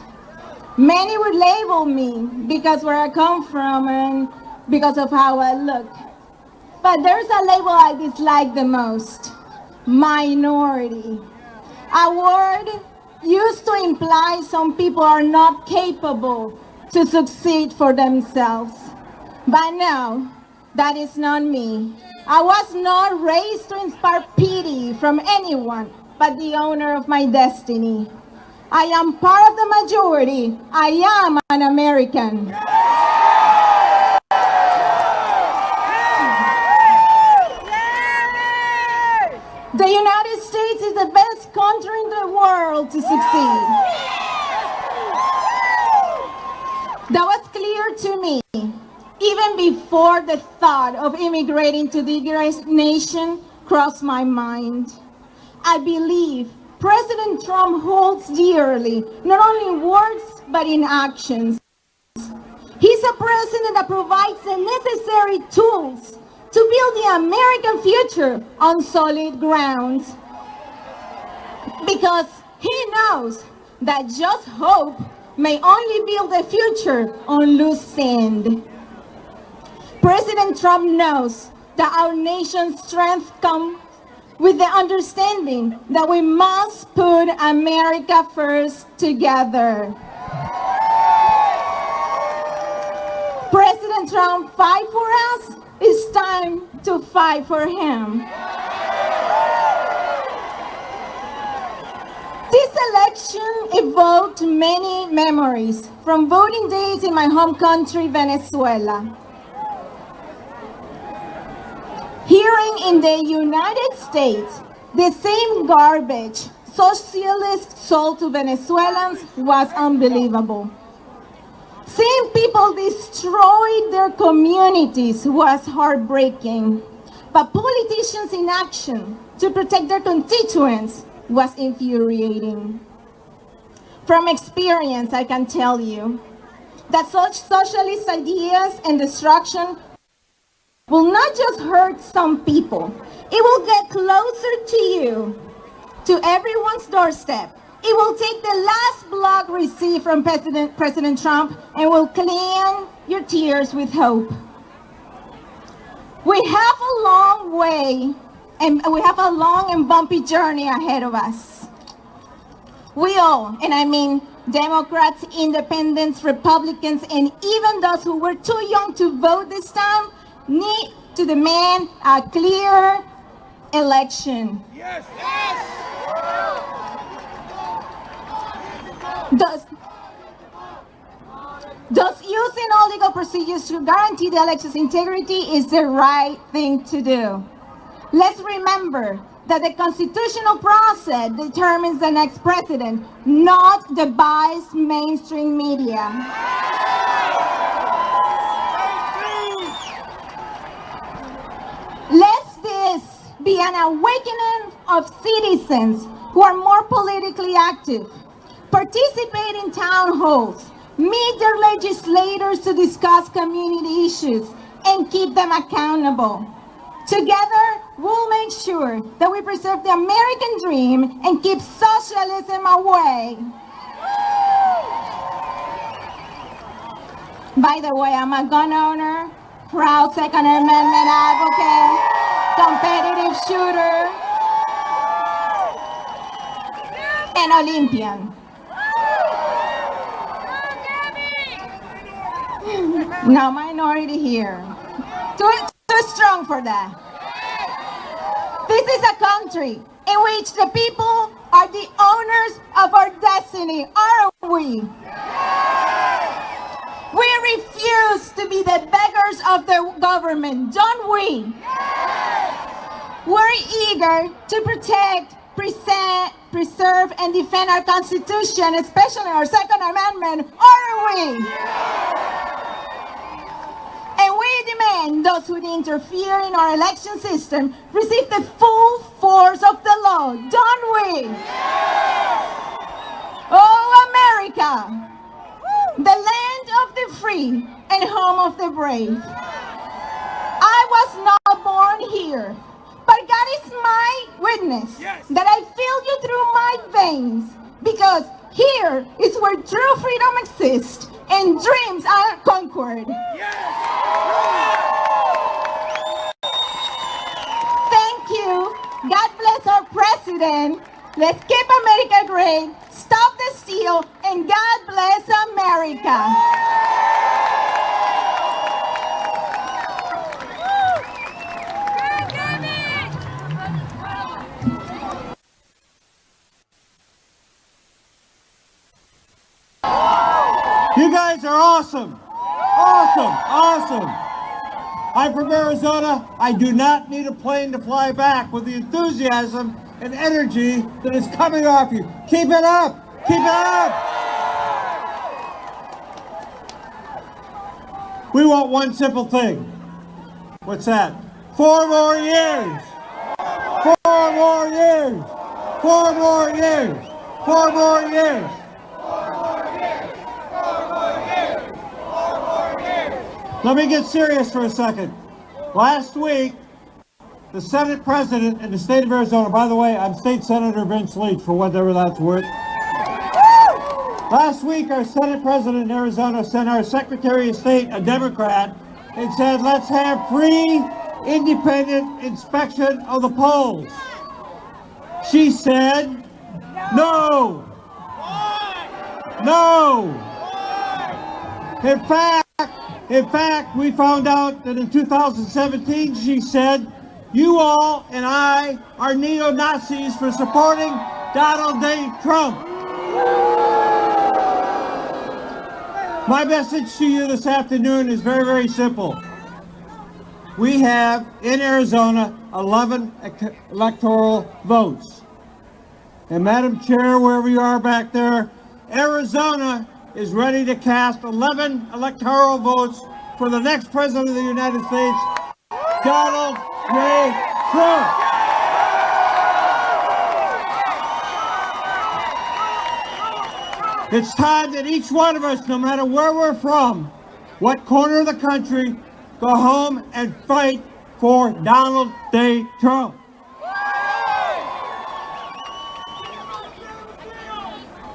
Speaker 10: Many would label me because where I come from and because of how I look. But there's a label I dislike the most: minority. A word used to imply some people are not capable to succeed for themselves. But no, that is not me. I was not raised to inspire pity from anyone but the owner of my destiny. I am part of the majority. I am an American. The United States is the best country in the world to succeed. That was clear to me even before the thought of immigrating to the great nation crossed my mind. I believe President Trump holds dearly, not only in words, but in actions. He's a president that provides the necessary tools to build the American future on solid grounds. Because he knows that just hope may only build a future on loose sand. President Trump knows that our nation's strength comes with the understanding that we must put America first together. President Trump fight for us, it's time to fight for him. This election evoked many memories from voting days in my home country, Venezuela. Hearing in the United States the same garbage socialists sold to Venezuelans was unbelievable. Seeing people destroy their communities was heartbreaking. But politicians in action to protect their constituents was infuriating. From experience, I can tell you that such socialist ideas and destruction will not just hurt some people, it will get closer to you, to everyone's doorstep. It will take the last block received from President Trump and will clean your tears with hope. We have a long way, and we have a long and bumpy journey ahead of us. We all, and I mean Democrats, Independents, Republicans, and even those who were too young to vote this time, need to demand a clear election.
Speaker 12: Yes, yes.
Speaker 10: Thus, using all legal procedures to guarantee the election's integrity is the right thing to do. Let's remember that the constitutional process determines the next president, not the biased mainstream media. Let this be an awakening of citizens who are more politically active. Participate in town halls, meet their legislators to discuss community issues, and keep them accountable. Together, we'll make sure that we preserve the American dream and keep socialism away. By the way, I'm a gun owner, proud Second Amendment advocate, competitive shooter, and Olympian.
Speaker 22: No minority here. Too strong for that. This is a country in which the people are the owners of our destiny, aren't we? We refuse to be the beggars of the government, don't we? We're eager to protect, preserve, and defend our Constitution, especially our Second Amendment, aren't we? And we demand those who interfere in our election system receive the full force of the law, don't we? Oh, America, the land of the free and home of the brave. I was not born here, but God is my witness that I feel you through my veins, because here is where true freedom exists and dreams are conquered. Thank you. God bless our president. Let's keep America great. Stop the steal, and God bless America.
Speaker 21: You guys are awesome. Awesome. Awesome. I'm from Arizona. I do not need a plane to fly back with the enthusiasm and energy that is coming off you. Keep it up. Keep it up. We want one simple thing. What's that? 4 more years. 4 more years. 4 more years. 4 more years. Let me get serious for a second. Last week, the Senate President in the state of Arizona, by the way, I'm State Senator Vince Leach, for whatever that's worth. Last week, our Senate President in Arizona sent our Secretary of State, a Democrat, and said, let's have free, independent inspection of the polls. She said, no. No. In fact, we found out that in 2017, she said, you all and I are neo-Nazis for supporting Donald J. Trump. My message to you this afternoon is very, very simple. We have, in Arizona, 11 electoral votes. And Madam Chair, wherever you are back there, Arizona is ready to cast 11 electoral votes for the next President of the United States, Donald J. Trump. It's time that each one of us, no matter where we're from, what corner of the country, go home and fight for Donald J. Trump.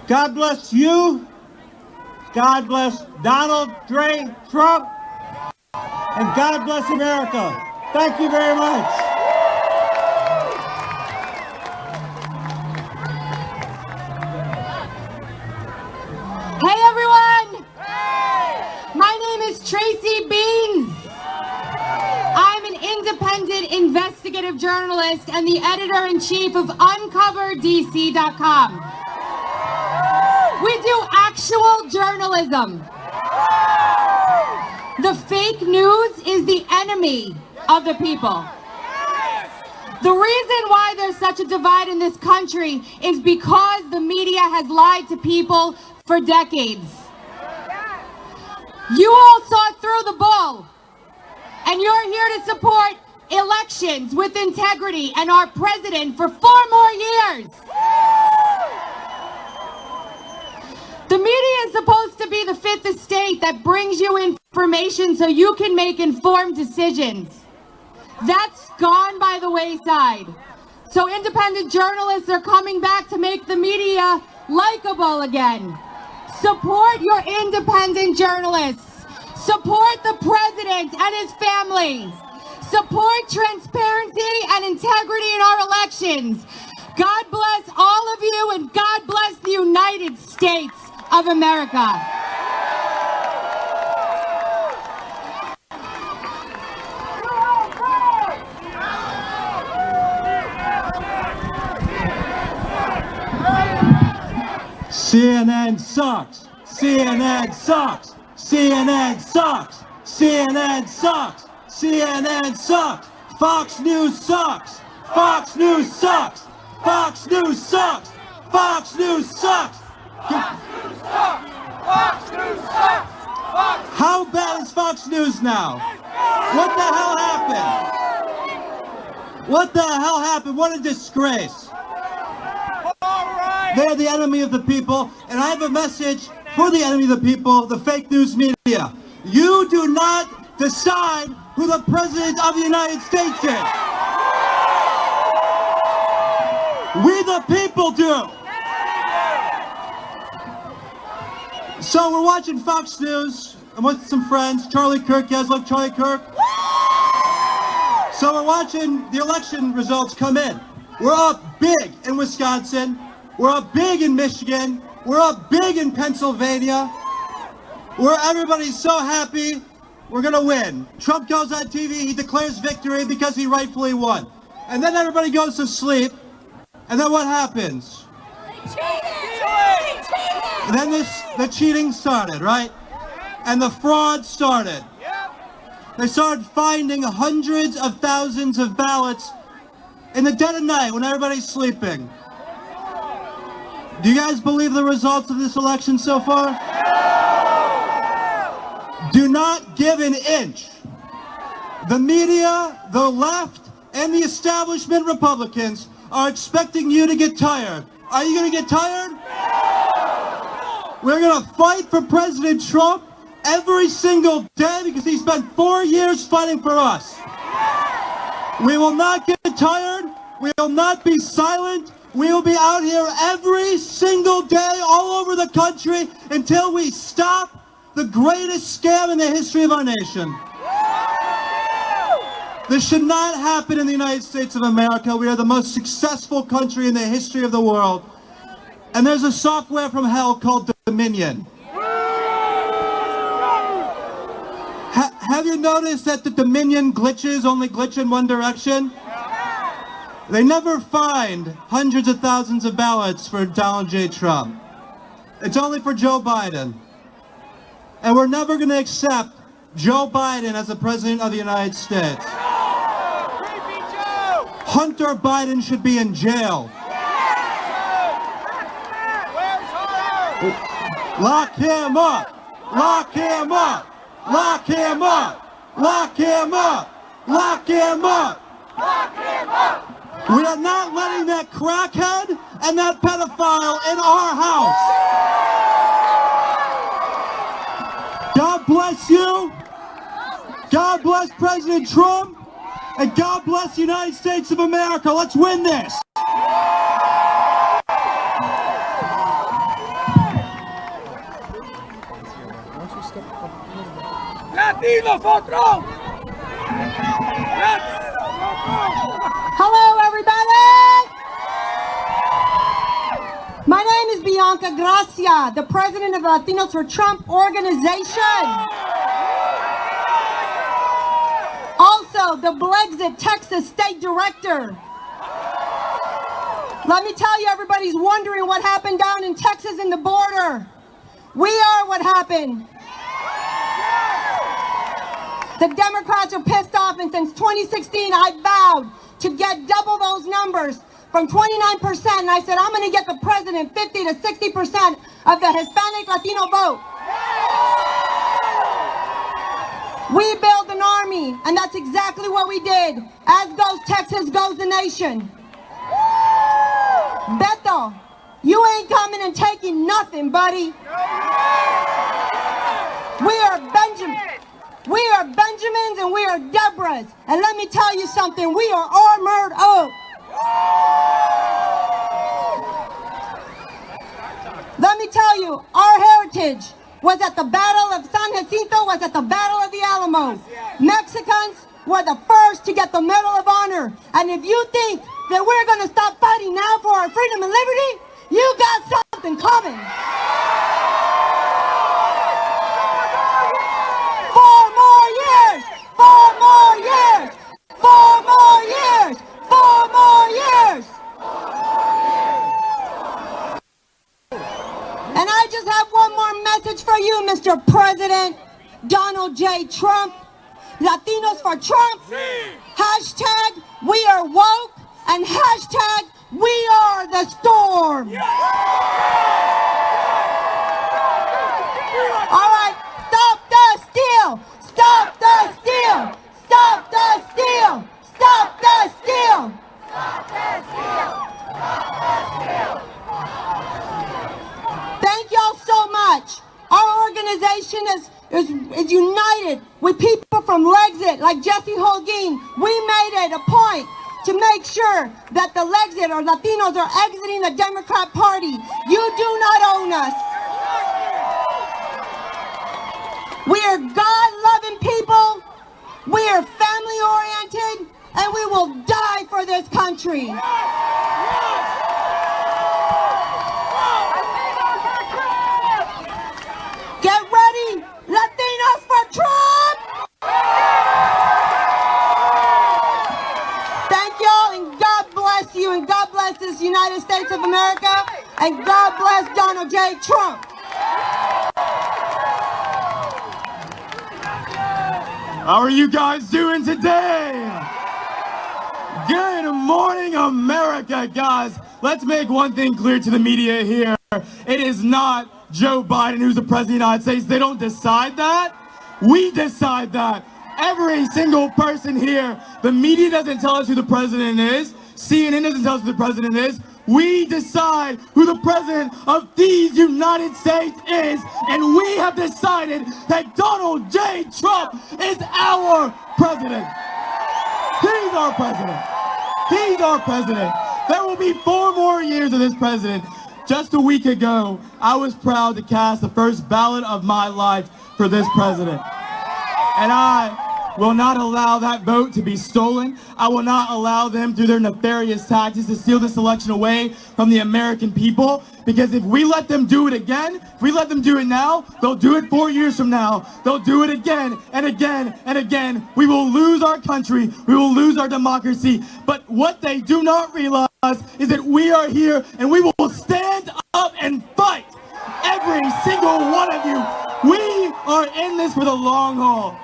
Speaker 21: God bless you. God bless Donald J. Trump. And God bless America. Thank you very much.
Speaker 8: Hey everyone! My name is Tracy Beans. I'm an independent investigative journalist and the editor-in-chief of UncoverDC.com. We do actual journalism. The fake news is the enemy of the people. The reason why there's such a divide in this country is because the media has lied to people for decades. You all saw through the bull, and you're here to support elections with integrity and our president for 4 more years. The media is supposed to be the 5th estate that brings you information so you can make informed decisions. That's gone by the wayside. So independent journalists are coming back to make the media likable again. Support your independent journalists. Support the president and his family. Support transparency and integrity in our elections. God bless all of you, and God bless the United States of America.
Speaker 21: CNN sucks. CNN sucks. CNN sucks. CNN sucks. CNN sucks. Fox News sucks. Fox News sucks. Fox News sucks. Fox News sucks.
Speaker 12: Fox News sucks!
Speaker 21: How bad is Fox News now? What the hell happened? What the hell happened? What a disgrace. They're the enemy of the people, and I have a message for the enemy of the people, the fake news media. You do not decide who the President of the United States is. We the people do. So we're watching Fox News. I'm with some friends. Charlie Kirk, you guys like Charlie Kirk? So we're watching the election results come in. We're up big in Wisconsin. We're up big in Michigan. We're up big in Pennsylvania. Where everybody's so happy we're gonna win. Trump goes on TV, he declares victory because he rightfully won. And then everybody goes to sleep. And then what happens? And then the cheating started, right? And the fraud started. They started finding hundreds of thousands of ballots in the dead of night when everybody's sleeping. Do you guys believe the results of this election so far? Do not give an inch. The media, the left, and the establishment Republicans are expecting you to get tired. Are you going to get tired? We're going to fight for President Trump every single day because he spent 4 years fighting for us. We will not get tired. We will not be silent. We will be out here every single day all over the country until we stop the greatest scam in the history of our nation. This should not happen in the United States of America. We are the most successful country in the history of the world. And there's a software from hell called Dominion. Have you noticed that the Dominion glitches only glitch in one direction? They never find hundreds of thousands of ballots for Donald J. Trump. It's only for Joe Biden. And we're never going to accept Joe Biden as the President of the United States. Hunter Biden should be in jail. Lock him up! Lock him up! Lock him up! Lock him up! Lock him up!
Speaker 12: Lock him up!
Speaker 21: We are not letting that crackhead and that pedophile in our house. God bless you. God bless President Trump. And God bless the United States of America. Let's win this.
Speaker 12: Latino for Trump!
Speaker 2: Hello, everybody! My name is Bianca Gracia, the president of the Latinos for Trump organization. Also, the Brexit Texas state director. Let me tell you, everybody's wondering what happened down in Texas in the border. We are what happened. The Democrats are pissed off, and since 2016, I vowed to get double those numbers from 29%, and I said, I'm going to get the president 50 to 60% of the Hispanic Latino vote. We built an army, and that's exactly what we did. As goes Texas, goes the nation. Beto, you ain't coming and taking nothing, buddy. We are Benjamin. We are Benjamins and we are Deborahs. And let me tell you something, we are armored up. Let me tell you, our heritage was at the Battle of San Jacinto, was at the Battle of the Alamo. Mexicans were the first to get the Medal of Honor. And if you think that we're going to stop fighting now for our freedom and liberty, you got something coming. 4 more years! 4 more years! 4 more years! 4 more years! for you, Mr. President Donald J. Trump. Latinos for Trump. Hashtag we are woke and hashtag we are the storm. All right, stop the steal. Stop the steal. Stop the steal. Stop the steal. Stop the steal. Thank y'all so much. Our organization is united with people from Lexit, like Jesse Holguin. We made it a point to make sure that the Lexit or Latinos are exiting the Democrat Party. You do not own us. We are God-loving people. We are family-oriented, and we will die for this country. Get ready, Latinos for Trump! Thank y'all, and God bless you, and God bless this United States of America, and God bless Donald J. Trump.
Speaker 21: How are you guys doing today? Good morning, America, guys. Let's make one thing clear to the media here. It is not Joe Biden who's the president of the United States. They don't decide that. We decide that. Every single person here. The media doesn't tell us who the president is. CNN doesn't tell us who the president is. We decide who the president of these United States is, and we have decided that Donald J. Trump is our president. He's our president. He's our president. There will be 4 more years of this president. Just a week ago, I was proud to cast the first ballot of my life for this president. And I will not allow that vote to be stolen. I will not allow them, through their nefarious tactics, to steal this election away from the American people. Because if we let them do it again, if we let them do it now, they'll do it 4 years from now. They'll do it again and again and again. We will lose our country. We will lose our democracy. But what they do not realize is that we are here and we will stand up and fight. Every single one of you. We are in this for the long haul.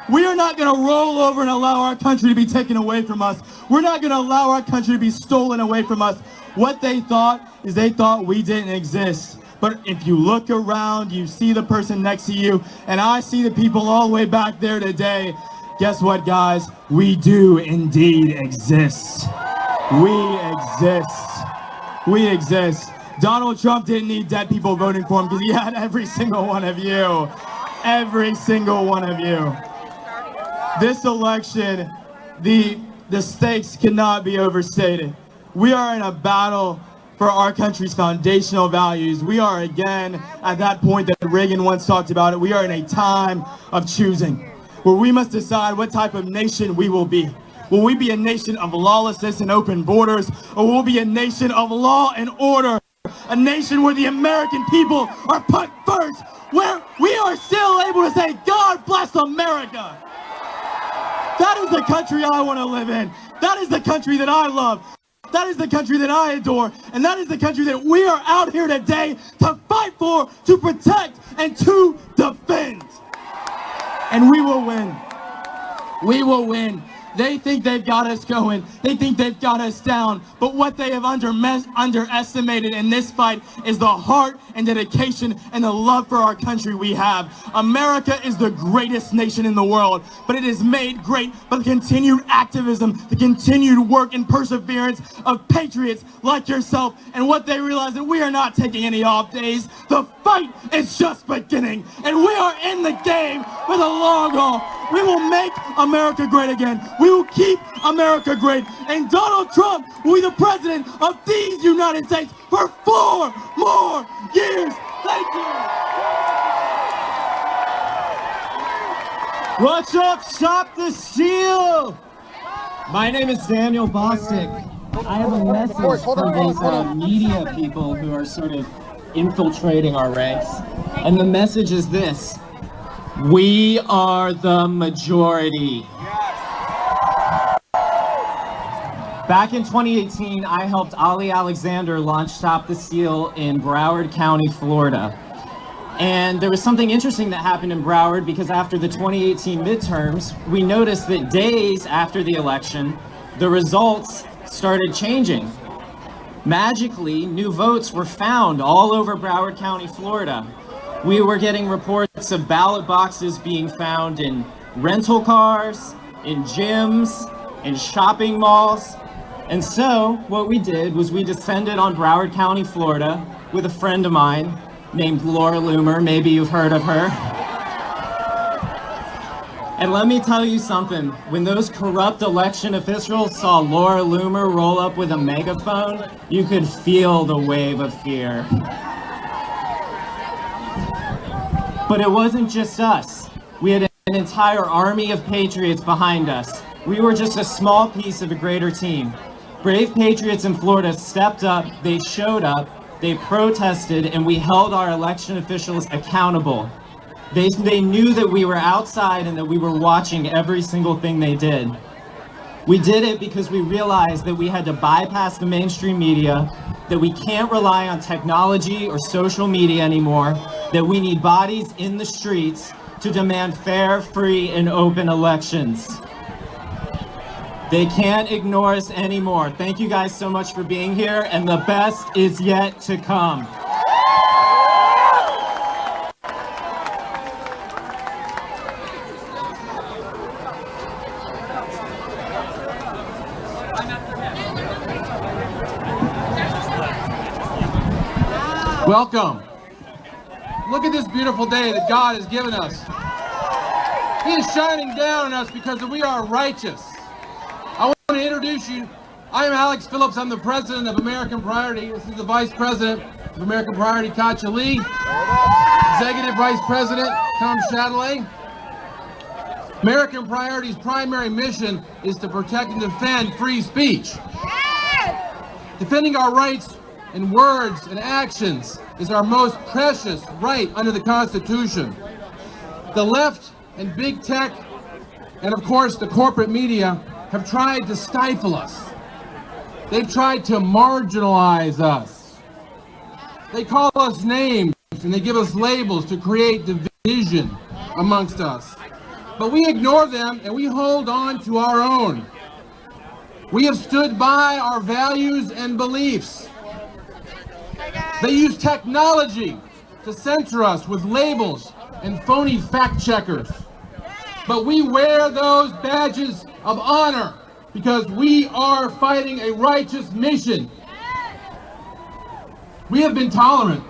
Speaker 21: We are not going to roll over and allow our country to be taken away from us. We're not going to allow our country to be stolen away from us. What they thought is they thought we didn't exist. But if you look around, you see the person next to you, and I see the people all the way back there today. Guess what, guys? We do indeed exist. We exist. We exist. Donald Trump didn't need dead people voting for him because he had every single one of you. Every single one of you. This election, the stakes cannot be overstated. We are in a battle for our country's foundational values. We are again at that point that Reagan once talked about it. We are in a time of choosing, where we must decide what type of nation we will be. Will we be a nation of lawlessness and open borders, or will we be a nation of law and order? A nation where the American people are put first, where we are still able to say, God bless America. That is the country I want to live in. That is the country that I love. That is the country that I adore. And that is the country that we are out here today to fight for, to protect, and to defend. And we will win. We will win. They think they've got us going. They think they've got us down. But what they have underestimated in this fight is the heart and dedication and the love for our country we have. America is the greatest nation in the world, but it is made great by the continued activism, the continued work and perseverance of patriots like yourself. And what they realize that we are not taking any off days. The fight is just beginning, and we are in the game for the long haul. We will make America great again. We will keep America great. And Donald Trump will be the president of these United States for 4 more years. Thank you.
Speaker 13: What's up? Stop the steal. My name is Daniel Bostic. I have a message for these media people who are sort of infiltrating our ranks. And the message is this. We are the majority. Back in 2018, I helped Ali Alexander launch Stop the Steal in Broward County, Florida. And there was something interesting that happened in Broward because after the 2018 midterms, we noticed that days after the election, the results started changing. Magically, new votes were found all over Broward County, Florida. We were getting reports of ballot boxes being found in rental cars, in gyms, in shopping malls. And so what we did was we descended on Broward County, Florida with a friend of mine named Laura Loomer. Maybe you've heard of her. And let me tell you something, when those corrupt election officials saw Laura Loomer roll up with a megaphone, you could feel the wave of fear. But it wasn't just us. We had an entire army of patriots behind us. We were just a small piece of a greater team. Brave patriots in Florida stepped up, they showed up, they protested, and we held our election officials accountable. They knew that we were outside and that we were watching every single thing they did. We did it because we realized that we had to bypass the mainstream media, that we can't rely on technology or social media anymore, that we need bodies in the streets to demand fair, free, and open elections. They can't ignore us anymore. Thank you guys so much for being here, and the best is yet to come.
Speaker 6: Welcome. Look at this beautiful day that God has given us. He is shining down on us because we are righteous. I want to introduce you. I am Alex Phillips. I'm the president of American Priority. This is the vice president of American Priority, Katja Lee. Executive vice president, Tom Chatelet. American Priority's primary mission is to protect and defend free speech. Defending our rights in words and actions is our most precious right under the Constitution. The left and big tech, and of course the corporate media, have tried to stifle us. They've tried to marginalize us. They call us names and they give us labels to create division amongst us. But we ignore them and we hold on to our own. We have stood by our values and beliefs. They use technology to censor us with labels and phony fact checkers. But we wear those badges of honor because we are fighting a righteous mission. We have been tolerant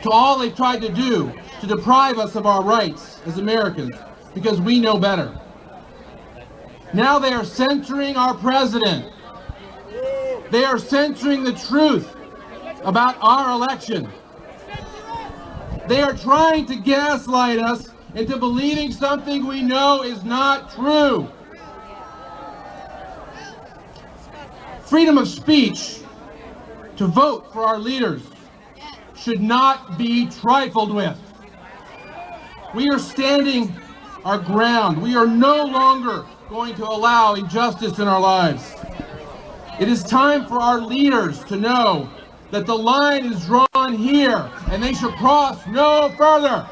Speaker 6: to all they've tried to do to deprive us of our rights as Americans because we know better. Now they are censoring our president. They are censoring the truth about our election. They are trying to gaslight us into believing something we know is not true. Freedom of speech to vote for our leaders should not be trifled with. We are standing our ground. We are no longer going to allow injustice in our lives. It is time for our leaders to know that the line is drawn here and they should cross no further.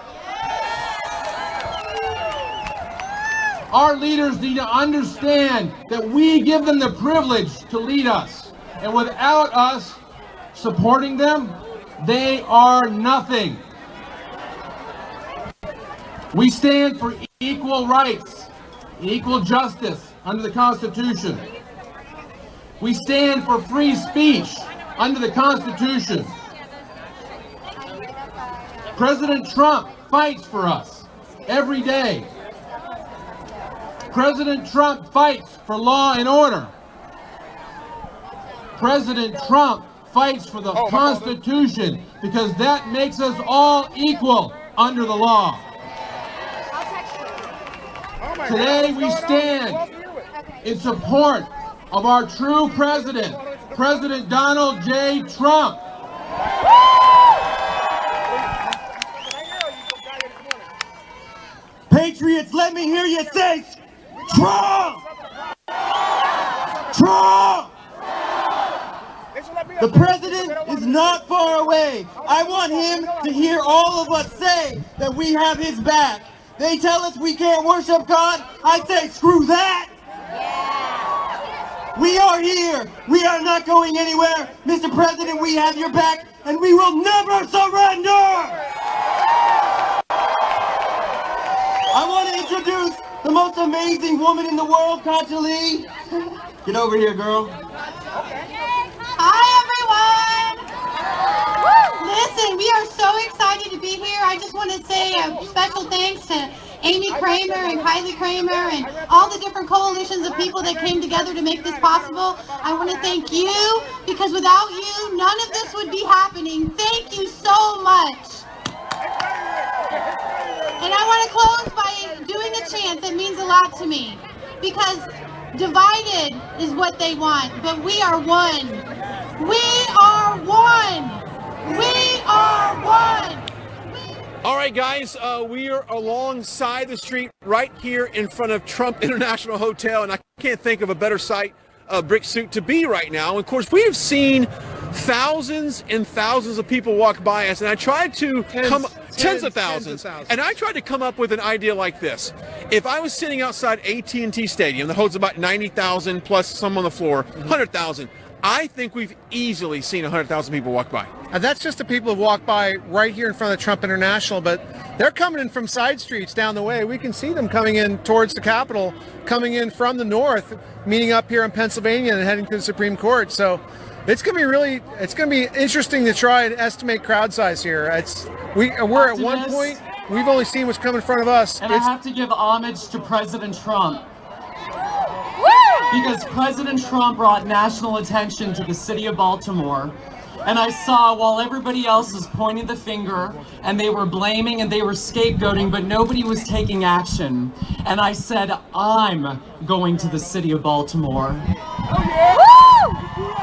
Speaker 6: Our leaders need to understand that we give them the privilege to lead us. And without us supporting them, they are nothing. We stand for equal rights, equal justice under the Constitution. We stand for free speech under the Constitution. President Trump fights for us every day. President Trump fights for law and order. President Trump fights for the Constitution because that makes us all equal under the law. Today we stand in support of our true president, President Donald J. Trump.
Speaker 21: Patriots, let me hear you say, Trump! Trump!
Speaker 13: The president is not far away. I want him to hear all of us say that we have his back. They tell us we can't worship God. I say, screw that. We are here. We are not going anywhere. Mr. President, we have your back, and we will never surrender. I want to introduce the most amazing woman in the world, Katja Lee. Get over here, girl.
Speaker 14: Hi, everyone. Listen, we are so excited to be here. I just want to say a special thanks to Amy Kramer and Kylie Kramer and all the different coalitions of people that came together to make this possible. I want to thank you, because without you, none of this would be happening. Thank you so much. And I want to close by doing a chant that means a lot to me, because divided is what they want, but we are one. We are one. We are one.
Speaker 3: All right, guys, we are alongside the street right here in front of Trump International Hotel, and I can't think of a better site, Brick Suit, to be right now. And of course, we have seen thousands and thousands of people walk by us, and I tried to tens of thousands, and I tried to come up with an idea like this. If I was sitting outside AT&T Stadium that holds about 90,000 plus some on the floor, 100,000, I think we've easily seen 100,000 people walk by.
Speaker 1: And that's just the people who walk by right here in front of Trump International, but they're coming in from side streets down the way. We can see them coming in towards the Capitol, coming in from the north, meeting up here in Pennsylvania and heading to the Supreme Court. So it's going to be interesting to try and estimate crowd size here. We're at one point, we've only seen what's coming in front of us.
Speaker 13: And I have to give homage to President Trump. Because President Trump brought national attention to the city of Baltimore. And I saw, while everybody else was pointing the finger and they were blaming and they were scapegoating, but nobody was taking action. And I said, I'm going to the city of Baltimore.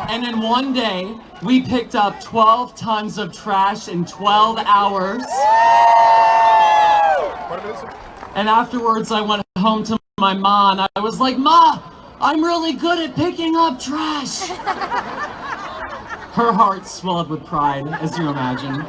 Speaker 13: And in one day, we picked up 12 tons of trash in 12 hours. And afterwards, I went home to my mom. I was like, Ma, I'm really good at picking up trash. Her heart swelled with pride, as you imagine.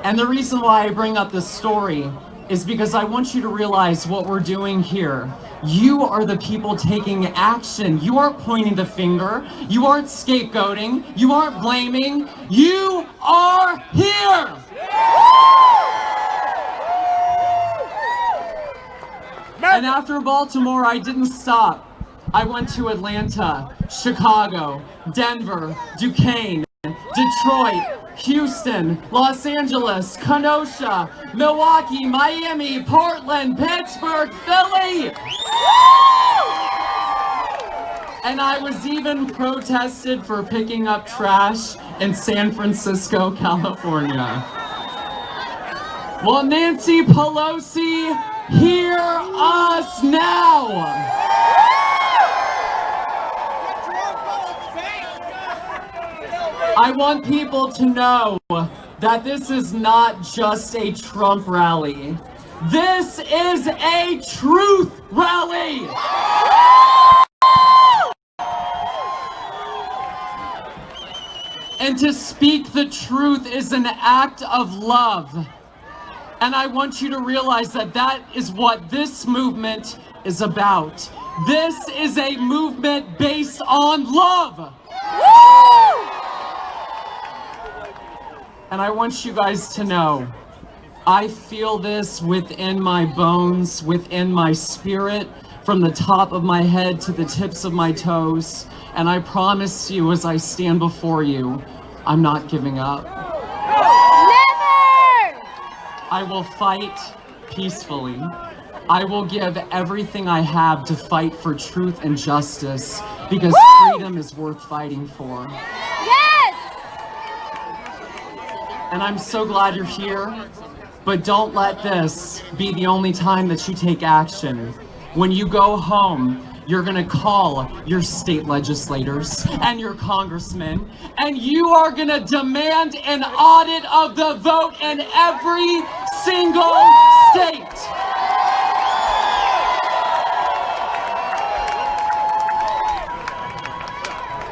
Speaker 13: And the reason why I bring up this story is because I want you to realize what we're doing here. You are the people taking action. You aren't pointing the finger. You aren't scapegoating. You aren't blaming. You are here. And after Baltimore, I didn't stop. I went to Atlanta, Chicago, Denver, Duquesne, Detroit, Houston, Los Angeles, Kenosha, Milwaukee, Miami, Portland, Pittsburgh, Philly. And I was even protested for picking up trash in San Francisco, California. Well, Nancy Pelosi, hear us now. I want people to know that this is not just a Trump rally. This is a truth rally. And to speak the truth is an act of love. And I want you to realize that that is what this movement is about. This is a movement based on love. And I want you guys to know, I feel this within my bones, within my spirit, from the top of my head to the tips of my toes. And I promise you, as I stand before you, I'm not giving up. Never! I will fight peacefully. I will give everything I have to fight for truth and justice, because freedom is worth fighting for. And I'm so glad you're here, but don't let this be the only time that you take action. When you go home, you're gonna call your state legislators and your congressmen, and you are gonna demand an audit of the vote in every single state.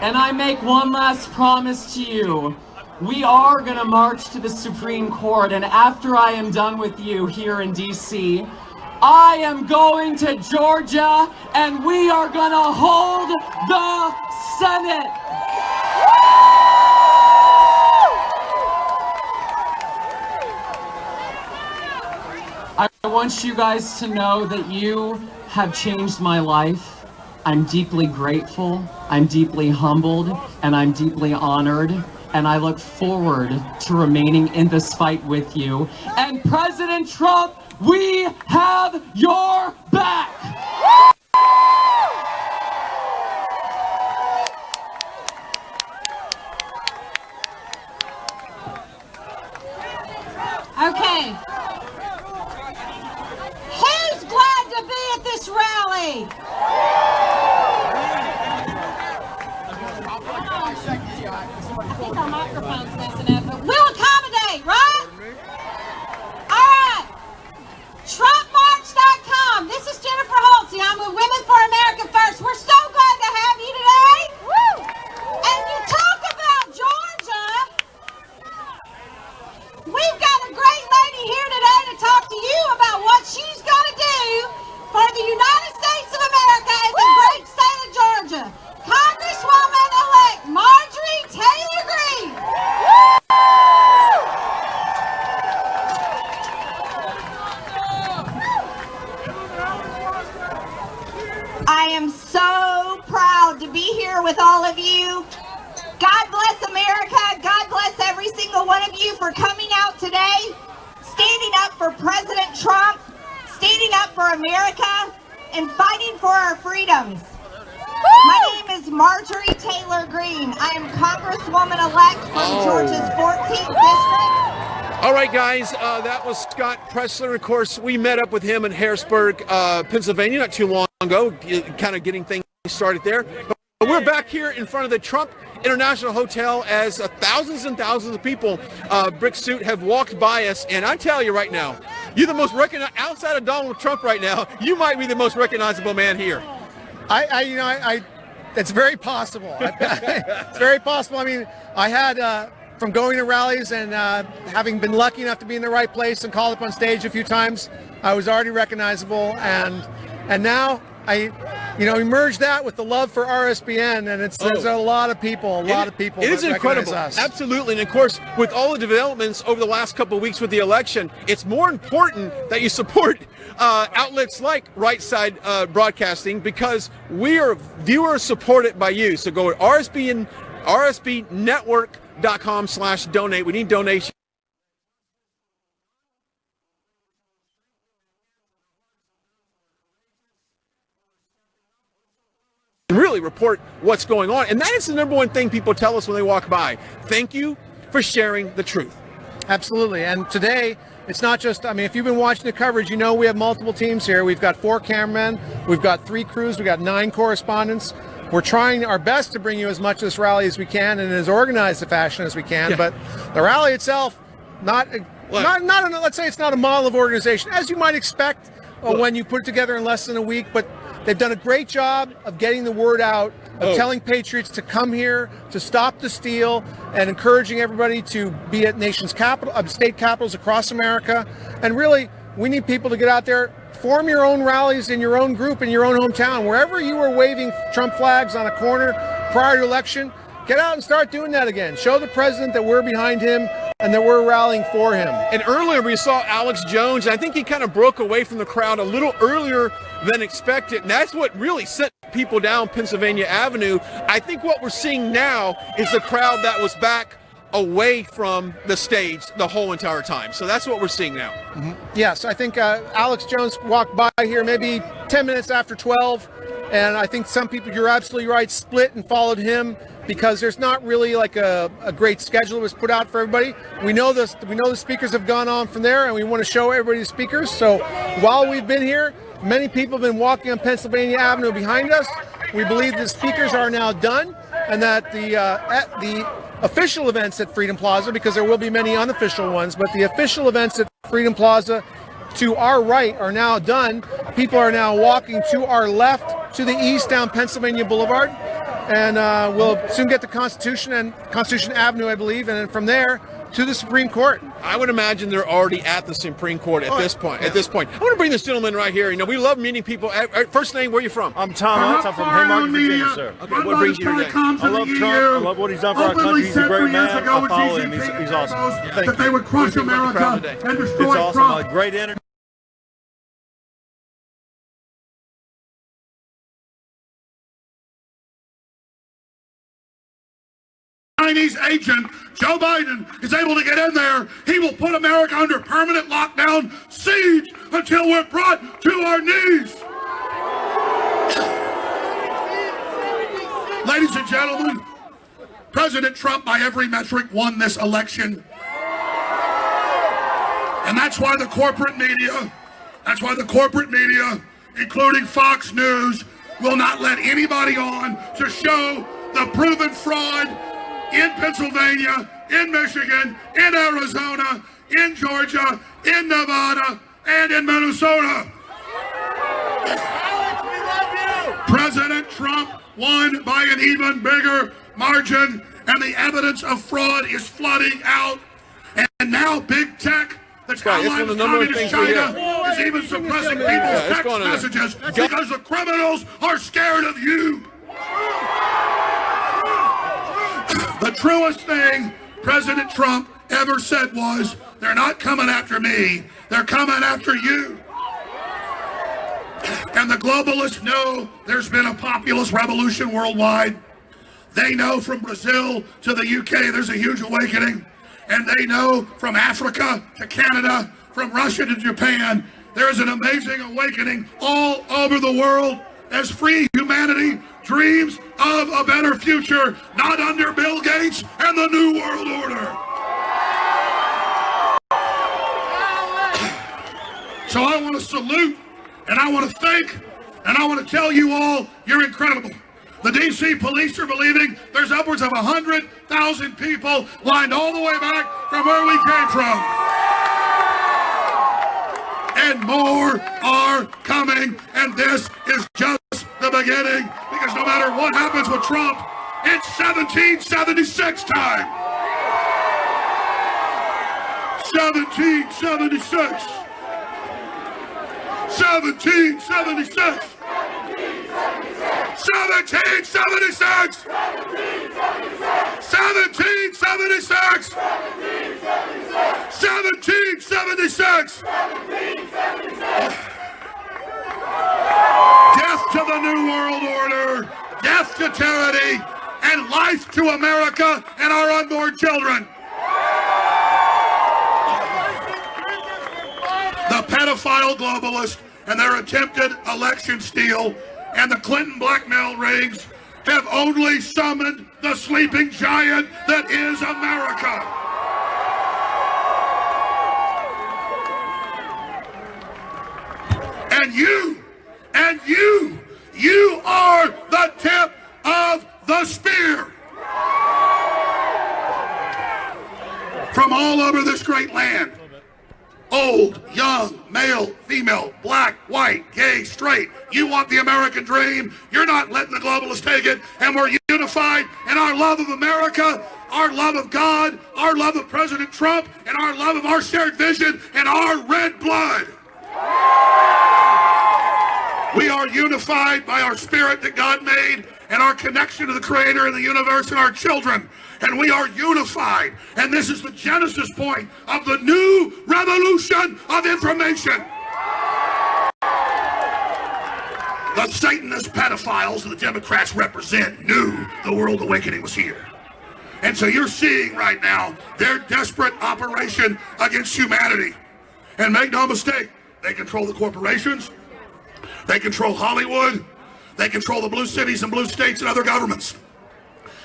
Speaker 13: And I make one last promise to you. We are going to march to the Supreme Court, and after I am done with you here in D.C., I am going to Georgia, and we are going to hold the Senate. I want you guys to know that you have changed my life. I'm deeply grateful, I'm deeply humbled, and I'm deeply honored. And I look forward to remaining in this fight with you. And President Trump, we have your back!
Speaker 2: Okay. Who's glad to be at this rally? I think our microphone's messing up, but we'll accommodate, right? All right. TrumpMarch.com. This is Jennifer Holtzy. I'm with Women for America First. We're so glad to have you today. Woo! And you talk about Georgia. We've got a great lady here today to talk to you about what she's going to do for the United States of America and the great state of Georgia. Congresswoman-elect Marjorie Taylor Greene. I am so proud to be here with all of you. God bless America. God bless every single one of you for coming out today, standing up for President Trump, standing up for America, and fighting for our freedoms. My name is Marjorie Taylor Greene. I am Congresswoman-elect from Georgia's 14th District.
Speaker 3: All right, guys, that was Scott Presler. Of course, we met up with him in Harrisburg, Pennsylvania, not too long ago, kind of getting things started there. But we're back here in front of the Trump International Hotel as thousands and thousands of people, brick suit, have walked by us. And I tell you right now, you're the most recognized, outside of Donald Trump right now, you might be the most recognizable man here.
Speaker 1: It's very possible. It's very possible. I mean, I had, from going to rallies and having been lucky enough to be in the right place and called up on stage a few times, I was already recognizable. And now I, merge that with the love for RSBN, and there's a lot of people,
Speaker 3: It is incredible.
Speaker 1: Us.
Speaker 3: Absolutely. And of course, with all the developments over the last couple of weeks with the election, it's more important that you support outlets like Right Side Broadcasting, because we are viewer supported by you. So go to rsbnetwork.com/donate. We need donations. Really report what's going on. And that is the number one thing people tell us when they walk by. Thank you for sharing the truth.
Speaker 1: Absolutely. And today, it's not just, if you've been watching the coverage, we have multiple teams here. We've got 4 cameramen, we've got 3 crews, we've got 9 correspondents. We're trying our best to bring you as much of this rally as we can and in as organized a fashion as we can. Yeah. But the rally itself, let's say it's not a model of organization, as you might expect when you put it together in less than a week. But they've done a great job of getting the word out, of telling patriots to come here, to stop the steal, and encouraging everybody to be at nation's capital, state capitals across America. And really, we need people to get out there, form your own rallies in your own group, in your own hometown. Wherever you were waving Trump flags on a corner prior to election, get out and start doing that again. Show the president that we're behind him and that we're rallying for him.
Speaker 3: And earlier we saw Alex Jones. I think he kind of broke away from the crowd a little earlier than expected. And that's what really sent people down Pennsylvania Avenue. I think what we're seeing now is a crowd that was back away from the stage the whole entire time. So that's what we're seeing now.
Speaker 1: Mm-hmm. Yes, I think Alex Jones walked by here maybe 10 minutes after 12. And I think some people, you're absolutely right, split and followed him because there's not really like a great schedule that was put out for everybody. We know the speakers have gone on from there, and we want to show everybody the speakers. So while we've been here, many people have been walking on Pennsylvania Avenue behind us. We believe the speakers are now done, and that the official events at Freedom Plaza, because there will be many unofficial ones, but the official events at Freedom Plaza to our right are now done. People are now walking to our left to the east down Pennsylvania Boulevard, and we'll soon get to Constitution Avenue, I believe, and then from there to the Supreme Court.
Speaker 3: I would imagine they're already at the Supreme Court at this point. At this point, I want to bring this gentleman right here. You know, we love meeting people. First name, where are you from?
Speaker 16: I'm Tom Hunt. I'm from Haymarket, Virginia, sir.
Speaker 3: Okay, what brings you today?
Speaker 16: I love Trump. I love what he's done for our country. He's a great man. I follow him. He's awesome. Thank you.
Speaker 17: They would crush America and destroy
Speaker 16: It's awesome. A great energy.
Speaker 17: Chinese agent, Joe Biden, is able to get in there, he will put America under permanent lockdown, siege, until we're brought to our knees. Ladies and gentlemen, President Trump, by every metric, won this election. And that's why the corporate media, including Fox News, will not let anybody on to show the proven fraud in Pennsylvania, in Michigan, in Arizona, in Georgia, in Nevada, and in Minnesota. President Trump won by an even bigger margin, and the evidence of fraud is flooding out. And now big tech that's allied with communist China is even suppressing people's text messages because the criminals are scared of you. The truest thing President Trump ever said was, they're not coming after me, they're coming after you. And the globalists know there's been a populist revolution worldwide. They know from Brazil to the UK there's a huge awakening. And they know from Africa to Canada, from Russia to Japan, there is an amazing awakening all over the world as free humanity dreams of a better future, not under Bill Gates and the New World Order. So I want to salute, and I want to thank, and I want to tell you all, you're incredible. The DC police are believing there's upwards of 100,000 people lined all the way back from where we came from. And more are coming, and this is just the beginning, because no matter what happens with Trump, it's 1776 time. 1776. 1776. 1776. 1776. 1776. Death to the New World Order, death to tyranny, and life to America and our unborn children. The pedophile globalists and their attempted election steal and the Clinton blackmail rings have only summoned the sleeping giant that is America. And you are the tip of the spear. From all over this great land, old, young, male, female, black, white, gay, straight, you want the American dream, you're not letting the globalists take it, and we're unified in our love of America, our love of God, our love of President Trump, and our love of our shared vision and our red blood. We are unified by our spirit that God made and our connection to the Creator and the universe and our children. And we are unified. And this is the genesis point of the new revolution of information. The Satanist pedophiles that the Democrats represent knew the world awakening was here. And so you're seeing right now their desperate operation against humanity. And make no mistake, they control the corporations. They control Hollywood. They control the blue cities and blue states and other governments.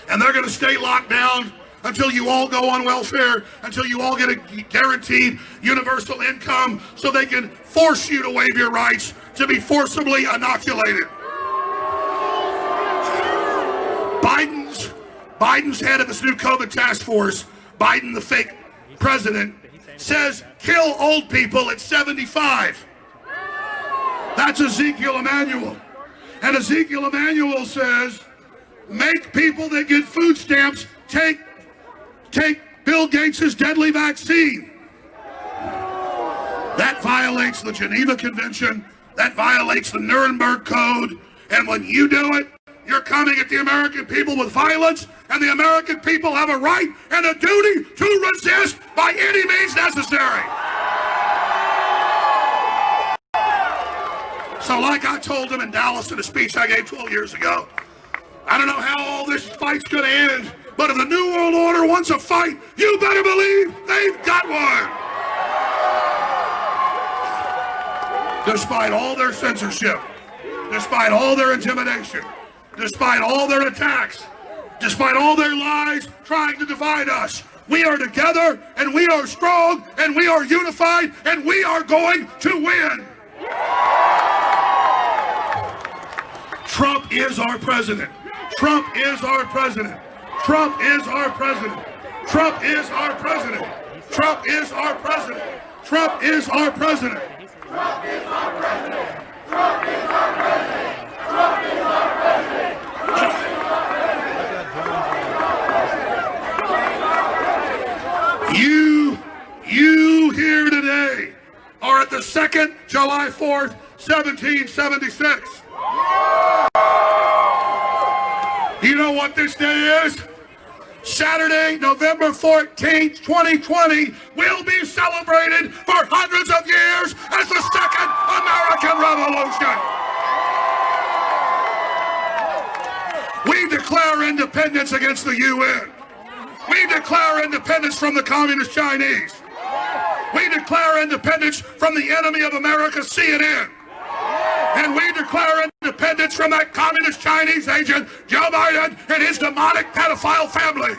Speaker 17: And they're going to stay locked down until you all go on welfare, until you all get a guaranteed universal income so they can force you to waive your rights to be forcibly inoculated. Biden's head of his new COVID task force, Biden the fake president, says kill old people at 75. That's Ezekiel Emanuel. And Ezekiel Emanuel says, make people that get food stamps take Bill Gates' deadly vaccine. That violates the Geneva Convention. That violates the Nuremberg Code. And when you do it, you're coming at the American people with violence, and the American people have a right and a duty to resist by any means necessary. So like I told them in Dallas in a speech I gave 12 years ago, I don't know how all this fight's going to end, but if the New World Order wants a fight, you better believe they've got one. Despite all their censorship, despite all their intimidation, despite all their attacks, despite all their lies trying to divide us, we are together, and we are strong, and we are unified, and we are going to win. Trump is our president. Trump is our president. Trump is our president. Trump is our president. Trump is our president. Trump is our president. Trump is our president. Trump is our president. Trump is our president. You here today are at the second July 4th, 1776. You know what this day is? Saturday, November 14th, 2020 will be celebrated for hundreds of years as the Second American Revolution. We declare independence against the UN. We declare independence from the Communist Chinese. We declare independence from the enemy of America, CNN. And we declare independence from that Communist Chinese agent, Joe Biden, and his demonic pedophile family.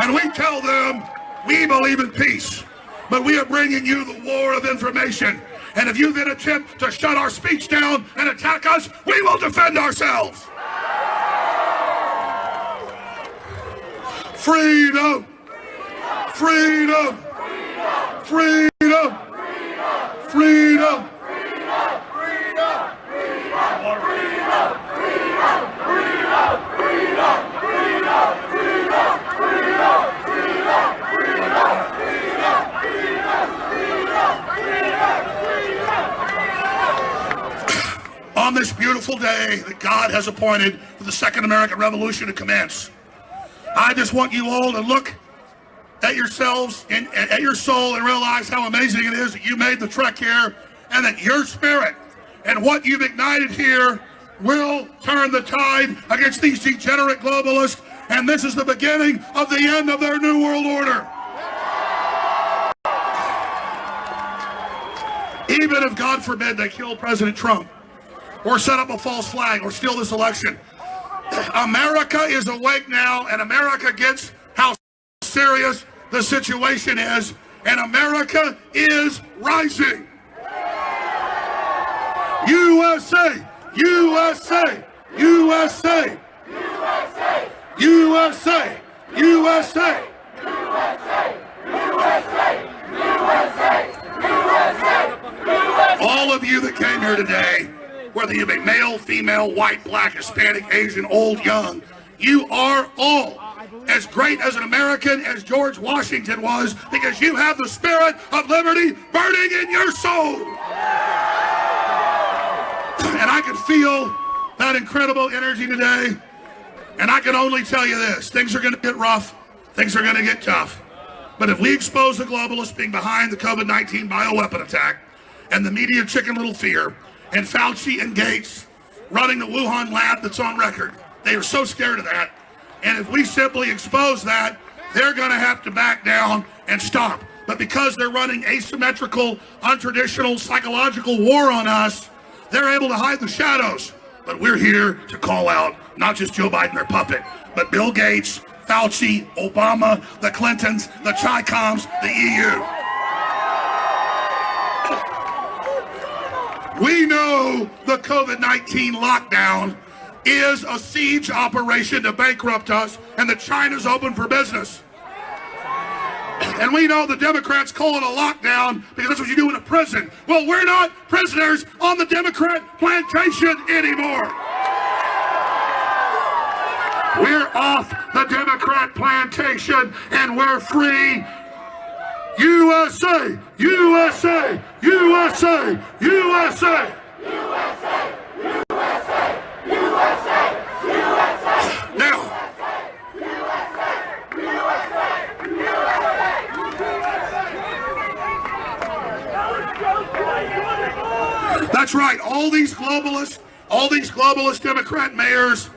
Speaker 17: And we tell them, we believe in peace, but we are bringing you the war of information. And if you then attempt to shut our speech down and attack us, we will defend ourselves. Freedom! Freedom! Freedom! Freedom! On this beautiful day that God has appointed for the Second American Revolution to commence, I just want you all to look at yourselves and at your soul and realize how amazing it is that you made the trek here, and that your spirit and what you've ignited here will turn the tide against these degenerate globalists, and this is the beginning of the end of their New World Order. Even if, God forbid, they kill President Trump or set up a false flag or steal this election, America is awake now, and America gets how serious the situation is, and America is rising. USA! USA! USA! USA! USA! USA! All of you that came here today, whether you be male, female, white, black, Hispanic, Asian, old, young, you are all as great as an American as George Washington was, because you have the spirit of liberty burning in your soul. And I can feel that incredible energy today. And I can only tell you this: things are going to get rough. Things are going to get tough. But if we expose the globalists being behind the COVID-19 bioweapon attack, and the media Chicken Little fear, and Fauci and Gates running the Wuhan lab that's on record, they are so scared of that. And if we simply expose that, they're going to have to back down and stop. But because they're running asymmetrical, untraditional, psychological war on us, they're able to hide the shadows. But we're here to call out not just Joe Biden, their puppet, but Bill Gates, Fauci, Obama, the Clintons, the Chi-Coms, the EU. We know the COVID-19 lockdown is a siege operation to bankrupt us, and that China's open for business. And we know the Democrats call it a lockdown because that's what you do in a prison. Well, we're not prisoners on the Democrat plantation anymore. We're off the Democrat plantation and we're free. USA, USA, USA, USA. USA, USA, USA, USA. Now, that's right. All these globalist Democrat mayors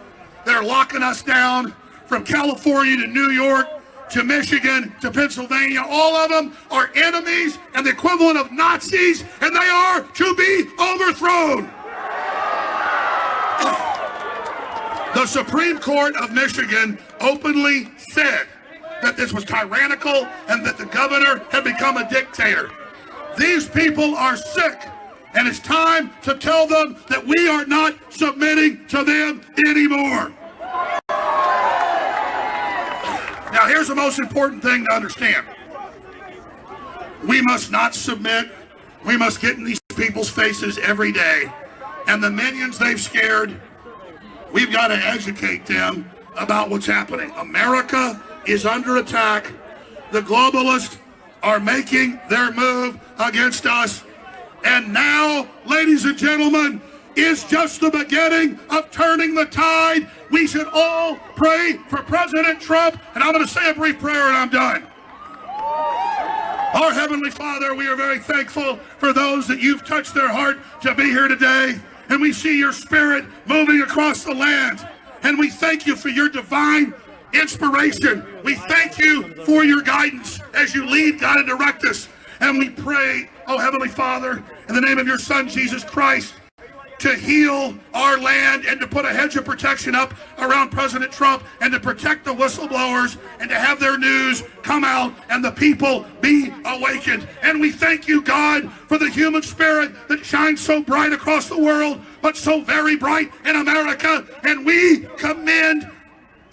Speaker 17: that are locking us down from California to New York to Michigan to Pennsylvania, all of them are enemies and the equivalent of Nazis, and they are to be overthrown. The Supreme Court of Michigan openly said that this was tyrannical and that the governor had become a dictator. These people are sick, and it's time to tell them that we are not submitting to them anymore. Now, here's the most important thing to understand. We must not submit. We must get in these people's faces every day. And the minions they've scared, we've got to educate them about what's happening. America is under attack. The globalists are making their move against us. And now, ladies and gentlemen, is just the beginning of turning the tide. We should all pray for President Trump. And I'm going to say a brief prayer and I'm done. Our Heavenly Father, we are very thankful for those that you've touched their heart to be here today. And we see your spirit moving across the land. And we thank you for your divine inspiration. We thank you for your guidance as you lead, guide, and direct us. And we pray, oh Heavenly Father, in the name of your Son, Jesus Christ, to heal our land and to put a hedge of protection up around President Trump and to protect the whistleblowers and to have their news come out and the people be awakened. And we thank you, God, for the human spirit that shines so bright across the world, but so very bright in America. And we commend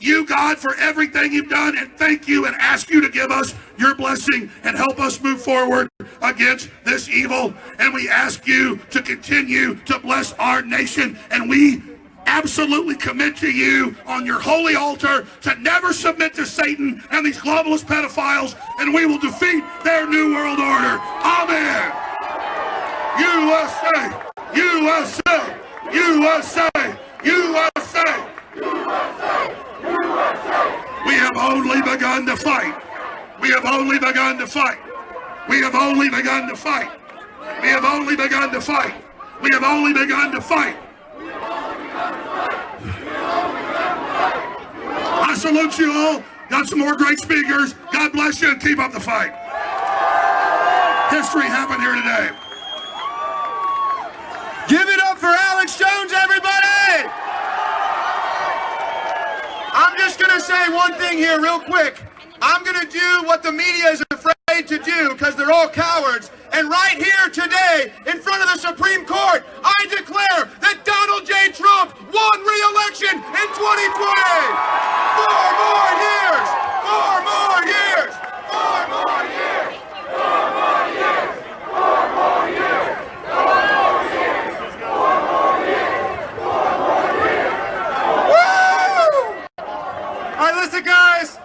Speaker 17: you, God, for everything you've done, and thank you and ask you to give us your blessing and help us move forward against this evil. And we ask you to continue to bless our nation, and we absolutely commit to you on your holy altar to never submit to Satan and these globalist pedophiles, and we will defeat their new world order. Amen. USA, USA, USA, USA, USA. We have only begun to fight. We have only begun to fight. We have only begun to fight. We have only begun to fight. We have only begun to fight. I salute you all. Got some more great speakers. God bless you and keep up the fight. History happened here today.
Speaker 21: Give it up for Alex Jones, everybody! I'm just going to say one thing here real quick. I'm going to do what the media is afraid to do because they're all cowards. And right here today, in front of the Supreme Court, I declare that Donald J. Trump won re-election in 2020. 4 more years! 4 more years! 4 more years! 4 more years! 4 more years! 4 more years! 4 more years! 4 more years! Woo! All right, listen, guys.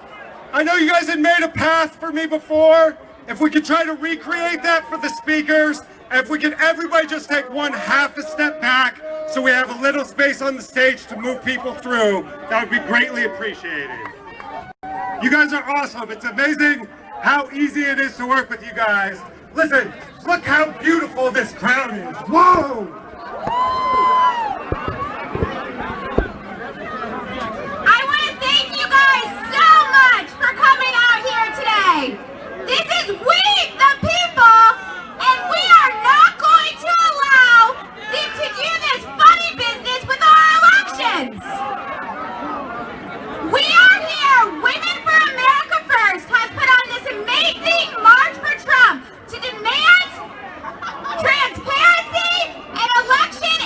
Speaker 21: I know you guys had made a path for me before. If we could try to recreate that for the speakers, and if we could everybody just take one half a step back so we have a little space on the stage to move people through, that would be greatly appreciated. You guys are awesome. It's amazing how easy it is to work with you guys. Listen, look how beautiful this crowd is. Whoa!
Speaker 15: I want to thank you guys so much for coming out here today. This is we, the people, and we are not going to allow them to do this funny business with our elections. We are here. Women for America First has put on this amazing March for Trump to demand transparency and election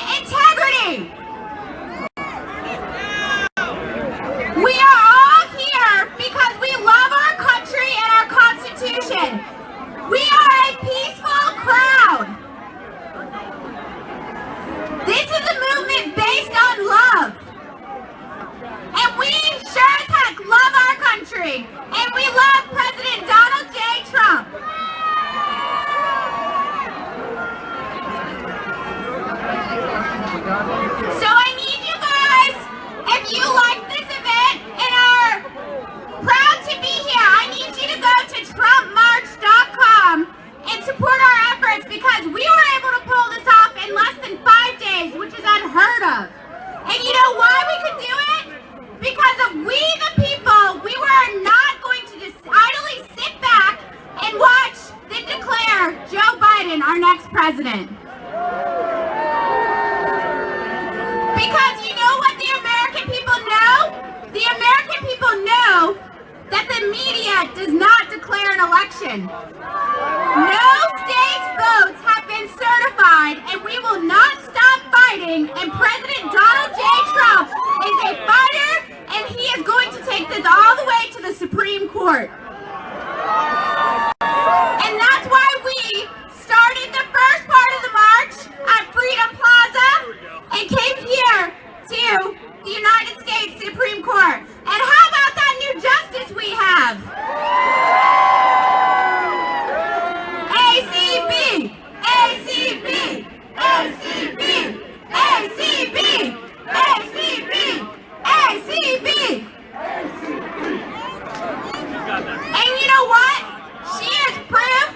Speaker 15: because of we the people, we were not going to just idly sit back and watch then declare Joe Biden our next president. Because you know what the American people know? The American people know that the media does not declare an election. No states' votes have been certified, and we will not stop fighting, and President Donald J. Trump is a fighter, and he is going to take this all the way to the Supreme Court. And that's why we started the first part of the march at Freedom Plaza and came here to the United States Supreme Court. And how about that new justice we have? ACB! ACB! ACB! ACB! ACB! ACB! And you know what? She is proof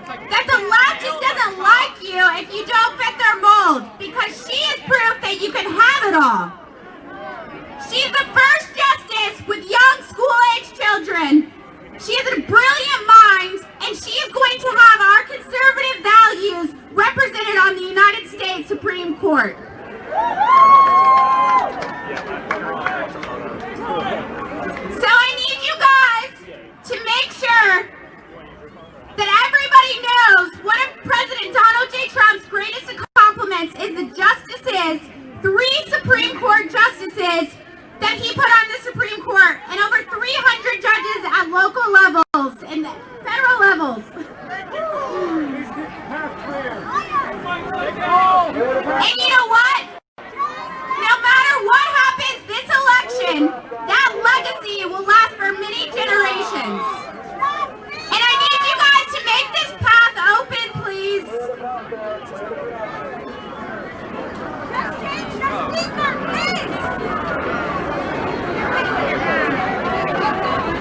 Speaker 15: that the left just doesn't like you if you don't fit their mold, because she is proof that you can have it all. She's the first justice with young school-age children. She has a brilliant mind, and she is going to have our conservative values represented on the United States Supreme Court. So I need you guys to make sure that everybody knows one of President Donald J. Trump's greatest accomplishments is the justices, 3 Supreme Court justices that he put on the Supreme Court, and over 300 judges at local levels and federal levels. And you know what? No matter what happens this election, that legacy will last for many generations. And I need you guys to make this path open, please.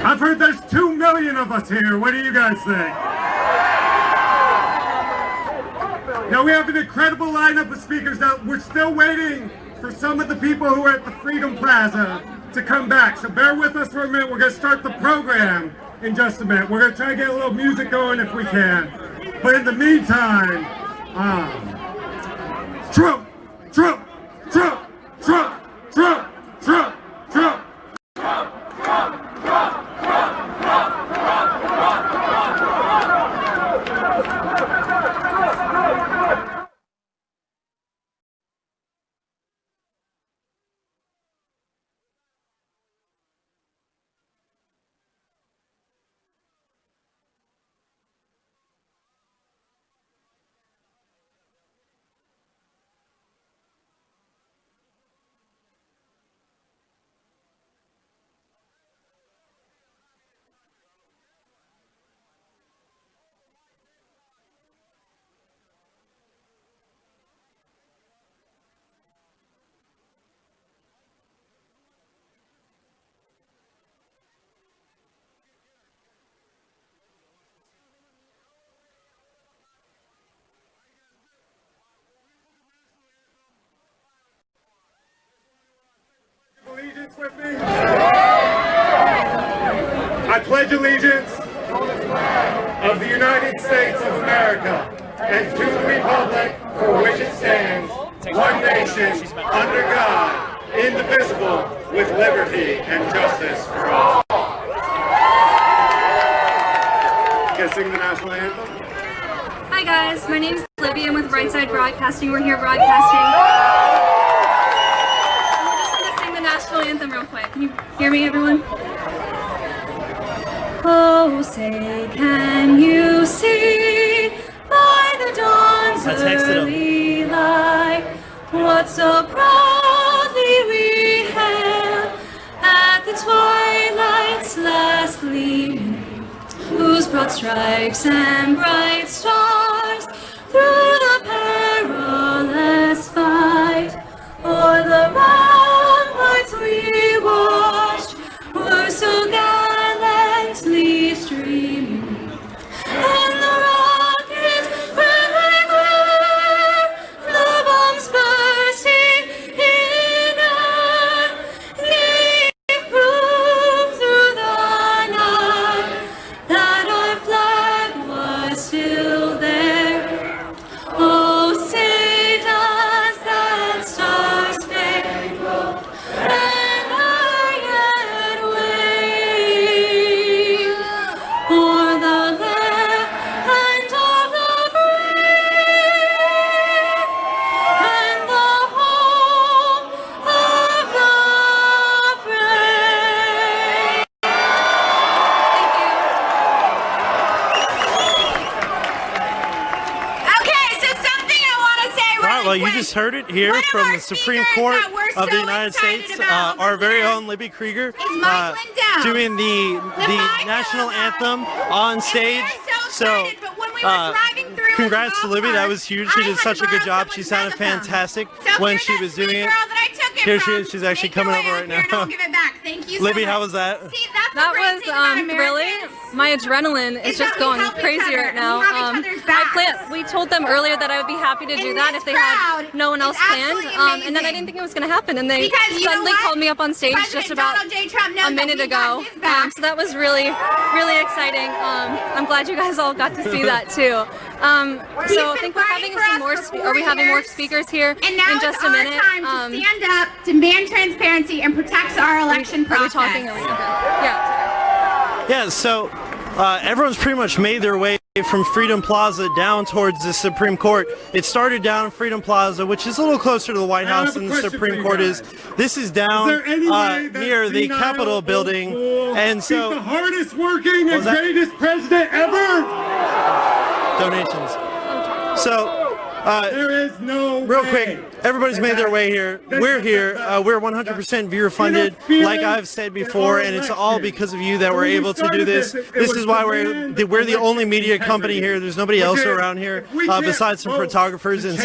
Speaker 21: I've heard there's 2 million of us here. What do you guys think? Now we have an incredible lineup of speakers. Now we're still waiting for some of the people who are at the Freedom Plaza to come back. So bear with us for a minute. We're going to start the program in just a minute. We're going to try to get a little music going if we can. But in the meantime, Trump, Trump, Trump, Trump, Trump, Trump, Trump. Allegiance with me. I pledge allegiance of the United States of America and to the republic for which it stands, one nation, under God, indivisible, with liberty and justice for all. You guys sing the national anthem?
Speaker 18: Hi guys, my name is Libby. I'm with Brightside Broadcasting. We're here broadcasting. National anthem real quick. Can you hear me, everyone? Oh, say, can you see by the dawn's early light what so proudly we hailed at the twilight's last gleam, whose broad stripes and bright stars through the perilous fight o'er the ramparts we watched were so gallantly streaming, and the rockets everywhere, the bombs bursting in air, gave
Speaker 19: Well, you just heard it here from the Supreme Court of the United States. Our very own Libby Krieger doing the National Anthem on stage. So, congrats to Libby. That was huge. She did such a good job. She sounded fantastic when she was doing it. Here she is. She's actually coming over right now. Libby, how was that?
Speaker 18: That was thrilling. My adrenaline is just going crazy right now. We told them earlier that I would be happy to do that if they had no one else planned, and then I didn't think it was going to happen, and they suddenly called me up on stage just about a minute ago. So that was really, really exciting. I'm glad you guys all got to see that too. So I think we're having some more. Are we having more speakers here in just a minute?
Speaker 15: Stand up, demand transparency, and protect our election process.
Speaker 18: Are we talking? Yeah.
Speaker 19: Yeah, so everyone's pretty much made their way from Freedom Plaza down towards the Supreme Court. It started down Freedom Plaza, which is a little closer to the White House than the Supreme Court is. This is down near the Capitol building, and so
Speaker 21: the hardest working and greatest president ever.
Speaker 19: Donations. So.
Speaker 21: There is no
Speaker 19: real quick, everybody's made their way here. We're here. We're 100% viewer funded, like I've said before, and it's all because of you that we're able to do this. This is why we're the only media company here. There's nobody else around here besides some photographers and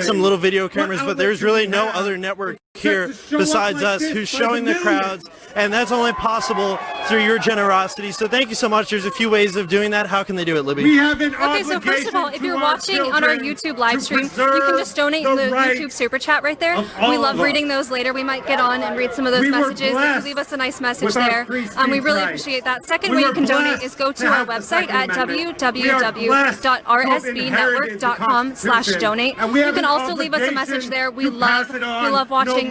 Speaker 19: some little video cameras, but there's really no other network here besides us who's showing the crowds, and that's only possible through your generosity. So thank you so much. There's a few ways of doing that. How can they do it, Libby?
Speaker 18: Okay, so first of all, if you're watching on our YouTube live stream, you can just donate in the YouTube Super Chat right there. We love reading those later. We might get on and read some of those messages. If you leave us a nice message there, we really appreciate that. Second way you can donate is go to our website at www.rsbnetwork.com/donate. You can also leave us a message there. We love watching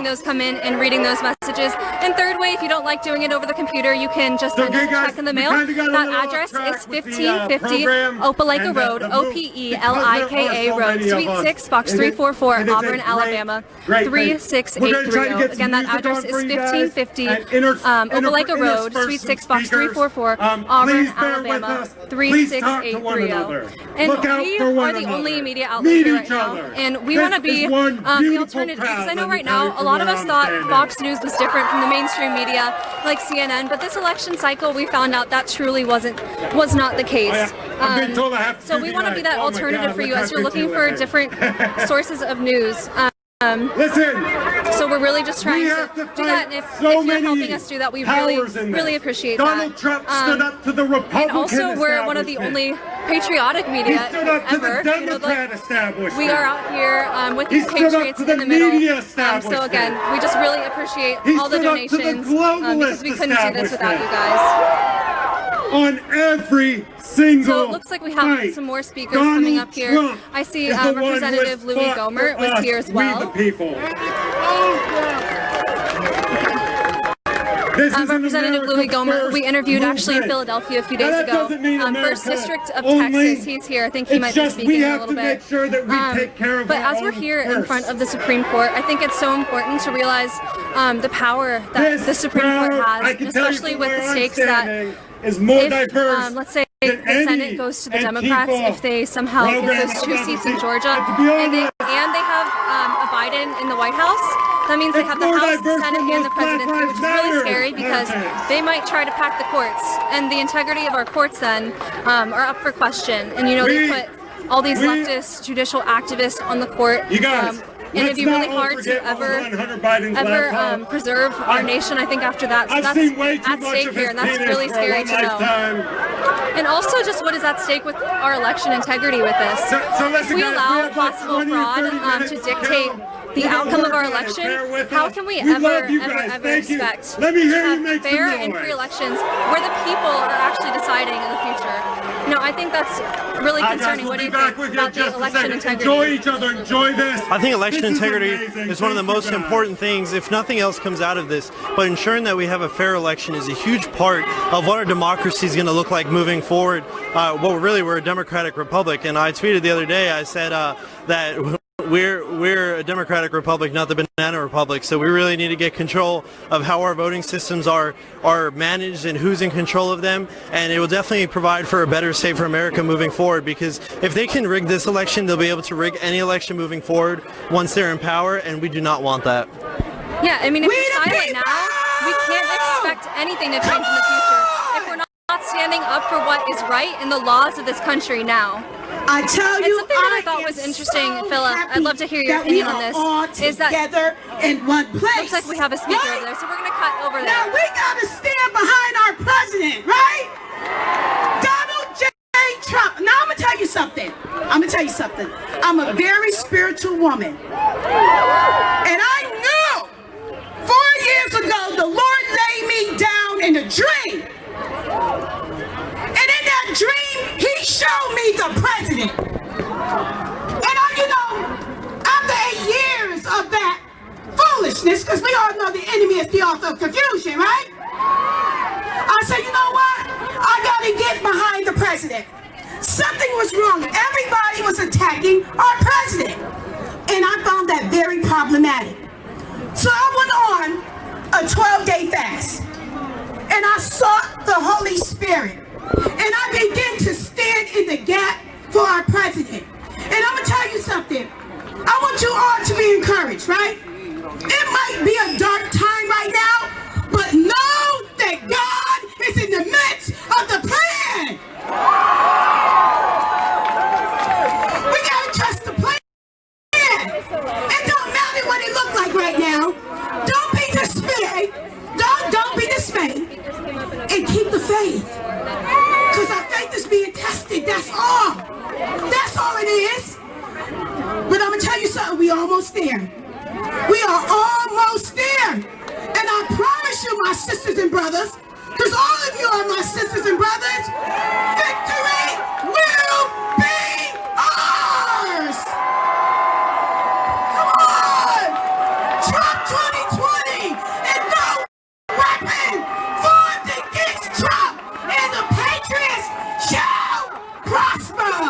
Speaker 18: those come in and reading those messages. And third way, if you don't like doing it over the computer, you can just send us a check in the mail. That address is 1550 Opelika Road, Opelika Road, Suite 6, Box 344, Auburn, Alabama, 36830. Again, that address is 1550 Opelika Road, Suite 6, Box 344, Auburn, Alabama, 36830. And we are the only media outlet here right now, and we want to be the alternative, because I know right now a lot of us thought Fox News was different from the mainstream media like CNN, but this election cycle we found out that truly was not the case. So we want to be that alternative for you as you're looking for different sources of news. So we're really just trying to do that, and if you're helping us do that, we really appreciate that.
Speaker 21: Donald Trump stood up to the Republican
Speaker 18: and also, we're one of the only patriotic media ever. We are out here with these patriots in the middle. So again, we just really appreciate all the donations because we couldn't do this without you guys.
Speaker 21: On every single
Speaker 18: So it looks like we have some more speakers coming up here. I see Representative Louis Gohmert was here as well. Representative Louis Gohmert, we interviewed actually in Philadelphia a few days ago. First District of Texas, he's here. I think he might be speaking in a little bit. But as we're here in front of the Supreme Court, I think it's so important to realize the power that the Supreme Court has, especially with the stakes that if, let's say, the Senate goes to the Democrats, if they somehow get those 2 seats in Georgia, and they have a Biden in the White House, that means they have the House, the Senate, and the presidency, which is really scary because they might try to pack the courts, and the integrity of our courts then are up for question. And they put all these leftist judicial activists on the court. And it'd be really hard to ever preserve our nation, I think, after that. So that's at stake here, and that's really scary to know. And also just what is at stake with our election integrity with this. If we allow possible fraud to dictate the outcome of our election, how can we ever expect to have fair and free elections where the people are actually deciding in the future? I think that's really concerning. What do you think about the election integrity?
Speaker 21: Enjoy each other. Enjoy this.
Speaker 19: I think election integrity is one of the most important things, if nothing else comes out of this. But ensuring that we have a fair election is a huge part of what our democracy is going to look like moving forward. We're a democratic republic. And I tweeted the other day, I said that we're a democratic republic, not the banana republic. So we really need to get control of how our voting systems are managed and who's in control of them. And it will definitely provide for a better, safer America moving forward. Because if they can rig this election, they'll be able to rig any election moving forward once they're in power, and we do not want that.
Speaker 18: Yeah, I mean, if we're silent now, we can't expect anything to change in the future if we're not standing up for what is right in the laws of this country now.
Speaker 11: I tell you,
Speaker 18: something that I thought was interesting, Philip, I'd love to hear your opinion on this, is that
Speaker 11: together in one place.
Speaker 18: Looks like we have a speaker over there, so we're going to cut over there.
Speaker 11: Now we got to stand behind our president, right? Donald J. Trump. Now I'm going to tell you something. I'm a very spiritual woman. And I knew 4 years ago the Lord laid me down in a dream. And in that dream, he showed me the president. And after 8 years of that foolishness, because we all know the enemy is the author of confusion, right? I said, you know what? I got to get behind the president. Something was wrong. Everybody was attacking our president. And I found that very problematic. So I went on a 12-day fast. And I sought the Holy Spirit. And I began to stand in the gap for our president. And I'm going to tell you something. I want you all to be encouraged, right? It might be a dark time right now, but know that God is in the midst of the plan. We got to trust the plan. It don't matter what it looks like right now. Don't be dismayed. Don't be dismayed. And keep the faith. Because our faith is being tested. That's all. That's all it is. But I'm going to tell you something. We almost there. We are almost there. And I promise you, my sisters and brothers, because all of you are my sisters and brothers, victory will be ours. Come on. Trump 2020 and no weapon formed against Trump and the Patriots shall prosper.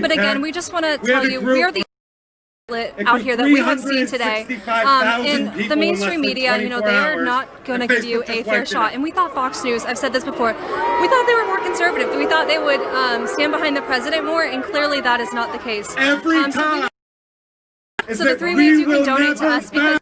Speaker 18: But again, we just want to tell you, we are the out here that we have seen today. In the mainstream media, they are not going to give you a fair shot. And we thought Fox News, I've said this before, we thought they were more conservative. We thought they would stand behind the president more, and clearly that is not the case. So the 3 ways you can donate to us, because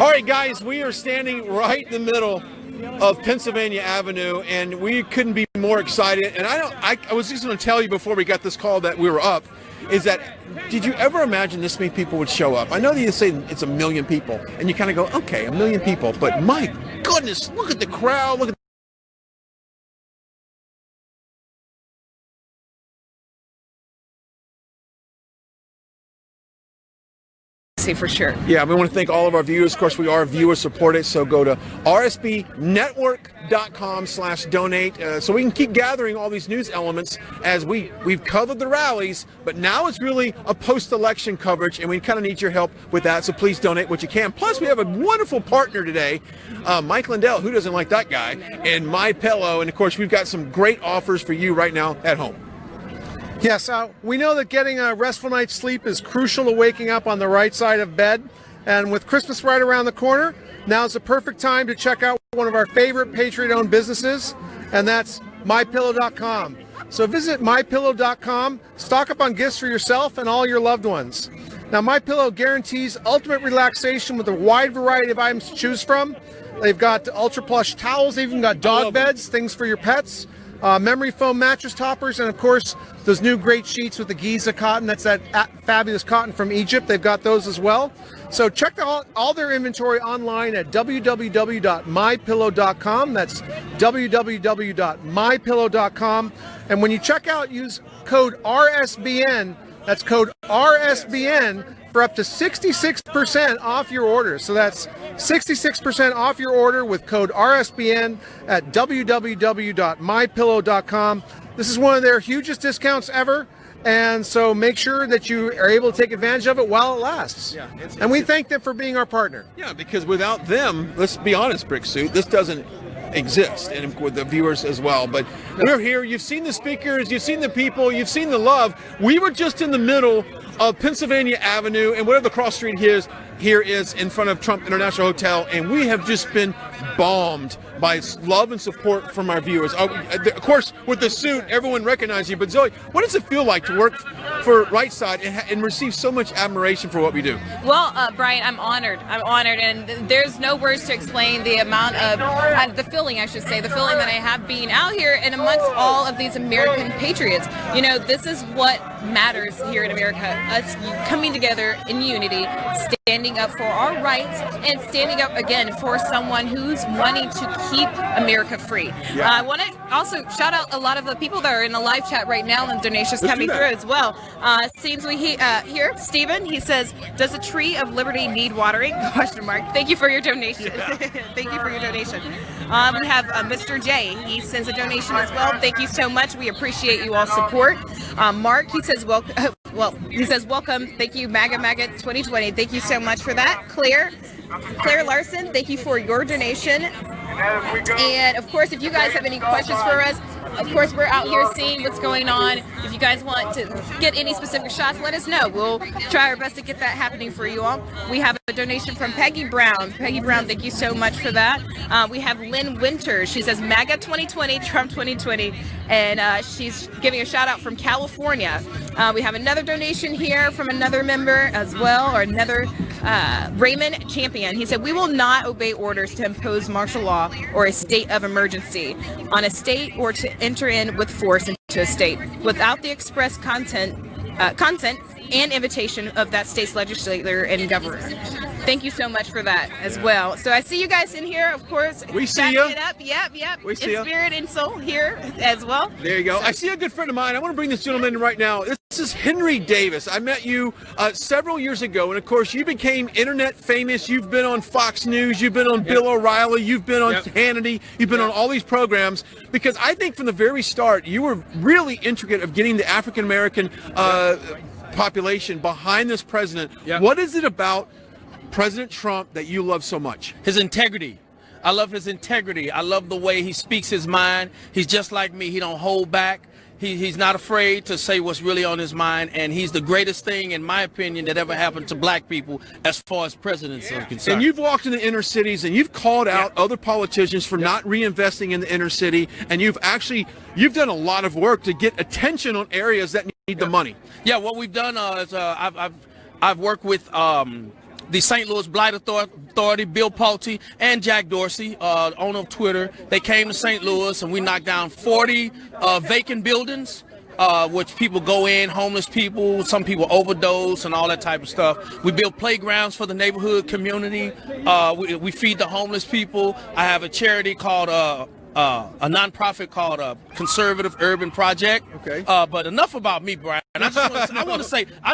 Speaker 3: All right, guys, we are standing right in the middle of Pennsylvania Avenue, and we couldn't be more excited. And I was just going to tell you before we got this call that we were up, is that did you ever imagine this many people would show up? I know that you say it's 1 million people, and you kind of go, okay, 1 million people, but my goodness, look at the crowd, look at
Speaker 4: for sure.
Speaker 3: Yeah, we want to thank all of our viewers. Of course, we are viewer supported, so go to rsbnetwork.com/donate so we can keep gathering all these news elements as we've covered the rallies, but now it's really a post-election coverage, and we kind of need your help with that, so please donate what you can. Plus, we have a wonderful partner today, Mike Lindell, who doesn't like that guy, and MyPillow, and of course, we've got some great offers for you right now at home.
Speaker 1: Yes, we know that getting a restful night's sleep is crucial to waking up on the right side of bed. And with Christmas right around the corner, now's the perfect time to check out one of our favorite Patriot-owned businesses, and that's MyPillow.com. So visit MyPillow.com, stock up on gifts for yourself and all your loved ones. Now, MyPillow guarantees ultimate relaxation with a wide variety of items to choose from. They've got ultra plush towels, they've even got dog beds, things for your pets. Memory foam mattress toppers, and of course those new great sheets with the Giza cotton. That's that fabulous cotton from Egypt. They've got those as well. So check out all their inventory online at www.mypillow.com. That's www.mypillow.com. And when you check out, use code RSBN. That's code RSBN for up to 66% off your order. So that's 66% off your order with code RSBN at www.mypillow.com. This is one of their hugest discounts ever, and so make sure that you are able to take advantage of it while it lasts.
Speaker 3: Yeah,
Speaker 1: and we thank them for being our partner.
Speaker 3: Yeah, because without them, let's be honest, Brick Suit, this doesn't exist, and with the viewers as well. But we're here. You've seen the speakers, you've seen the people, you've seen the love. We were just in the middle of Pennsylvania Avenue and whatever the cross street here is in front of Trump International Hotel, and we have just been bombed by love and support from our viewers. Of course, with the suit, everyone recognizes you, but Zoe, what does it feel like to work for Right Side and receive so much admiration for what we do?
Speaker 4: Well, Brian, I'm honored, and there's no words to explain the amount of, the feeling that I have being out here and amongst all of these American patriots. You know, this is what matters here in America, us coming together in unity, standing up for our rights, and standing up again for someone who's wanting to keep America free.
Speaker 3: Yeah.
Speaker 4: I want to also shout out a lot of the people that are in the live chat right now and donations coming through as well. Seems we here, Stephen, he says, does the tree of liberty need watering? Question mark. Thank you for your donation. Yeah. Thank you for your donation. We have Mr. J. He sends a donation as well. Thank you so much. We appreciate you all support. Mark, he says, welcome. Thank you, MAGA 2020. Thank you so much for that. Claire Larson, thank you for your donation. And of course, if you guys have any questions for us, of course, we're out here seeing what's going on. If you guys want to get any specific shots, let us know. We'll try our best to get that happening for you all. We have a donation from Peggy Brown. Peggy Brown, thank you so much for that. We have Lynn Winters. She says MAGA 2020, Trump 2020, and she's giving a shout out from California. We have another donation here from another member as well, or another Raymond Champion. He said, we will not obey orders to impose martial law or a state of emergency on a state or to enter in with force into a state without the express consent and invitation of that state's legislator and governor. Thank you so much for that as well. So I see you guys in here, of course.
Speaker 3: We see you.
Speaker 4: It up. Yep.
Speaker 3: We see you.
Speaker 4: Spirit and soul here as well.
Speaker 3: There you go. I see a good friend of mine. I want to bring this gentleman in right now. This is Henry Davis. I met you several years ago, and of course, you became internet famous. You've been on Fox News. You've been on Bill O'Reilly. You've been on Hannity. You've been on all these programs because I think from the very start, you were really intricate of getting the African American population behind this president. What is it about President Trump that you love so much?
Speaker 20: His integrity. I love his integrity. I love the way he speaks his mind. He's just like me. He don't hold back. He's not afraid to say what's really on his mind, and he's the greatest thing, in my opinion, that ever happened to black people as far as presidents are concerned.
Speaker 3: And you've walked in the inner cities, and you've called out other politicians for not reinvesting in the inner city, and you've done a lot of work to get attention on areas that need the money.
Speaker 20: Yeah, what we've done is I've worked with the St. Louis Blight Authority, Bill Pulte, and Jack Dorsey, owner of Twitter. They came to St. Louis, and we knocked down 40 vacant buildings, which people go in, homeless people, some people overdose and all that type of stuff. We build playgrounds for the neighborhood community. We feed the homeless people. I have a charity called a nonprofit called Conservative Urban Project.
Speaker 3: Okay.
Speaker 20: But enough about me, Brian. I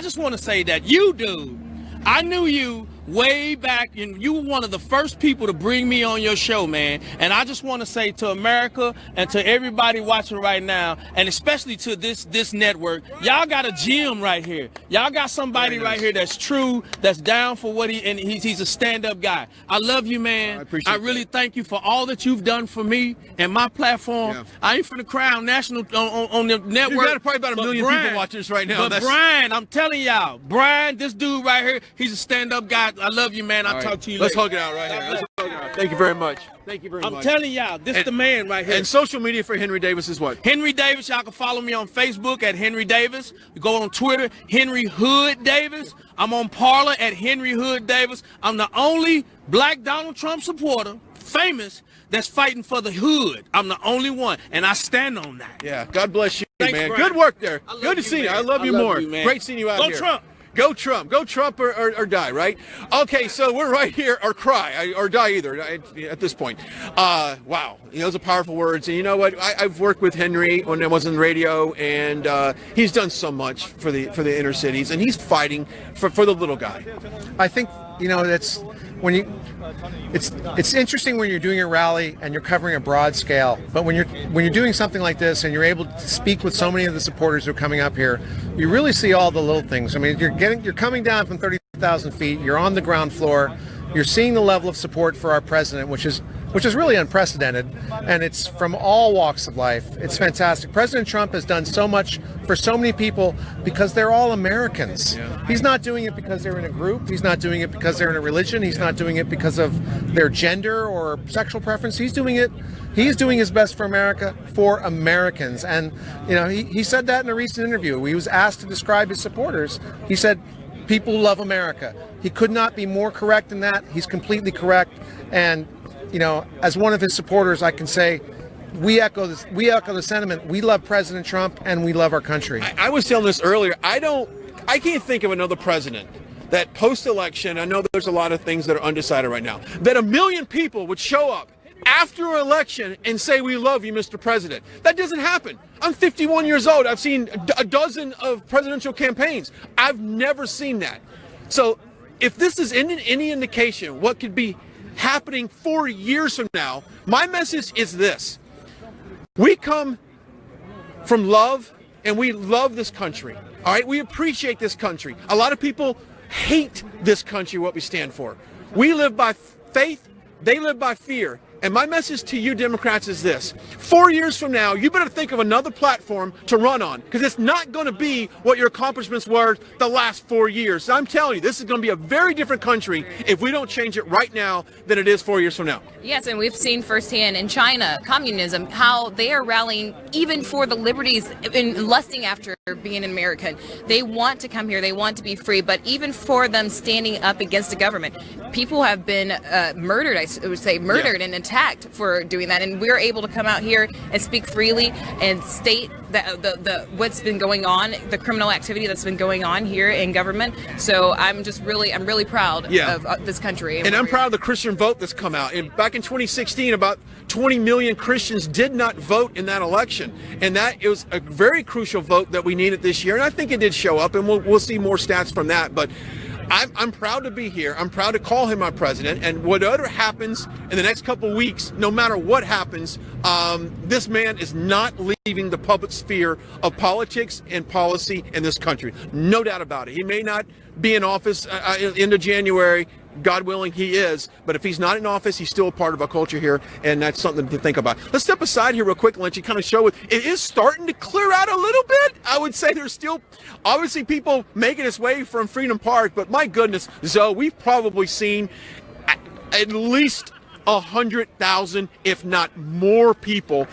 Speaker 20: just want to say that you, dude, I knew you way back, and you were one of the first people to bring me on your show, man. And I just want to say to America and to everybody watching right now, and especially to this network, y'all got a gem right here. Y'all got somebody right here that's true, that's down for what he's a stand-up guy. I love you, man. I really thank you for all that you've done for me and my platform. Yeah. I ain't from the Crown National on the network.
Speaker 3: You got probably about 1 million people watching this right now.
Speaker 20: But Brian, I'm telling y'all, Brian, this dude right here, he's a stand-up guy. I love you, man. I'll talk to you later.
Speaker 3: Let's hug it out right here. Let's hug it out. Thank you very much. Thank you very much.
Speaker 20: I'm telling y'all, this is the man right here.
Speaker 3: And social media for Henry Davis is what?
Speaker 20: Henry Davis. Y'all can follow me on Facebook at Henry Davis. You go on Twitter, Henry Hood Davis. I'm on Parler at Henry Hood Davis. I'm the only black Donald Trump supporter, famous, that's fighting for the hood. I'm the only one, and I stand on that.
Speaker 3: Yeah, God bless you,
Speaker 20: Thanks,
Speaker 3: man.
Speaker 20: Brian.
Speaker 3: Good work there. Good to
Speaker 20: you,
Speaker 3: see you.
Speaker 20: man.
Speaker 3: I love you more.
Speaker 20: Man.
Speaker 3: Great seeing you out
Speaker 20: Go
Speaker 3: here.
Speaker 20: Trump.
Speaker 3: Go Trump. Go Trump or die, right? Okay, so we're right here, or cry, or die either at this point. Wow, those are powerful words. And you know what? I've worked with Henry when I was in radio, and he's done so much for the inner cities, and he's fighting for the little guy.
Speaker 1: I think, that's when it's interesting when you're doing a rally and you're covering a broad scale, but when you're doing something like this and you're able to speak with so many of the supporters who are coming up here, you really see all the little things. I mean, you're coming down from 30,000 feet, you're on the ground floor, you're seeing the level of support for our president, which is really unprecedented, and it's from all walks of life. It's fantastic. President Trump has done so much for so many people because they're all Americans. Yeah. He's not doing it because they're in a group. He's not doing it because they're in a religion. He's not doing it because of their gender or sexual preference. He's doing his best for America, for Americans. And he said that in a recent interview. He was asked to describe his supporters. He said, people love America. He could not be more correct than that. He's completely correct. And as one of his supporters, I can say we echo the sentiment. We love President Trump and we love our country.
Speaker 3: I was telling this earlier. I can't think of another president that post-election, I know there's a lot of things that are undecided right now, that 1 million people would show up after an election and say, we love you, Mr. President. That doesn't happen. I'm 51 years old. I've seen a dozen of presidential campaigns. I've never seen that. So if this is any indication what could be happening 4 years from now, my message is this. We come from love, and we love this country. All right, we appreciate this country. A lot of people hate this country, what we stand for. We live by faith, they live by fear. And my message to you Democrats is this. 4 years from now, you better think of another platform to run on, because it's not going to be what your accomplishments were the last 4 years. So I'm telling you, this is going to be a very different country if we don't change it right now than it is 4 years from now.
Speaker 4: Yes, and we've seen firsthand in China, communism, how they are rallying even for the liberties and lusting after being an American. They want to come here. They want to be free. But even for them standing up against the government, people have been murdered, I would say, and attacked for doing that. And we're able to come out here and speak freely and state that the what's been going on, the criminal activity that's been going on here in government. So I'm really proud of this country.
Speaker 3: And I'm proud of the Christian vote that's come out. And back in 2016, about 20 million Christians did not vote in that election. And that was a very crucial vote that we needed this year. And I think it did show up, and we'll see more stats from that. But I'm proud to be here. I'm proud to call him my president. And whatever happens in the next couple of weeks, no matter what happens, this man is not leaving the public sphere of politics and policy in this country. No doubt about it. He may not be in office into January. God willing, he is. But if he's not in office, he's still a part of our culture here, and that's something to think about. Let's step aside here real quick and let you kind of show it. It is starting to clear out a little bit. I would say there's still obviously people making its way from Freedom Park, but my goodness, Zoe, we've probably seen at least 100,000, if not more, people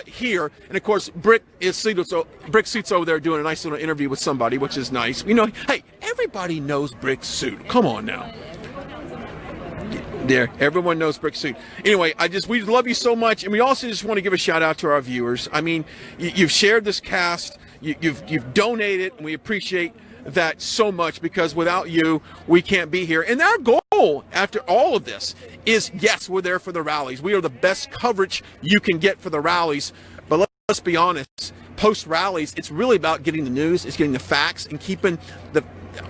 Speaker 3: here. And of course, Brick Suits over there doing a nice little interview with somebody, which is nice. Hey, everybody knows Brick's suit. Come on now. There, everyone knows Brick Suit. Anyway, we love you so much, and we also just want to give a shout out to our viewers. I mean, you've shared this cast, you've donated, and we appreciate that so much, because without you, we can't be here. And our goal after all of this is, yes, we're there for the rallies. We are the best coverage you can get for the rallies. But let's be honest, post rallies, it's really about getting the news, it's getting the facts, and keeping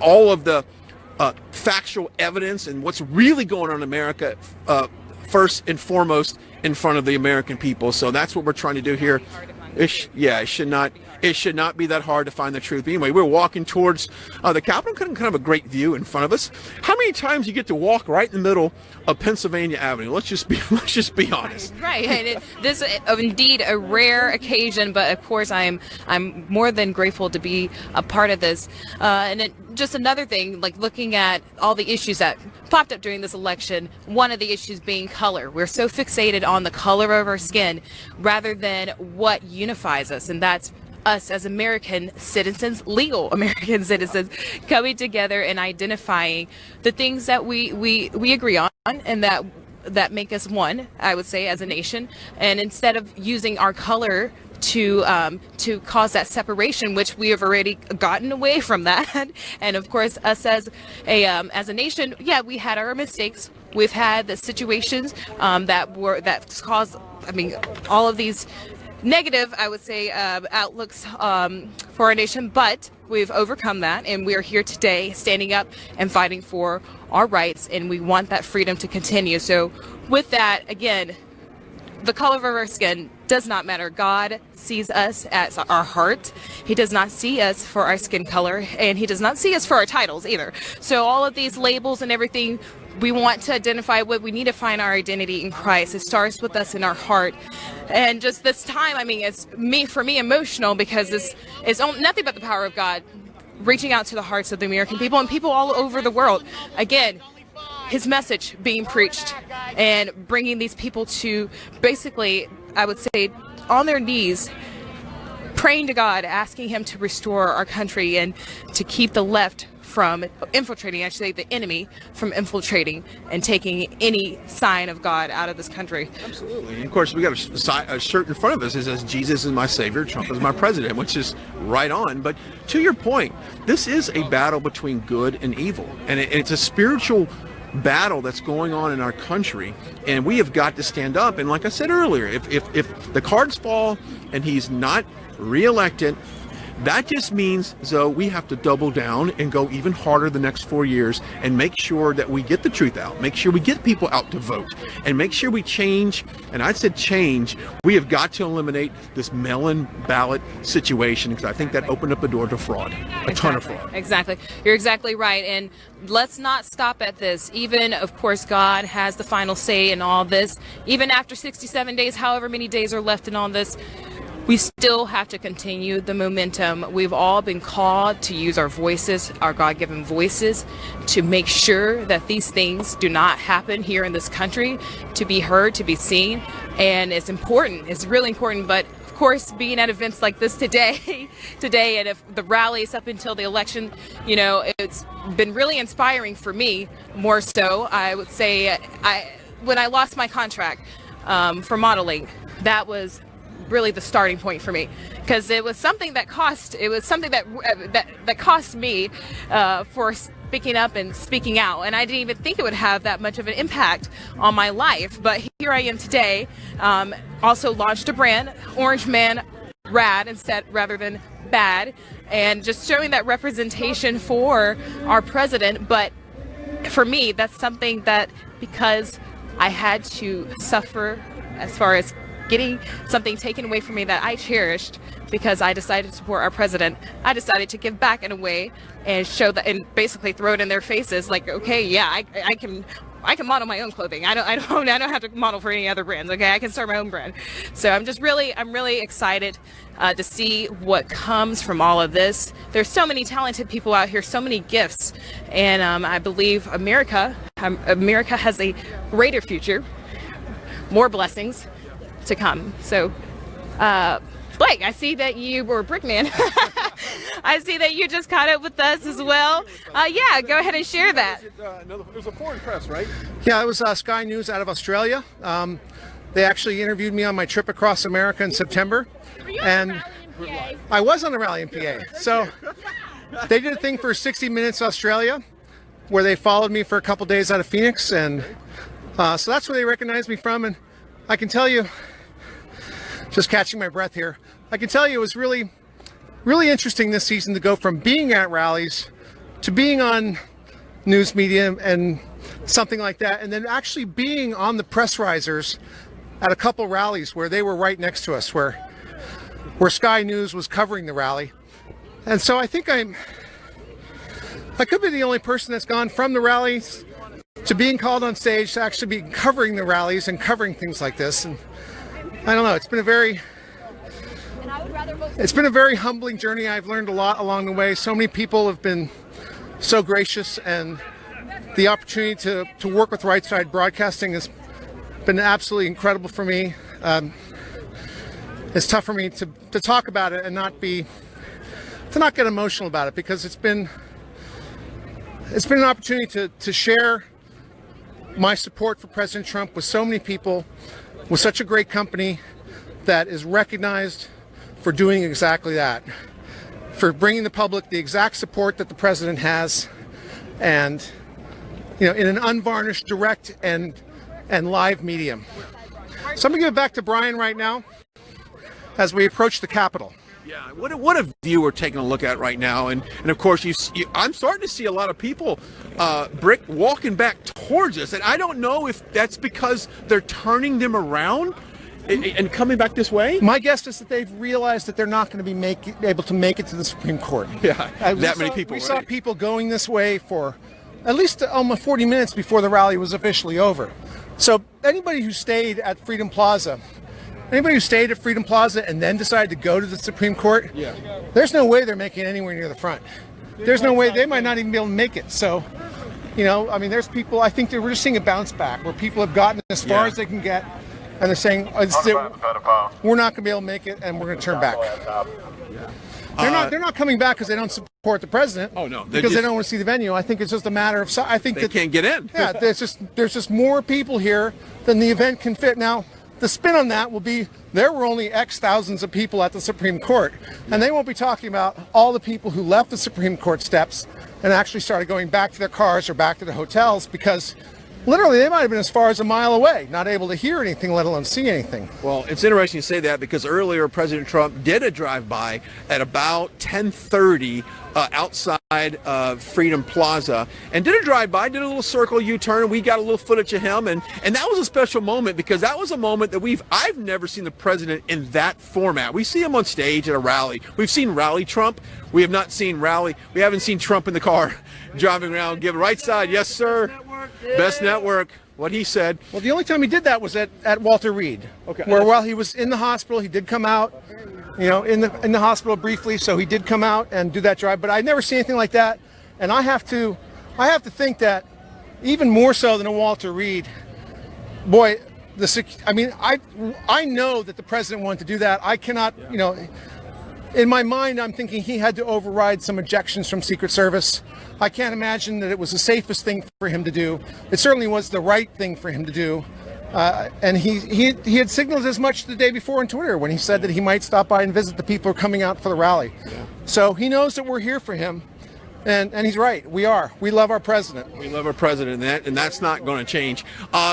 Speaker 3: all of the factual evidence and what's really going on in America first and foremost in front of the American people. So that's what we're trying to do here. It should not be that hard to find the truth. But anyway, we're walking towards the Capitol, kind of a great view in front of us. How many times you get to walk right in the middle of Pennsylvania Avenue? Let's just be honest.
Speaker 4: Right, and this is indeed a rare occasion, but of course I'm more than grateful to be a part of this. Just another thing, like looking at all the issues that popped up during this election, one of the issues being color. We're so fixated on the color of our skin rather than what unifies us, and that's us as American citizens, legal American citizens, coming together and identifying the things that we agree on and that make us one, I would say, as a nation. And instead of using our color to cause that separation, which we have already gotten away from that. And of course, us as a nation, yeah, we had our mistakes. We've had the situations that caused, I mean, all of these negative, I would say, outlooks for our nation, but we've overcome that, and we are here today standing up and fighting for our rights, and we want that freedom to continue. So with that, again, the color of our skin does not matter. God sees us as our heart. He does not see us for our skin color, and he does not see us for our titles either. So all of these labels and everything, we want to identify what we need to find our identity in Christ. It starts with us in our heart. And just this time, I mean, it's for me emotional, because it's nothing but the power of God reaching out to the hearts of the American people and people all over the world. Again, his message being preached and bringing these people to basically, I would say, on their knees, praying to God, asking him to restore our country and to keep the left from infiltrating, actually the enemy from infiltrating and taking any sign of God out of this country.
Speaker 3: Absolutely. And of course, we got a shirt in front of us that says, Jesus is my savior, Trump is my president, which is right on. But to your point, this is a battle between good and evil. And it's a spiritual battle that's going on in our country, and we have got to stand up. And like I said earlier, if the cards fall and he's not reelected, that just means, Zoe, we have to double down and go even harder the next 4 years and make sure that we get the truth out, make sure we get people out to vote, and make sure we change. And I said change. We have got to eliminate this mail-in ballot situation, because I think that opened up the door to fraud, a ton of fraud.
Speaker 4: Exactly. You're exactly right. And let's not stop at this. Even, of course, God has the final say in all this. Even after 67 days, however many days are left in all this, we still have to continue the momentum. We've all been called to use our voices, our God-given voices, to make sure that these things do not happen here in this country, to be heard, to be seen. And it's important. It's really important. But of course, being at events like this today, and if the rallies up until the election, you know, it's been really inspiring for me. More so, I would say, when I lost my contract for modeling, that was really the starting point for me, because it was something that cost me for speaking up and speaking out, and I didn't even think it would have that much of an impact on my life. But here I am today. Also launched a brand, Orange Man Rad instead rather than bad, and just showing that representation for our president. But for me, that's something that, because I had to suffer as far as getting something taken away from me that I cherished, because I decided to support our president, I decided to give back in a way and show that, and basically throw it in their faces, like, okay, yeah, I can model my own clothing. I don't have to model for any other brands. Okay, I can start my own brand. So I'm really excited to see what comes from all of this. There's so many talented people out here, so many gifts, and I believe America has a greater future, more blessings to come. So Blake, I see that you were a brickman. I see that you just caught up with us as well. Yeah, go ahead and share that.
Speaker 3: It was a foreign press, right?
Speaker 1: Yeah, it was Sky News out of Australia. They actually interviewed me on my trip across America in September. And I was on the rally in PA. So they did a thing for 60 Minutes Australia, where they followed me for a couple days out of Phoenix. And so that's where they recognized me from. And I can tell you, just catching my breath here, I can tell you it was really, really interesting this season to go from being at rallies to being on news media and something like that, and then actually being on the press risers at a couple rallies where they were right next to us, where Sky News was covering the rally. And so I think I could be the only person that's gone from the rallies to being called on stage to actually be covering the rallies and covering things like this. And I don't know, it's been a very humbling journey. I've learned a lot along the way. So many people have been so gracious, and the opportunity to work with Right Side Broadcasting has been absolutely incredible for me. It's tough for me to talk about it and not get emotional about it, because it's been an opportunity to share my support for President Trump with so many people, with such a great company that is recognized for doing exactly that, for bringing the public the exact support that the president has, and in an unvarnished, direct and live medium. So I'm gonna give it back to Brian right now as we approach the Capitol.
Speaker 3: Yeah, what a view we're taking a look at right now, and of course I'm starting to see a lot of people, Brick, walking back towards us, and I don't know if that's because they're turning them around and coming back this way.
Speaker 1: My guess is that they've realized that they're not going to be able to make it to the Supreme Court.
Speaker 3: Yeah, that many people.
Speaker 1: We saw people going this way for at least almost 40 minutes before the rally was officially over. So anybody who stayed at Freedom Plaza and then decided to go to the Supreme Court, there's no way they're making it anywhere near the front. There's no way, they might not even be able to make it. So, there's people, I think that we're just seeing a bounce back where people have gotten as far as they can get, and they're saying, we're not going to be able to make it, and we're going to turn back. They're not coming back because they don't support the president.
Speaker 3: Oh no,
Speaker 1: because they don't want to see the venue. I think it's just a matter of. I think
Speaker 3: they can't get in.
Speaker 1: Yeah, there's just more people here than the event can fit. Now, the spin on that will be there were only X thousands of people at the Supreme Court, and they won't be talking about all the people who left the Supreme Court steps and actually started going back to their cars or back to the hotels, because literally they might have been as far as a mile away, not able to hear anything, let alone see anything.
Speaker 3: Well, it's interesting you say that, because earlier President Trump did a drive-by at about 10:30 outside of Freedom Plaza, and did a drive-by, did a little circle U-turn, and we got a little footage of him, and that was a special moment, because that was a moment that I've never seen the president in that format. We see him on stage at a rally. We've seen rally Trump. We have not seen rally. We haven't seen Trump in the car driving around, giving right side, yes sir, best network, what he said.
Speaker 1: Well, the only time he did that was at Walter Reed, where while he was in the hospital, he did come out, in the hospital briefly, so he did come out and do that drive. But I never see anything like that, and I have to think that even more so than a Walter Reed, boy, I know that the president wanted to do that. I cannot, in my mind, I'm thinking he had to override some objections from Secret Service. I can't imagine that it was the safest thing for him to do. It certainly was the right thing for him to do. And he had signaled as much the day before on Twitter when he said that he might stop by and visit the people who are coming out for the rally. Yeah. So he knows that we're here for him. And he's right. We are. We love our president.
Speaker 3: We love our president, and that's not going to change.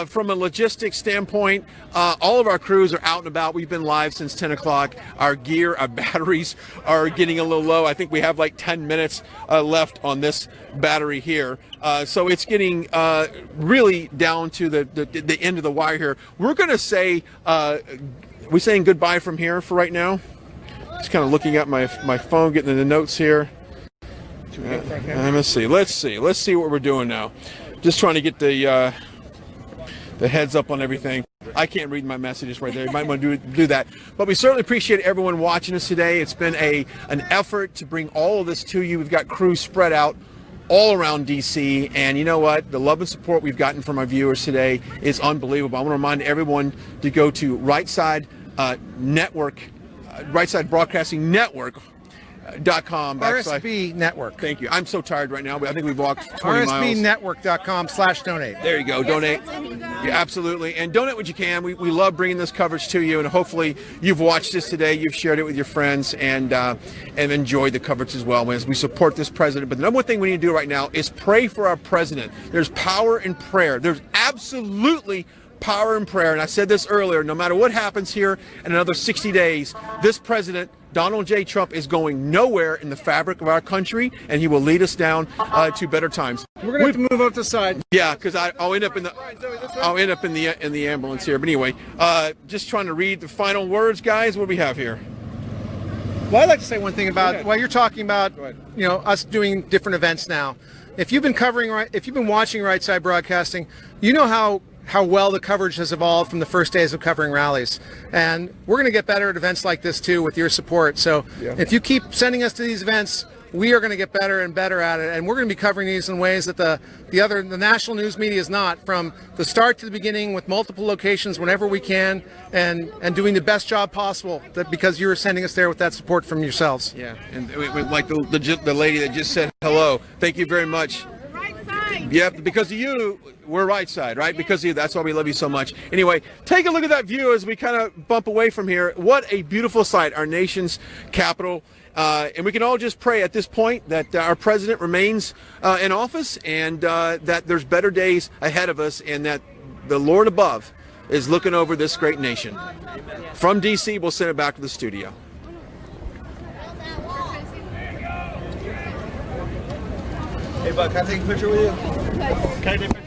Speaker 3: From a logistics standpoint, all of our crews are out and about. We've been live since 10 o'clock. Our gear, our batteries are getting a little low. I think we have like 10 minutes left on this battery here. So it's getting really down to the end of the wire here. We're going to say, we're saying goodbye from here for right now. Just kind of looking at my phone, getting the notes here. Let's see what we're doing now. Just trying to get the heads up on everything. I can't read my messages right there. You might want to do that. But we certainly appreciate everyone watching us today. It's been an effort to bring all of this to you. We've got crews spread out all around DC, and you know what? The love and support we've gotten from our viewers today is unbelievable. I want to remind everyone to go to Right Side Network, Right Side Broadcasting Network, .com
Speaker 1: RSB Network.
Speaker 3: Thank you. I'm so tired right now, but I think we've walked 20 miles.
Speaker 1: RSBnetwork.com/donate.
Speaker 3: There you go. Donate. Yeah, absolutely. And donate what you can. We love bringing this coverage to you, and hopefully you've watched this today, you've shared it with your friends, and enjoyed the coverage as well as we support this president. But the number one thing we need to do right now is pray for our president. There's power in prayer. There's absolutely power in prayer. And I said this earlier, no matter what happens here in another 60 days, this president, Donald J. Trump, is going nowhere in the fabric of our country, and he will lead us down to better times.
Speaker 1: We're going to have to move up the side.
Speaker 3: Yeah, because I'll end up in the ambulance here. But anyway, just trying to read the final words, guys. What do we have here?
Speaker 1: Well, I'd like to say one thing about while you're talking about, us doing different events now. If you've been watching Right Side Broadcasting, you know how well the coverage has evolved from the first days of covering rallies. And we're going to get better at events like this too with your support. So if you keep sending us to these events, we are going to get better and better at it. And we're going to be covering these in ways that the national news media is not, from the start to the beginning, with multiple locations whenever we can, and doing the best job possible, because you're sending us there with that support from yourselves.
Speaker 3: Yeah, and like the lady that just said hello, thank you very much. Yeah, because of you, we're right side, right? Because of you, that's why we love you so much. Anyway, take a look at that view as we kind of bump away from here. What a beautiful sight, our nation's capital. And we can all just pray at this point that our president remains in office, and that there's better days ahead of us, and that the Lord above is looking over this great nation. From D.C., we'll send it back to the studio.
Speaker 5: Hey, Buck, can I take a picture with you? Can I take a picture?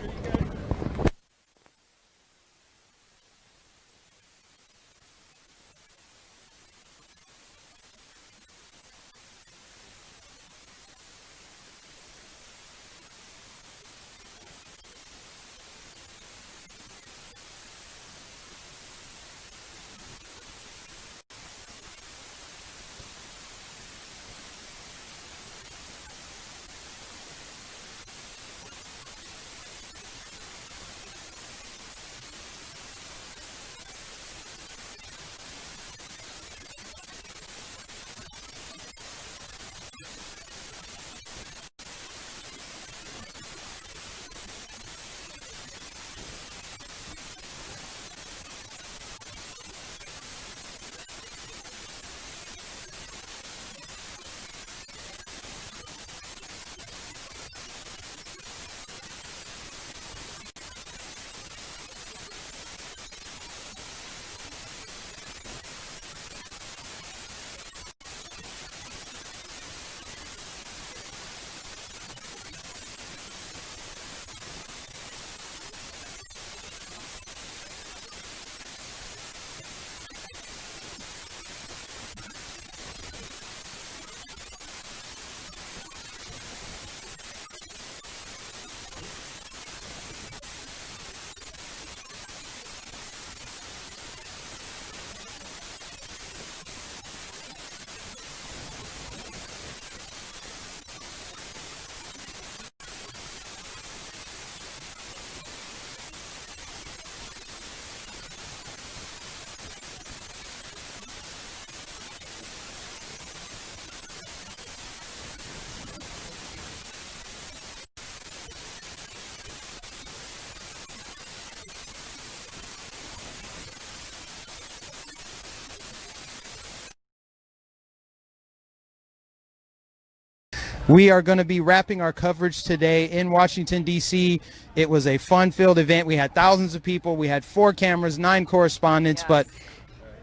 Speaker 7: We are going to be wrapping our coverage today in Washington, D.C. It was a fun-filled event. We had thousands of people. We had 4 cameras, 9 correspondents, but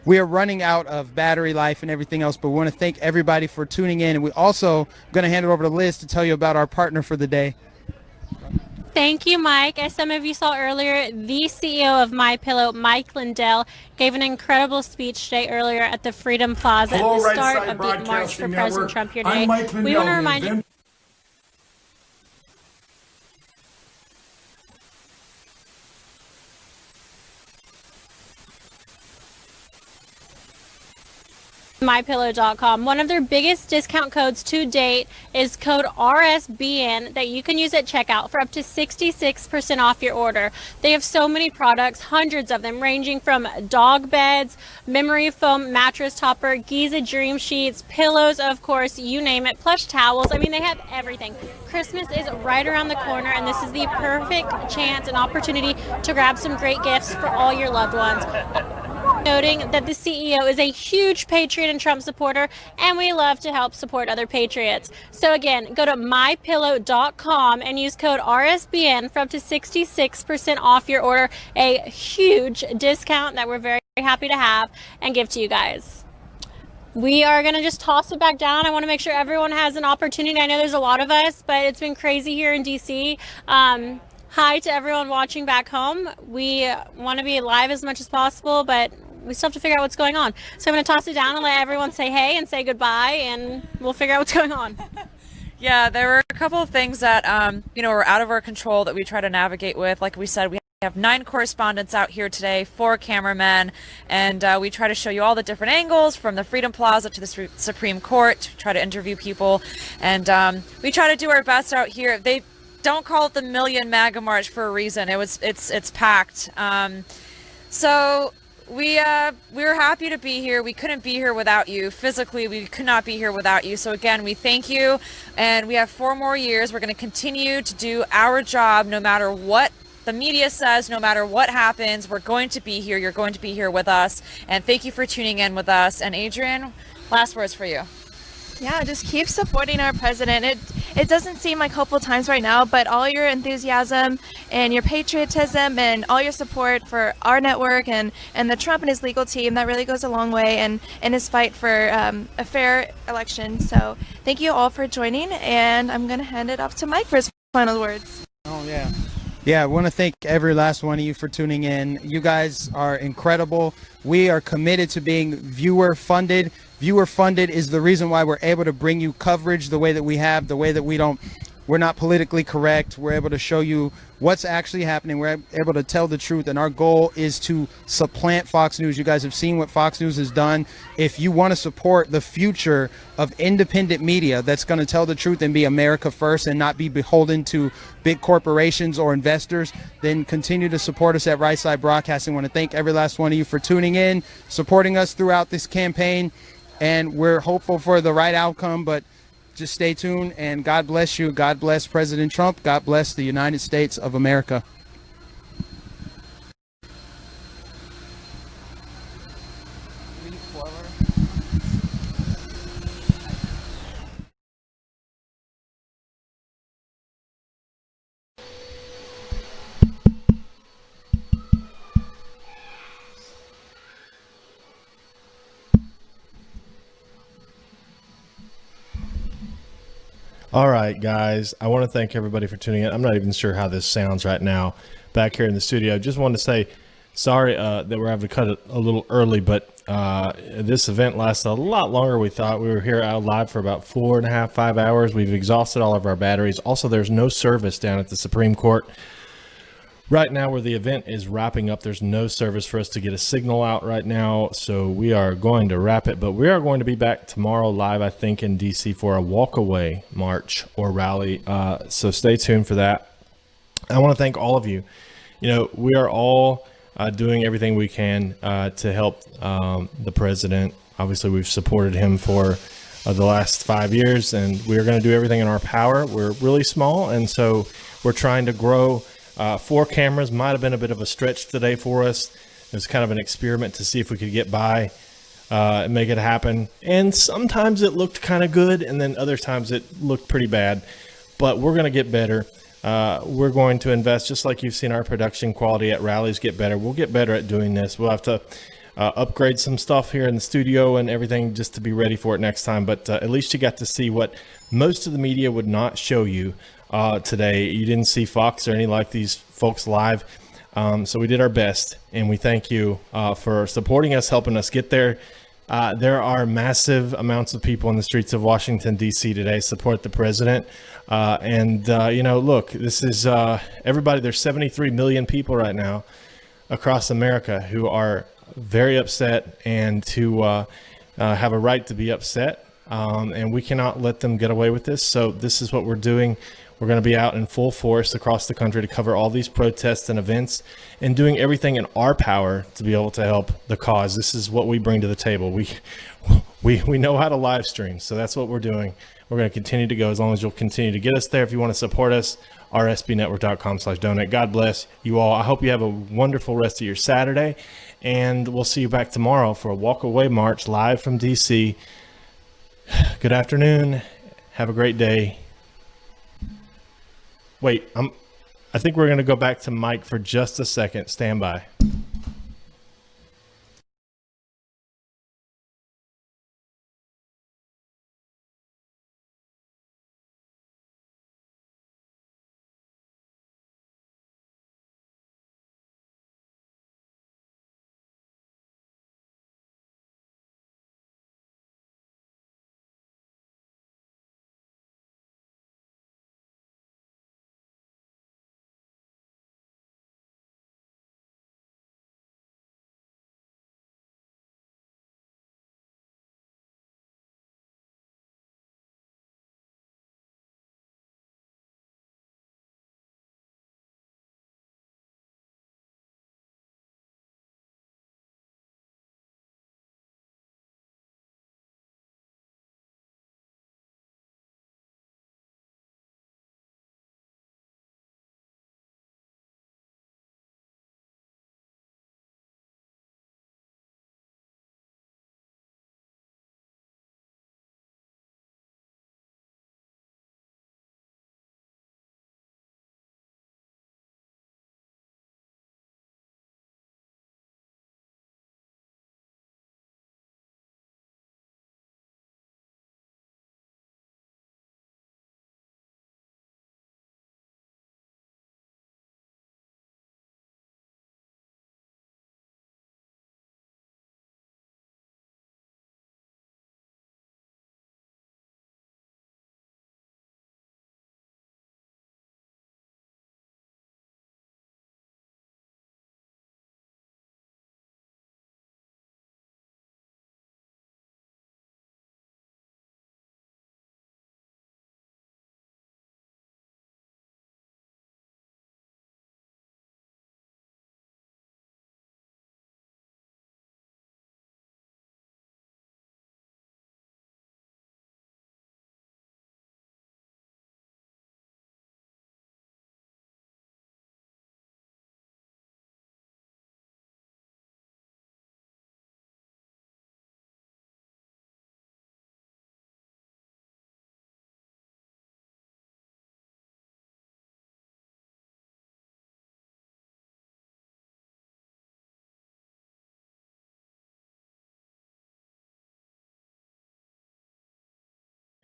Speaker 7: we are running out of battery life and everything else. But we want to thank everybody for tuning in. And we also going to hand it over to Liz to tell you about our partner for the day.
Speaker 23: Thank you, Mike. As some of you saw earlier, the CEO of MyPillow, Mike Lindell, gave an incredible speech today earlier at the Freedom Plaza at the start of the March for President Trump here today. We want to remind you. mypillow.com. One of their biggest discount codes to date is code RSBN that you can use at checkout for up to 66% off your order. They have so many products, hundreds of them, ranging from dog beds, memory foam mattress topper, Giza Dream Sheets, pillows, of course, you name it, plush towels. I mean, they have everything. Christmas is right around the corner, and this is the perfect chance and opportunity to grab some great gifts for all your loved ones. Noting that the CEO is a huge Patriot and Trump supporter, and we love to help support other patriots. So again, go to mypillow.com and use code RSBN for up to 66% off your order. A huge discount that we're very happy to have and give to you guys. We are going to just toss it back down. I want to make sure everyone has an opportunity. I know there's a lot of us, but it's been crazy here in DC. Hi to everyone watching back home. We want to be live as much as possible, but we still have to figure out what's going on. So I'm going to toss it down and let everyone say hey and say goodbye, and we'll figure out what's going on.
Speaker 9: Yeah, there were a couple of things that, were out of our control that we try to navigate with. Like we said, we have 9 correspondents out here today, 4 cameramen, and we try to show you all the different angles from the Freedom Plaza to the Supreme Court, to try to interview people, and we try to do our best out here. They don't call it the Million MAGA March for a reason. It's packed. So we were happy to be here. We couldn't be here without you. Physically, we could not be here without you. So again, we thank you, and we have 4 more years. We're going to continue to do our job no matter what the media says, no matter what happens. We're going to be here. You're going to be here with us, and thank you for tuning in with us. And Adrian, last words for you.
Speaker 10: Yeah, just keep supporting our president. It doesn't seem like hopeful times right now, but all your enthusiasm and your patriotism and all your support for our network and the Trump and his legal team, that really goes a long way in his fight for a fair election. So thank you all for joining, and I'm going to hand it off to Mike for his final words.
Speaker 7: Oh, yeah. Yeah, I want to thank every last one of you for tuning in. You guys are incredible. We are committed to being viewer funded. Viewer funded is the reason why we're able to bring you coverage the way that we have, the way that we're not politically correct. We're able to show you what's actually happening. We're able to tell the truth, and our goal is to supplant Fox News. You guys have seen what Fox News has done. If you want to support the future of independent media that's going to tell the truth and be America first and not be beholden to big corporations or investors, then continue to support us at Right Side Broadcasting. I want to thank every last one of you for tuning in, supporting us throughout this campaign, and we're hopeful for the right outcome, but just stay tuned, and God bless you. God bless President Trump. God bless the United States of America.
Speaker 22: All right, guys, I want to thank everybody for tuning in. I'm not even sure how this sounds right now back here in the studio. Just wanted to say sorry that we're having to cut it a little early, but this event lasted a lot longer than we thought. We were here out live for about 4.5, 5 hours. We've exhausted all of our batteries. Also, there's no service down at the Supreme Court. Right now, where the event is wrapping up, there's no service for us to get a signal out right now, so we are going to wrap it. But we are going to be back tomorrow live, I think, in D.C. for a walkaway march or rally, so stay tuned for that. I want to thank all of you. You know, we are all doing everything we can to help the president. Obviously, we've supported him for the last 5 years, and we're going to do everything in our power. We're really small, and so we're trying to grow. 4 cameras might have been a bit of a stretch today for us. It was kind of an experiment to see if we could get by and make it happen. And sometimes it looked kind of good, and then other times it looked pretty bad. But we're going to get better. We're going to invest, just like you've seen our production quality at rallies get better. We'll get better at doing this. We'll have to upgrade some stuff here in the studio and everything just to be ready for it next time. But at least you got to see what most of the media would not show you today. You didn't see Fox or any like these folks live. So we did our best, and we thank you for supporting us, helping us get there. There are massive amounts of people in the streets of Washington, D.C. today support the president. You know, look, this is everybody. There's 73 million people right now across America who are very upset and who have a right to be upset, and we cannot let them get away with this. So this is what we're doing. We're going to be out in full force across the country to cover all these protests and events and doing everything in our power to be able to help the cause. This is what we bring to the table. We know how to live stream, so that's what we're doing. We're going to continue to go as long as you'll continue to get us there. If you want to support us, rsbnetwork.com/donate. God bless you all. I hope you have a wonderful rest of your Saturday, and we'll see you back tomorrow for a walk away march live from DC. Good afternoon. Have a great day. Wait, I think we're going to go back to Mike for just a second. Stand by.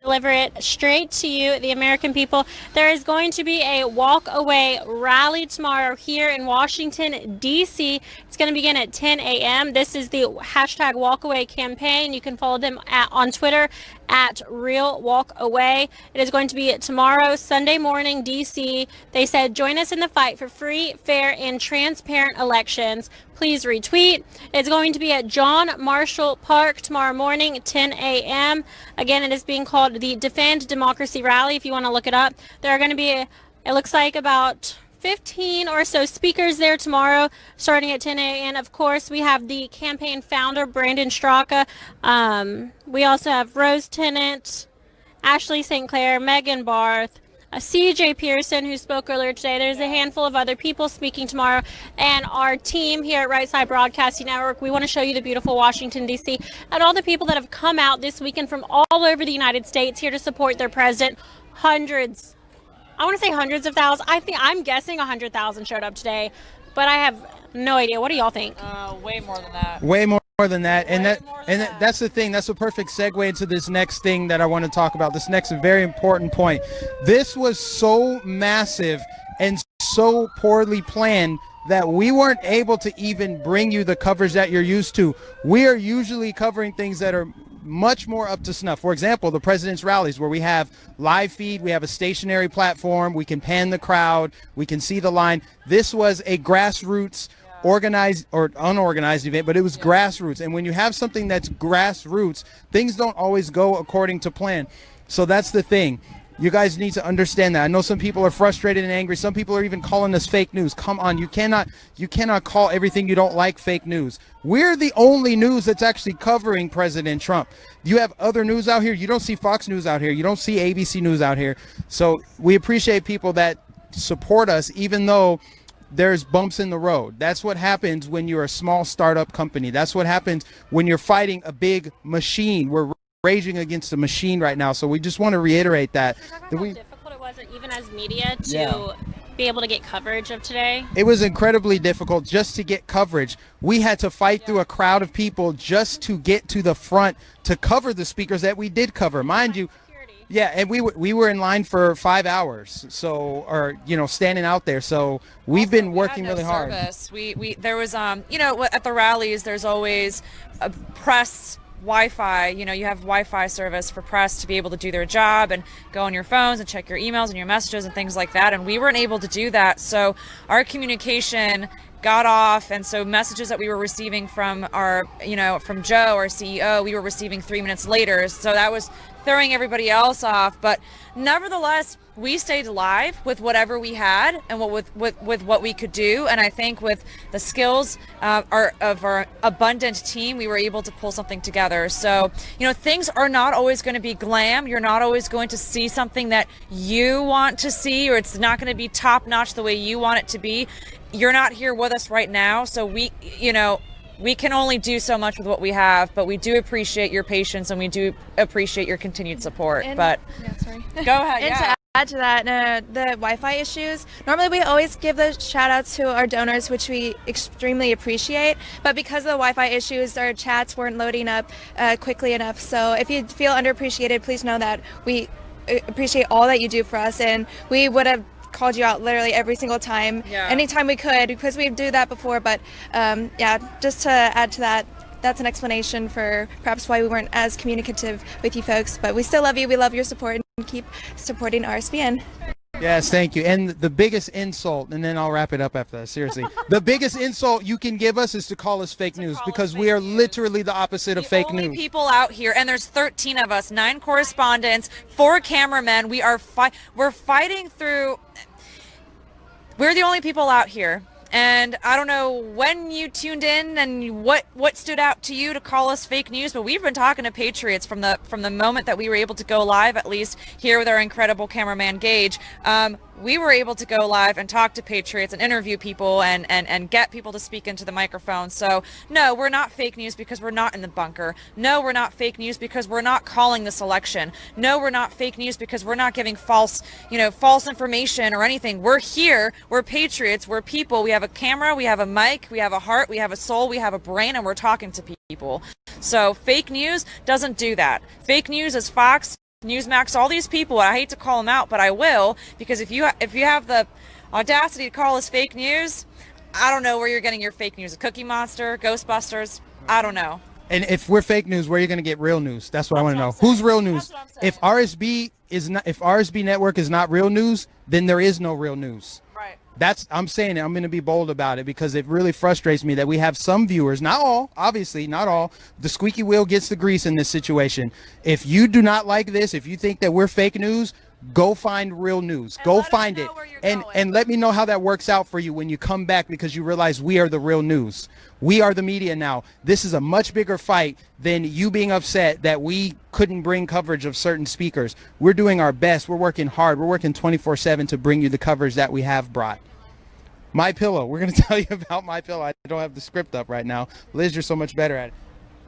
Speaker 23: Deliver it straight to you, the American people. There is going to be a walk-away rally tomorrow here in Washington, D.C. It's going to begin at 10 a.m. This is the hashtag walkaway campaign. You can follow them on Twitter at Real Walk Away. It is going to be tomorrow, Sunday morning, D.C. They said, join us in the fight for free, fair, and transparent elections. Please retweet. It's going to be at John Marshall Park tomorrow morning, 10 a.m. Again, it is being called the Defend Democracy Rally, if you want to look it up. There are going to be, it looks like, about 15 or so speakers there tomorrow, starting at 10 a.m. Of course, we have the campaign founder, Brandon Straka. We also have Rose Tennant, Ashley St. Clair, Megan Barth, CJ Pearson, who spoke earlier today. There's a handful of other people speaking tomorrow. And our team here at Right Side Broadcasting Network, we want to show you the beautiful Washington, D.C. and all the people that have come out this weekend from all over the United States here to support their president. Hundreds. I want to say hundreds of thousands. I'm guessing 100,000 showed up today, but I have no idea. What do y'all think?
Speaker 9: Way more than that.
Speaker 7: Way more than that. That's the thing. That's a perfect segue into this next thing that I want to talk about. This next very important point. This was so massive and so poorly planned that we weren't able to even bring you the coverage that you're used to. We are usually covering things that are much more up to snuff. For example, the president's rallies, where we have live feed, we have a stationary platform, we can pan the crowd, we can see the line. This was a grassroots organized or unorganized event, but it was grassroots. And when you have something that's grassroots, things don't always go according to plan. So that's the thing. You guys need to understand that. I know some people are frustrated and angry. Some people are even calling us fake news. Come on, you cannot call everything you don't like fake news. We're the only news that's actually covering President Trump. You have other news out here. You don't see Fox News out here. You don't see ABC News out here. So we appreciate people that support us, even though there's bumps in the road. That's what happens when you're a small startup company. That's what happens when you're fighting a big machine. We're raging against a machine right now. So we just want to reiterate that.
Speaker 23: How difficult it was, even as media, to be able to get coverage of today?
Speaker 7: It was incredibly difficult just to get coverage. We had to fight through a crowd of people just to get to the front to cover the speakers that we did cover. Mind you, and we were in line for 5 hours, so, or standing out there. So we've been working really hard.
Speaker 9: We there was at the rallies there's always a press Wi-Fi. You have Wi-Fi service for press to be able to do their job and go on your phones and check your emails and your messages and things like that. And we weren't able to do that, so our communication got off, and so messages that we were receiving from from Joe, our CEO, we were receiving 3 minutes later. So that was throwing everybody else off. But nevertheless, we stayed live with whatever we had and with what we could do. And I think with the skills of our abundant team, we were able to pull something together. So, things are not always going to be glam. You're not always going to see something that you want to see, or it's not going to be top notch the way you want it to be. You're not here with us right now. So we can only do so much with what we have, but we do appreciate your patience and we do appreciate your continued support. Go ahead.
Speaker 10: And to add to that, the Wi-Fi issues, normally we always give the shout outs to our donors, which we extremely appreciate, but because of the Wi-Fi issues, our chats weren't loading up quickly enough. So if you feel underappreciated, please know that we appreciate all that you do for us, and we would have called you out literally every single time, anytime we could, because we do that before. But just to add to that, that's an explanation for perhaps why we weren't as communicative with you folks. But we still love you. We love your support, and keep supporting RSBN.
Speaker 7: Yes, thank you. And the biggest insult, and then I'll wrap it up after that, seriously. The biggest insult you can give us is to call us fake news, because we are literally the opposite of fake news.
Speaker 9: People out here, and there's 13 of us, 9 correspondents, 4 cameramen. We're fighting through. We're the only people out here. And I don't know when you tuned in and what stood out to you to call us fake news, but we've been talking to patriots from the moment that we were able to go live, at least here with our incredible cameraman Gage. We were able to go live and talk to patriots and interview people and get people to speak into the microphone. So no, we're not fake news because we're not in the bunker. No, we're not fake news because we're not calling this election. No, we're not fake news because we're not giving false information or anything. We're here, we're patriots, we're people. We have a camera, we have a mic, we have a heart, we have a soul, we have a brain, and we're talking to people. So fake news doesn't do that. Fake news is Fox, Newsmax, all these people. I hate to call them out, but I will, because if you have the audacity to call us fake news, I don't know where you're getting your fake news. A Cookie Monster, Ghostbusters, I don't know.
Speaker 7: And if we're fake news, where are you going to get real news? That's what I want to know. Who's real news? If RSB Network is not real news, then there is no real news. I'm saying it. I'm going to be bold about it, because it really frustrates me that we have some viewers, not all, obviously not all. The squeaky wheel gets the grease in this situation. If you do not like this, if you think that we're fake news, go find real news. Go find it. And let me know how that works out for you when you come back, because you realize we are the real news. We are the media now. This is a much bigger fight than you being upset that we couldn't bring coverage of certain speakers. We're doing our best. We're working hard. We're working 24/7 to bring you the coverage that we have brought. MyPillow. We're going to tell you about MyPillow. I don't have the script up right now. Liz, you're so much better at it.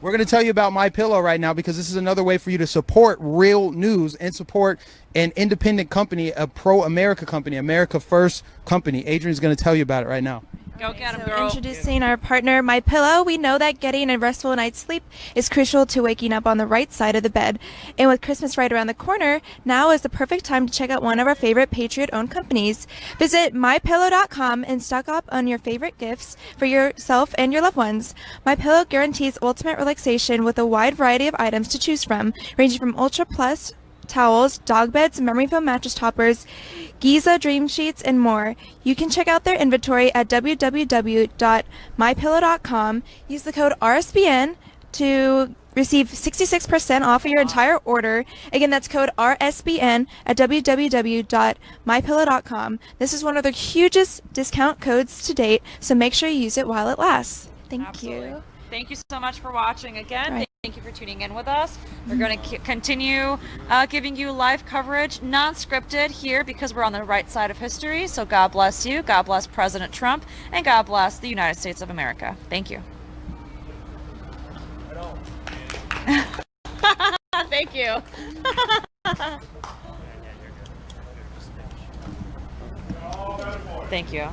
Speaker 7: We're going to tell you about MyPillow right now, because this is another way for you to support real news and support an independent company, a pro-America company, America First company. Adrian's going to tell you about it right now.
Speaker 9: Go get him, girl.
Speaker 10: Introducing our partner, MyPillow. We know that getting a restful night's sleep is crucial to waking up on the right side of the bed. And with Christmas right around the corner, now is the perfect time to check out one of our favorite Patriot-owned companies. Visit MyPillow.com and stock up on your favorite gifts for yourself and your loved ones. MyPillow guarantees ultimate relaxation with a wide variety of items to choose from, ranging from Ultra Plus towels, dog beds, memory foam mattress toppers, Giza dream sheets, and more. You can check out their inventory at www.mypillow.com. Use the code RSBN to receive 66% off of your entire order. Again, that's code RSBN at www.mypillow.com. This is one of the hugest discount codes to date, so make sure you use it while it lasts. Thank you.
Speaker 9: Thank you so much for watching again.
Speaker 10: Right.
Speaker 9: Thank you for tuning in with us. We're going to continue giving you live coverage, non-scripted here because we're on the right side of history. So God bless you, God bless President Trump, and God bless the United States of America. Thank you. Thank you. Thank you.